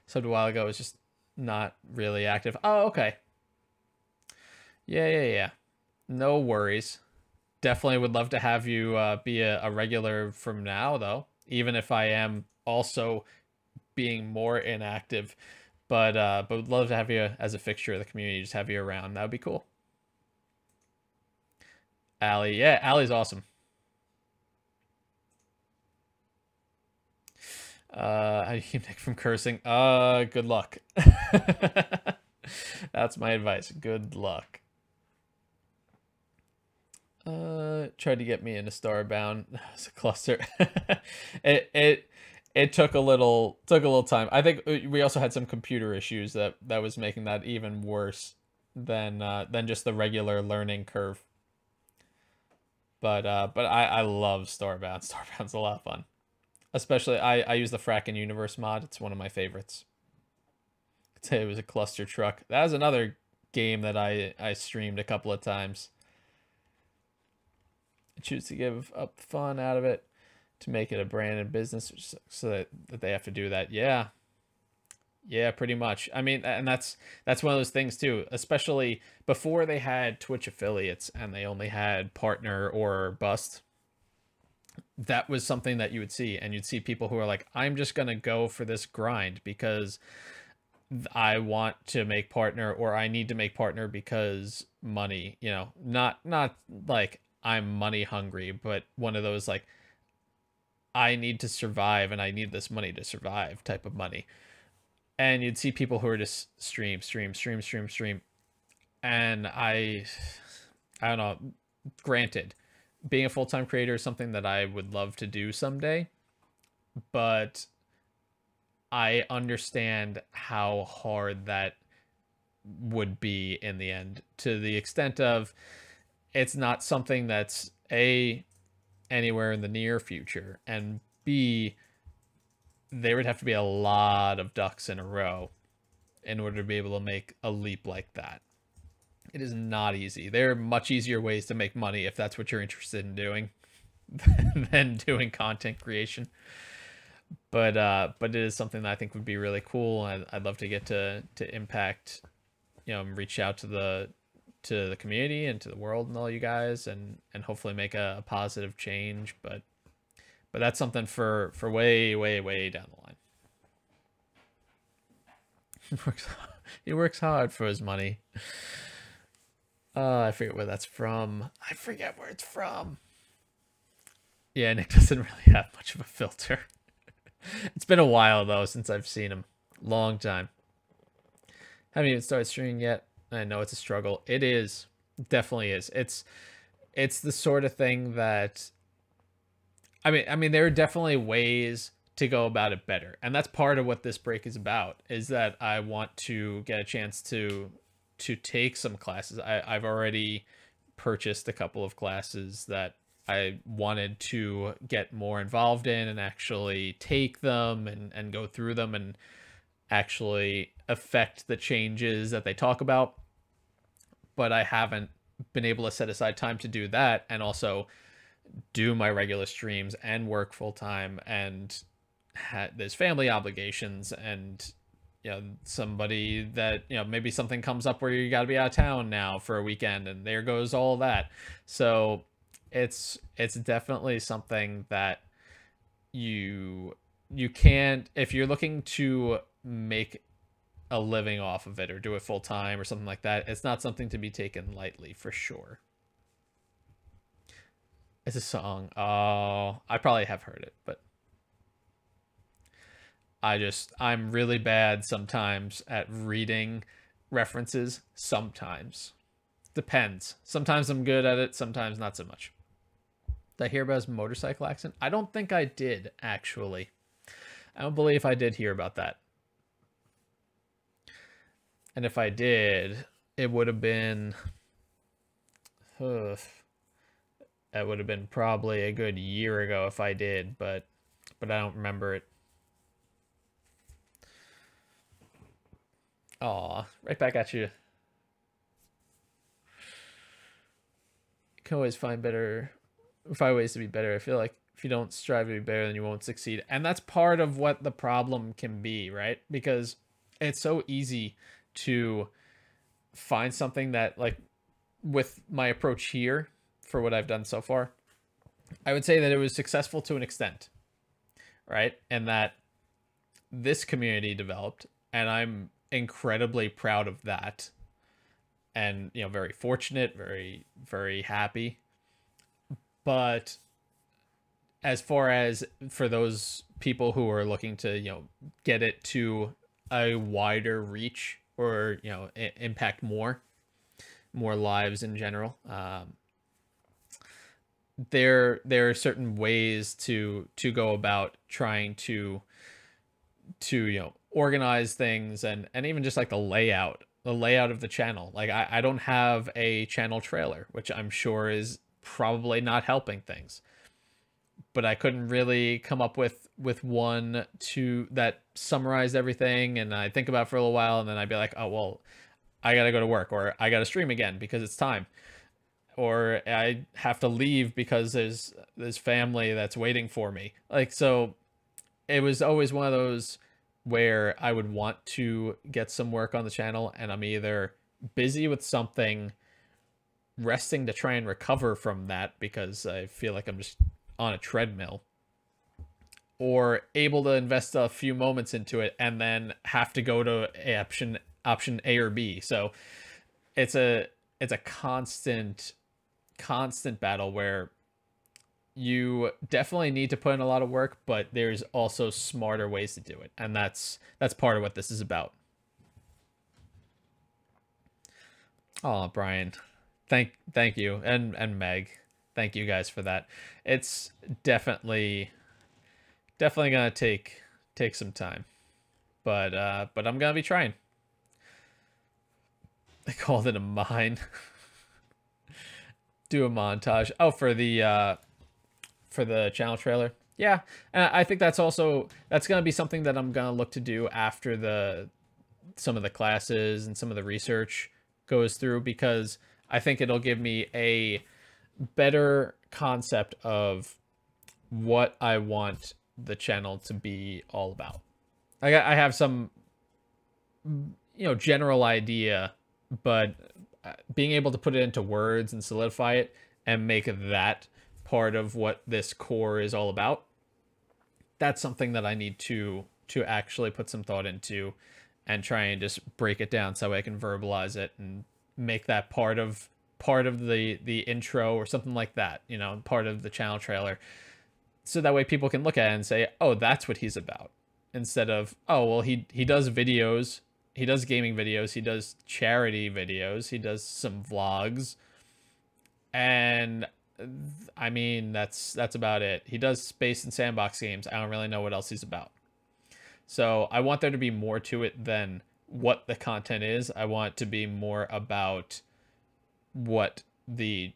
Speaker 1: So a while ago, it was just not really active. Oh, okay. Yeah. No worries. Definitely would love to have you be a regular from now, though, even if I am also being more inactive. But would love to have you as a fixture of the community, just have you around. That would be cool. Allie, yeah, Allie's awesome. How do you keep Nick from cursing? Good luck. That's my advice. Good luck. Tried to get me into Starbound. It's a cluster. It took a little time. I think we also had some computer issues that was making that even worse than just the regular learning curve. But I love Starbound. Starbound's a lot of fun. Especially I use the Frackin' Universe mod. It's one of my favorites. It was a cluster truck. That was another game that I streamed a couple of times. I choose to give up fun out of it to make it a brand and business, so that they have to do that. Yeah, pretty much. I mean, and that's one of those things too, especially before they had Twitch affiliates and they only had partner or bust. That was something that you would see, and you'd see people who are like, I'm just gonna go for this grind because I want to make partner, or I need to make partner because money, not like I'm money hungry, but one of those like, I need to survive and I need this money to survive type of money. And you'd see people who are just stream. And I don't know, granted, being a full-time creator is something that I would love to do someday, but I understand how hard that would be in the end, to the extent of it's not something that's anywhere in the near future, and B, there would have to be a lot of ducks in a row in order to be able to make a leap like that. It is not easy. There are much easier ways to make money if that's what you're interested in doing than doing content creation. But it is something that I think would be really cool. I'd love to get to impact, reach out to the community and to the world and all you guys, and hopefully make a positive change. But that's something for way down the line. He works hard for his money. I forget where that's from. I forget where it's from. Yeah, Nick doesn't really have much of a filter. It's been a while, though, since I've seen him. Long time. Haven't even started streaming yet. I know it's a struggle. It is. It definitely is. It's the sort of thing that... I mean, there are definitely ways to go about it better. And that's part of what this break is about, is that I want to get a chance to take some classes. I've already purchased a couple of classes that I wanted to get more involved in and actually take them and go through them and actually affect the changes that they talk about. But I haven't been able to set aside time to do that, and also do my regular streams and work full time, and there's family obligations, and somebody that, maybe something comes up where you got to be out of town now for a weekend, and there goes all that. So it's definitely something that you can't, if you're looking to make a living off of it or do it full time or something like that. It's not something to be taken lightly, for sure. It's a song. Oh, I probably have heard it, but I'm really bad sometimes at reading references. Sometimes. Depends. Sometimes I'm good at it, sometimes not so much. Did I hear about his motorcycle accident? I don't think I did, actually. I don't believe I did hear about that. And if I did, it would have been... that would have been probably a good year ago if I did, but I don't remember it. Aw, right back at you. You can always find ways to be better. I feel like if you don't strive to be better, then you won't succeed. And that's part of what the problem can be, right? Because it's so easy to find something that, like, with my approach here for what I've done so far, I would say that it was successful to an extent, right? And that this community developed, and I'm incredibly proud of that. And, you know, very fortunate, very, very happy. But as far as for those people who are looking to, you know, get it to a wider reach or, you know, impact more lives in general, there are certain ways to go about trying to you know, organize things and even just like the layout of the channel. Like I don't have a channel trailer, which I'm sure is probably not helping things, but I couldn't really come up with one that summarized everything, and I think about it for a little while, and then I'd be like, oh well, I gotta go to work, or I gotta stream again because it's time, or I have to leave because there's family that's waiting for me. Like, so it was always one of those where I would want to get some work on the channel, and I'm either busy with something, resting to try and recover from that because I feel like I'm just on a treadmill, or able to invest a few moments into it and then have to go to option A or B. So it's a constant battle where you definitely need to put in a lot of work, but there's also smarter ways to do it, and that's part of what this is about. Oh, Brian, thank you, and Meg, thank you guys for that. It's definitely gonna take some time, but I'm gonna be trying. I called it a mine. Do a montage. Oh, for the channel trailer. Yeah, and I think that's gonna be something that I'm gonna look to do after some of the classes and some of the research goes through, because I think it'll give me a better concept of what I want the channel to be all about. I have some, you know, general idea, but being able to put it into words and solidify it and make that part of what this core is all about, that's something that I need to actually put some thought into and try and just break it down so I can verbalize it and make that part of the intro or something like that, you know, part of the channel trailer, so that way people can look at it and say, oh, that's what he's about, instead of, oh well, he does videos, he does gaming videos, he does charity videos, he does some vlogs, and I mean, that's about it. He does space and sandbox games. I don't really know what else he's about. So I want there to be more to it than what the content is. I want it to be more about what the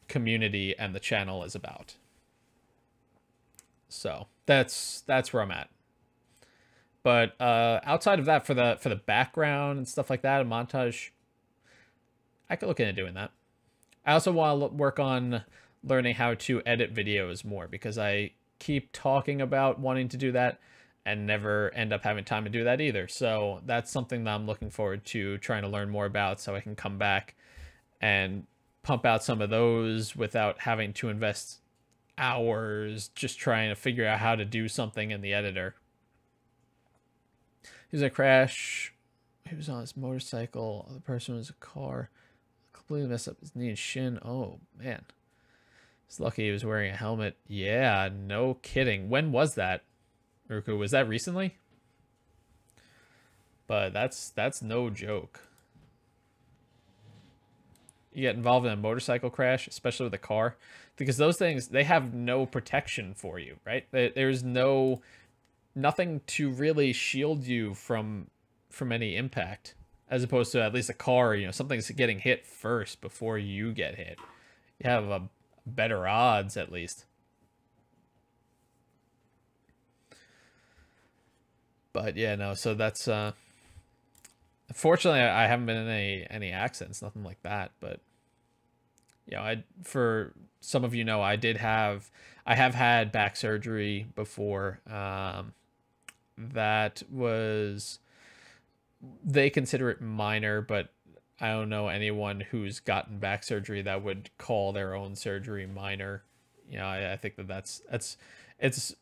Speaker 1: community and the channel is about. So that's where I'm at. But outside of that, for the background and stuff like that, a montage, I could look into doing that. I also want to work on learning how to edit videos more, because I keep talking about wanting to do that and never end up having time to do that either. So that's something that I'm looking forward to trying to learn more about, so I can come back and pump out some of those without having to invest hours just trying to figure out how to do something in the editor. He's a crash. He was on his motorcycle. The person was a car. Completely messed up his knee and shin. Oh, man. He's lucky he was wearing a helmet. Yeah, no kidding. When was that, Ruku? Was that recently? But that's no joke. You get involved in a motorcycle crash, especially with a car, because those things, they have no protection for you, right? There's nothing to really shield you from any impact, as opposed to at least a car, you know, something's getting hit first before you get hit. You have a better odds, at least. But yeah, no, so that's fortunately I haven't been in any accidents, nothing like that, but you know, for some of you know, I have had back surgery before. That was, they consider it minor, but I don't know anyone who's gotten back surgery that would call their own surgery minor. You know, I think that's it's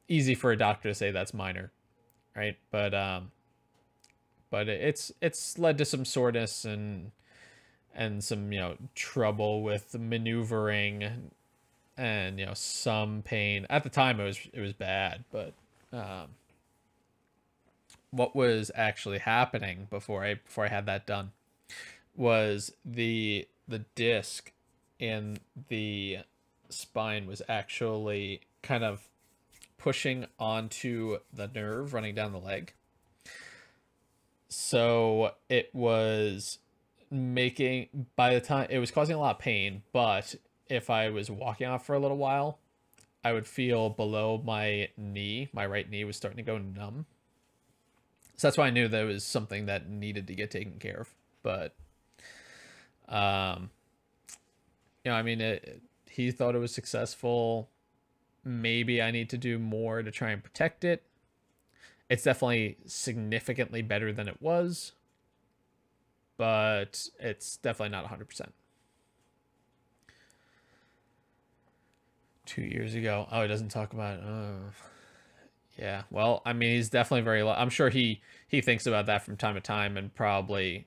Speaker 1: easy for a doctor to say that's minor, right? But it's led to some soreness and some, you know, trouble with maneuvering and, you know, some pain. At the time it was bad, but what was actually happening before I had that done was the disc in the spine was actually kind of pushing onto the nerve running down the leg. So it was making, by the time, it was causing a lot of pain, but if I was walking off for a little while, I would feel below my knee, my right knee was starting to go numb. So that's why I knew that was something that needed to get taken care of. But you know, I mean, he thought it was successful. Maybe I need to do more to try and protect it. It's definitely significantly better than it was, but it's definitely not 100%. 2 years ago. Oh, he doesn't talk about it. Oh. Yeah, well, I mean, he's definitely very, I'm sure he thinks about that from time to time and probably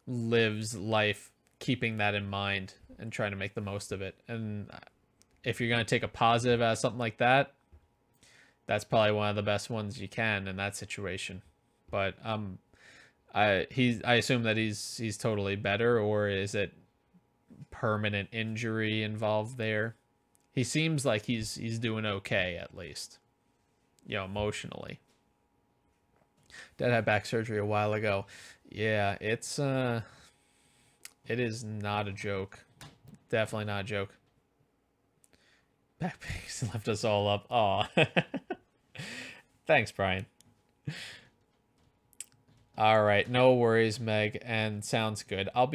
Speaker 1: lives life keeping that in mind and trying to make the most of it. And if you're going to take a positive out of something like that, that's probably one of the best ones you can in that situation. But I assume that he's totally better, or is it permanent injury involved there? He seems like he's doing okay, at least, you know, emotionally. Dad had back surgery a while ago. Yeah, it is not a joke. Definitely not a joke. Back pains left us all up. Aw. Thanks, Brian. All right, no worries, Meg, and sounds good. I'll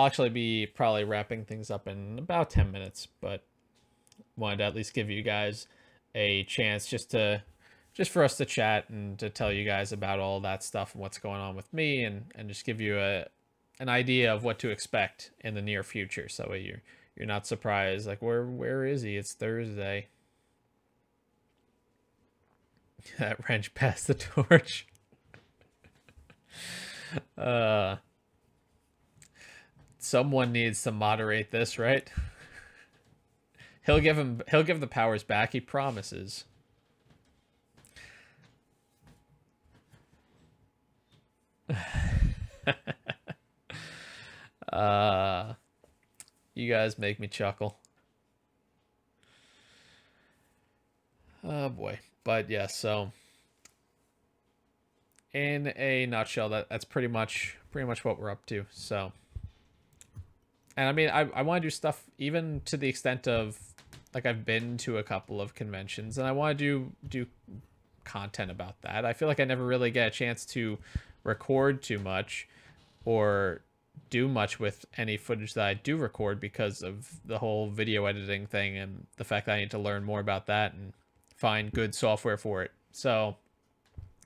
Speaker 1: actually be probably wrapping things up in about 10 minutes, but wanted to at least give you guys a chance just for us to chat and to tell you guys about all that stuff and what's going on with me, and just give you an idea of what to expect in the near future, so you're not surprised like where is he? It's Thursday. That wrench passed the torch. Someone needs to moderate this, right? He'll give the powers back, he promises. You guys make me chuckle. Oh boy. But yeah, so in a nutshell, that's pretty much what we're up to. So, and I mean, I want to do stuff even to the extent of, like, I've been to a couple of conventions and I want to do content about that. I feel like I never really get a chance to record too much or do much with any footage that I do record because of the whole video editing thing and the fact that I need to learn more about that and find good software for it. So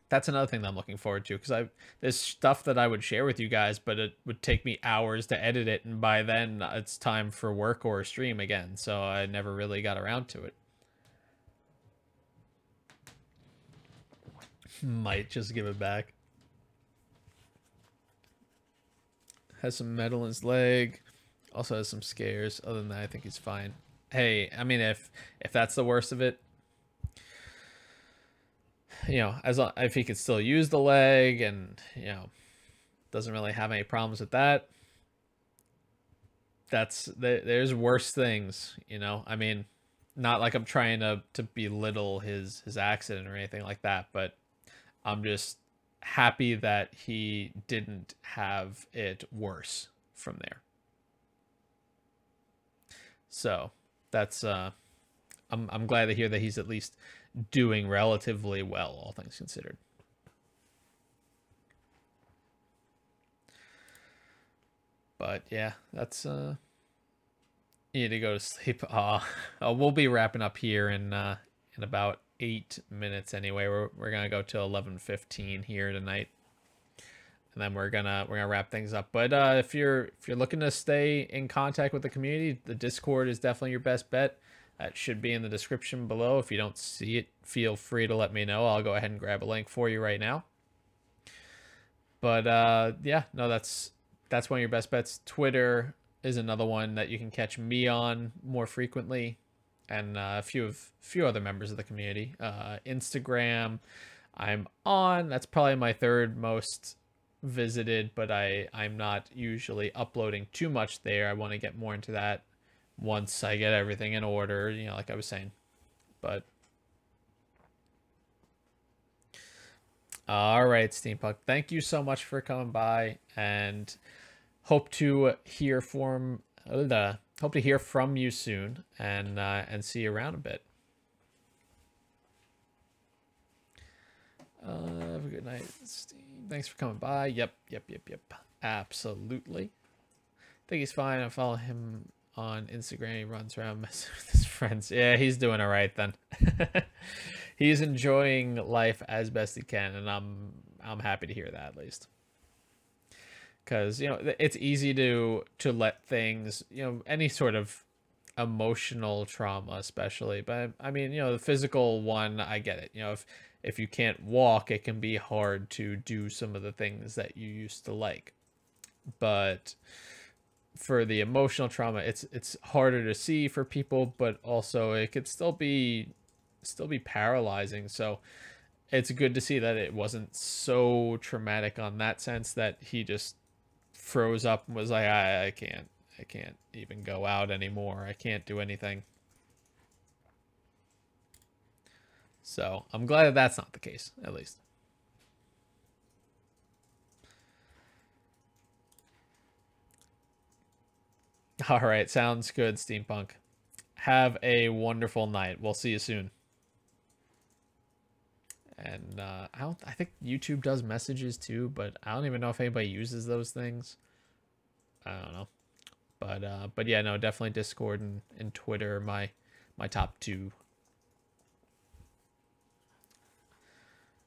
Speaker 1: that's another thing that I'm looking forward to, because there's stuff that I would share with you guys, but it would take me hours to edit it, and by then it's time for work or stream again, so I never really got around to it. Might just give it back. Has some metal in his leg. Also has some scares. Other than that, I think he's fine. Hey, I mean, if that's the worst of it, you know, if he could still use the leg and, you know, doesn't really have any problems with that, there's worse things, you know. I mean, not like I'm trying to belittle his accident or anything like that, but I'm just happy that he didn't have it worse from there. So that's I'm glad to hear that he's at least doing relatively well, all things considered. But yeah, that's you need to go to sleep. We'll be wrapping up here in about 8 minutes anyway. We're gonna go till 11:15 here tonight, and then we're gonna wrap things up. But if you're looking to stay in contact with the community, the Discord is definitely your best bet. That should be in the description below. If you don't see it, feel free to let me know. I'll go ahead and grab a link for you right now. But yeah, no, that's one of your best bets. Twitter is another one that you can catch me on more frequently, and a few other members of the community. Instagram, I'm on. That's probably my third most visited, but I'm not usually uploading too much there. I want to get more into that once I get everything in order, you know, like I was saying. But all right, Steampunk, thank you so much for coming by, and hope to hear from you soon, and see you around a bit. Have a good night, Steve. Thanks for coming by. Yep. Absolutely. I think he's fine. I follow him on Instagram. He runs around messing with his friends. Yeah, he's doing all right then. He's enjoying life as best he can, and I'm happy to hear that, at least. Because, you know, it's easy to let things, you know, any sort of emotional trauma especially, but I mean, you know, the physical one, I get it. You know, if you can't walk, it can be hard to do some of the things that you used to like. But for the emotional trauma, it's harder to see for people, but also it could still be paralyzing. So it's good to see that it wasn't so traumatic on that sense that he just froze up and was like, I can't even go out anymore. I can't do anything. So I'm glad that that's not the case, at least. All right, sounds good, Steampunk. Have a wonderful night. We'll see you soon. And I think YouTube does messages too, but I don't even know if anybody uses those things. I don't know. But yeah, no, definitely Discord and Twitter are my top two.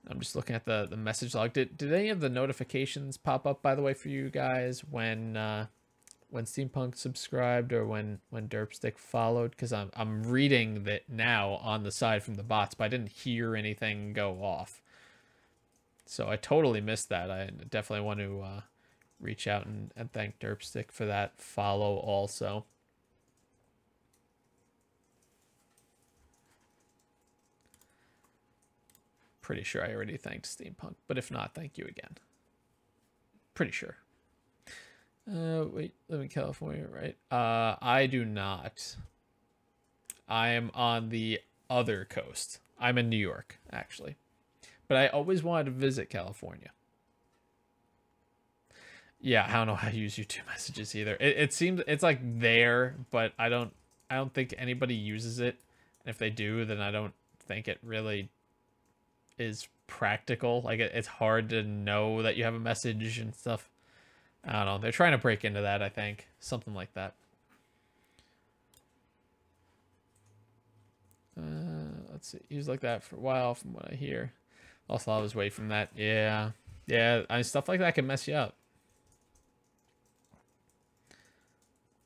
Speaker 1: I'm just looking at the message log. Did any of the notifications pop up, by the way, for you guys when Steampunk subscribed or when Derpstick followed? Because I'm reading that now on the side from the bots, but I didn't hear anything go off. So I totally missed that. I definitely want to reach out and thank Derpstick for that follow also. Pretty sure I already thanked Steampunk, but if not, thank you again. Pretty sure. Wait, live in California, right? I do not. I am on the other coast. I'm in New York, actually. But I always wanted to visit California. Yeah, I don't know how to use YouTube messages either. It seems it's like there, but I don't think anybody uses it. And if they do, then I don't think it really is practical. Like it's hard to know that you have a message and stuff. I don't know. They're trying to break into that, I think. Something like that. Let's see. He was like that for a while from what I hear. Also, I was away from that. Yeah. Yeah, stuff like that can mess you up.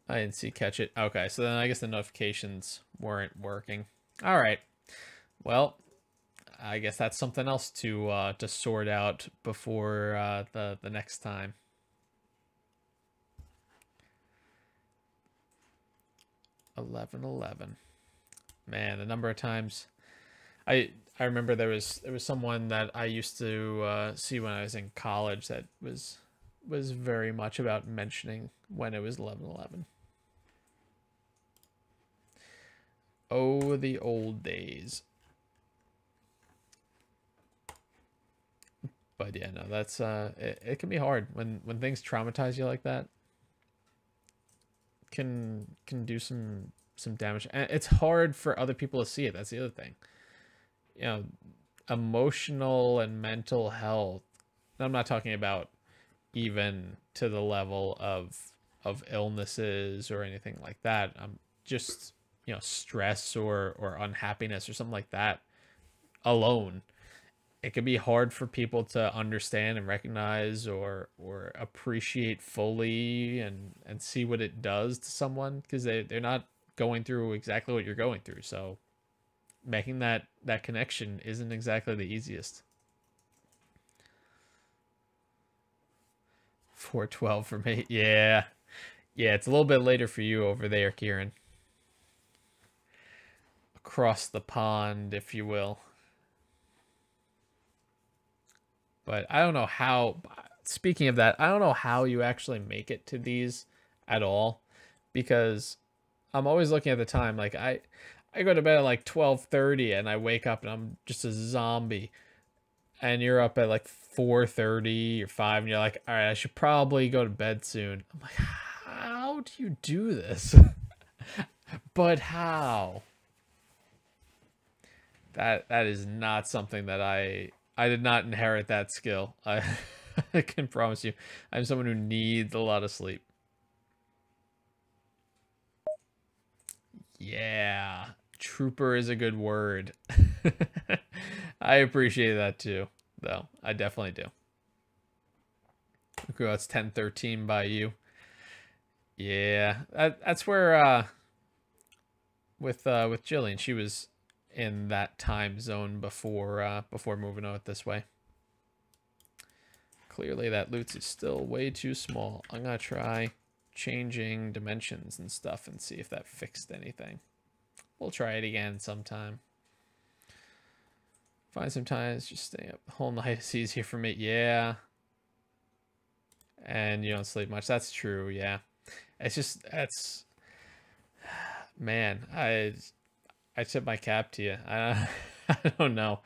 Speaker 1: I didn't see catch it. Okay, so then I guess the notifications weren't working. All right. Well, I guess that's something else to sort out before the next time. 1111. Man, the number of times I remember there was someone that I used to see when I was in college that was very much about mentioning when it was 1111. Oh, the old days. But yeah, no, that's it can be hard when things traumatize you like that. Can do some damage, and it's hard for other people to see it. That's the other thing. You know, emotional and mental health. I'm not talking about even to the level of illnesses or anything like that. Just, you know, stress or unhappiness or something like that alone. It can be hard for people to understand and recognize or appreciate fully and see what it does to someone, because they're not going through exactly what you're going through. So making that connection isn't exactly the easiest. 412 for me. Yeah. Yeah, it's a little bit later for you over there, Kieran. Across the pond, if you will. But I don't know how, speaking of that, I don't know how you actually make it to these at all, because I'm always looking at the time. Like I go to bed at like 12:30 and I wake up and I'm just a zombie. And you're up at like 4:30 or 5 and you're like, all right, I should probably go to bed soon. I'm like, how do you do this? But how? That is not something that I did not inherit that skill. I can promise you. I'm someone who needs a lot of sleep. Yeah. Trooper is a good word. I appreciate that too, though. I definitely do. Okay, that's 10:13 by you. Yeah. That's where with Jillian, she was in that time zone before moving out this way. Clearly that loot is still way too small. I'm gonna try changing dimensions and stuff and see if that fixed anything. We'll try it again sometime. Find some time, just stay up the whole night is easier for me. Yeah. And you don't sleep much. That's true, yeah. It's just, that's, man, I tip my cap to you. I don't know.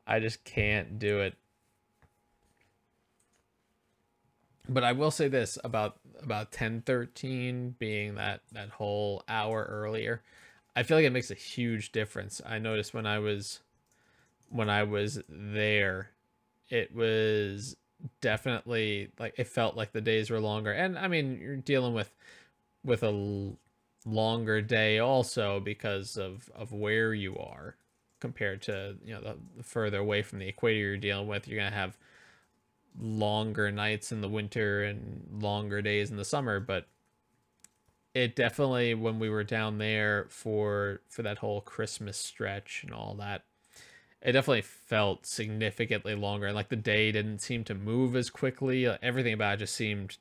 Speaker 1: I just can't do it. But I will say this about 10:13 being that whole hour earlier. I feel like it makes a huge difference. I noticed when I was there, it was definitely like it felt like the days were longer. And I mean, you're dealing with a longer day also because of where you are compared to, you know, the further away from the equator you're dealing with. You're gonna have longer nights in the winter and longer days in the summer. But it definitely, when we were down there for that whole Christmas stretch and all that, it definitely felt significantly longer. And like the day didn't seem to move as quickly. Everything about it just seemed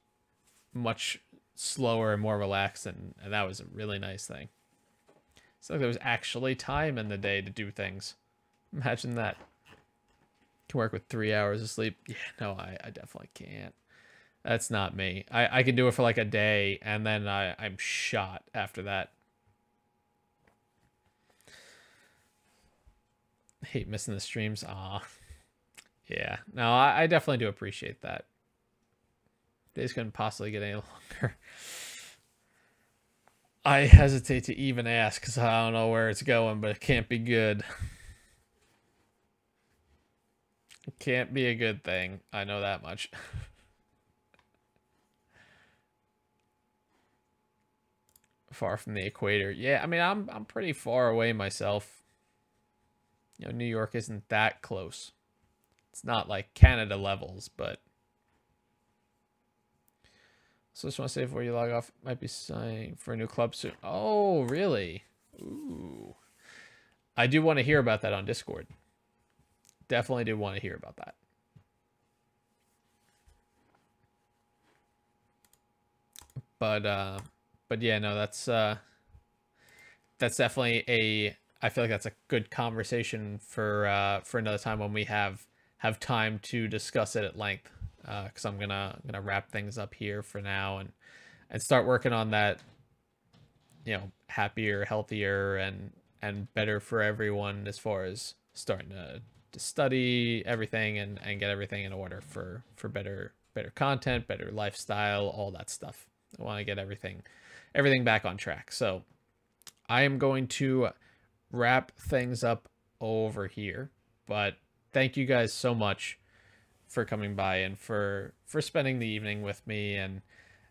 Speaker 1: much slower and more relaxed, and that was a really nice thing. It's like there was actually time in the day to do things. Imagine that. Can work with 3 hours of sleep. Yeah, no, I definitely can't. That's not me. I can do it for like a day, and then I'm shot after that. Hate missing the streams. Ah, yeah. No, I definitely do appreciate that. Days couldn't possibly get any longer. I hesitate to even ask because I don't know where it's going, but it can't be good. It can't be a good thing. I know that much. Far from the equator. Yeah, I mean, I'm pretty far away myself. You know, New York isn't that close. It's not like Canada levels, but. So just want to say before you log off, might be signing for a new club soon. Oh, really? Ooh. I do want to hear about that on Discord. Definitely do want to hear about that. But But yeah, no, that's definitely a, I feel like that's a good conversation for another time when we have time to discuss it at length. Because I'm gonna wrap things up here for now and start working on that, happier, healthier, and better for everyone as far as starting to study everything and get everything in order for better content, better lifestyle, all that stuff. I want to get everything back on track. So I am going to wrap things up over here. But thank you guys so much for coming by and for spending the evening with me and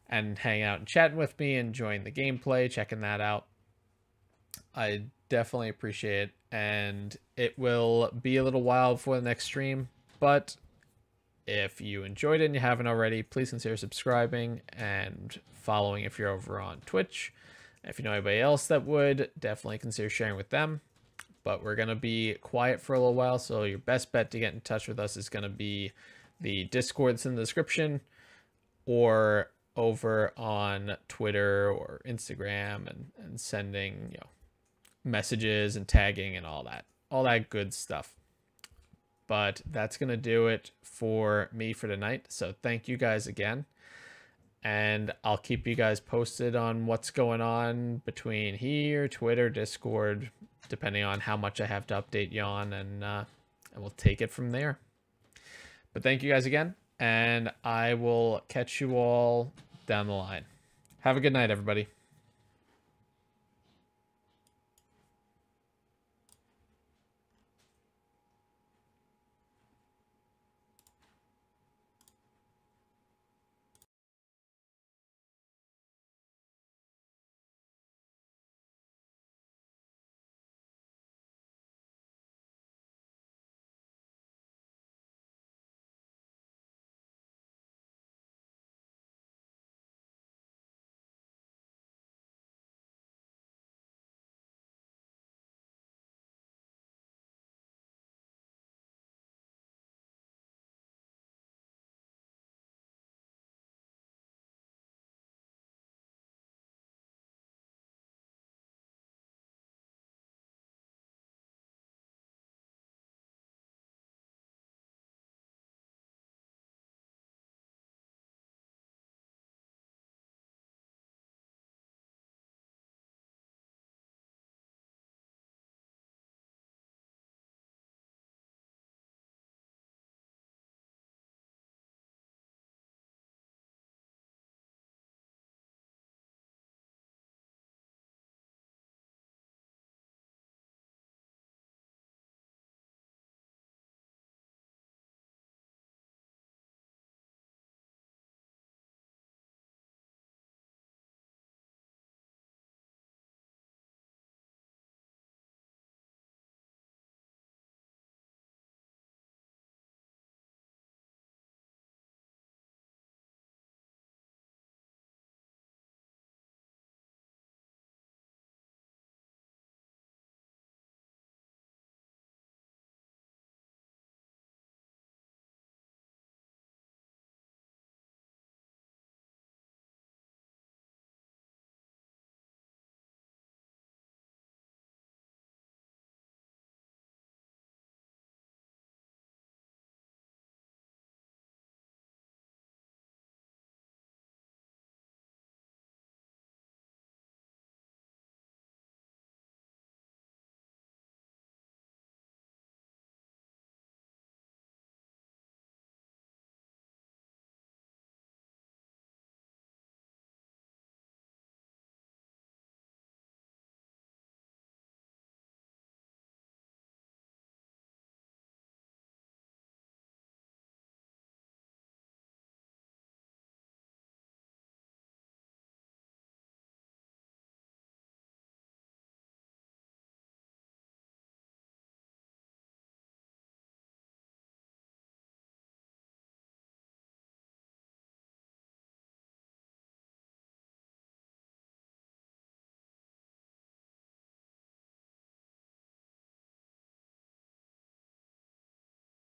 Speaker 1: hanging out and chatting with me, enjoying the gameplay, checking that out. I definitely appreciate it, and it will be a little while before the next stream, but if you enjoyed it and you haven't already, please consider subscribing and following if you're over on Twitch. If you know anybody else that would, definitely consider sharing with them. But we're going to be quiet for a little while, so your best bet to get in touch with us is going to be the Discord that's in the description, or over on Twitter or Instagram, and sending messages and tagging and all that good stuff. But that's gonna do it for me for tonight, so thank you guys again, and I'll keep you guys posted on what's going on between here, Twitter, Discord, depending on how much I have to update you on, and we'll take it from there. But thank you guys again, and I will catch you all down the line. Have a good night, everybody.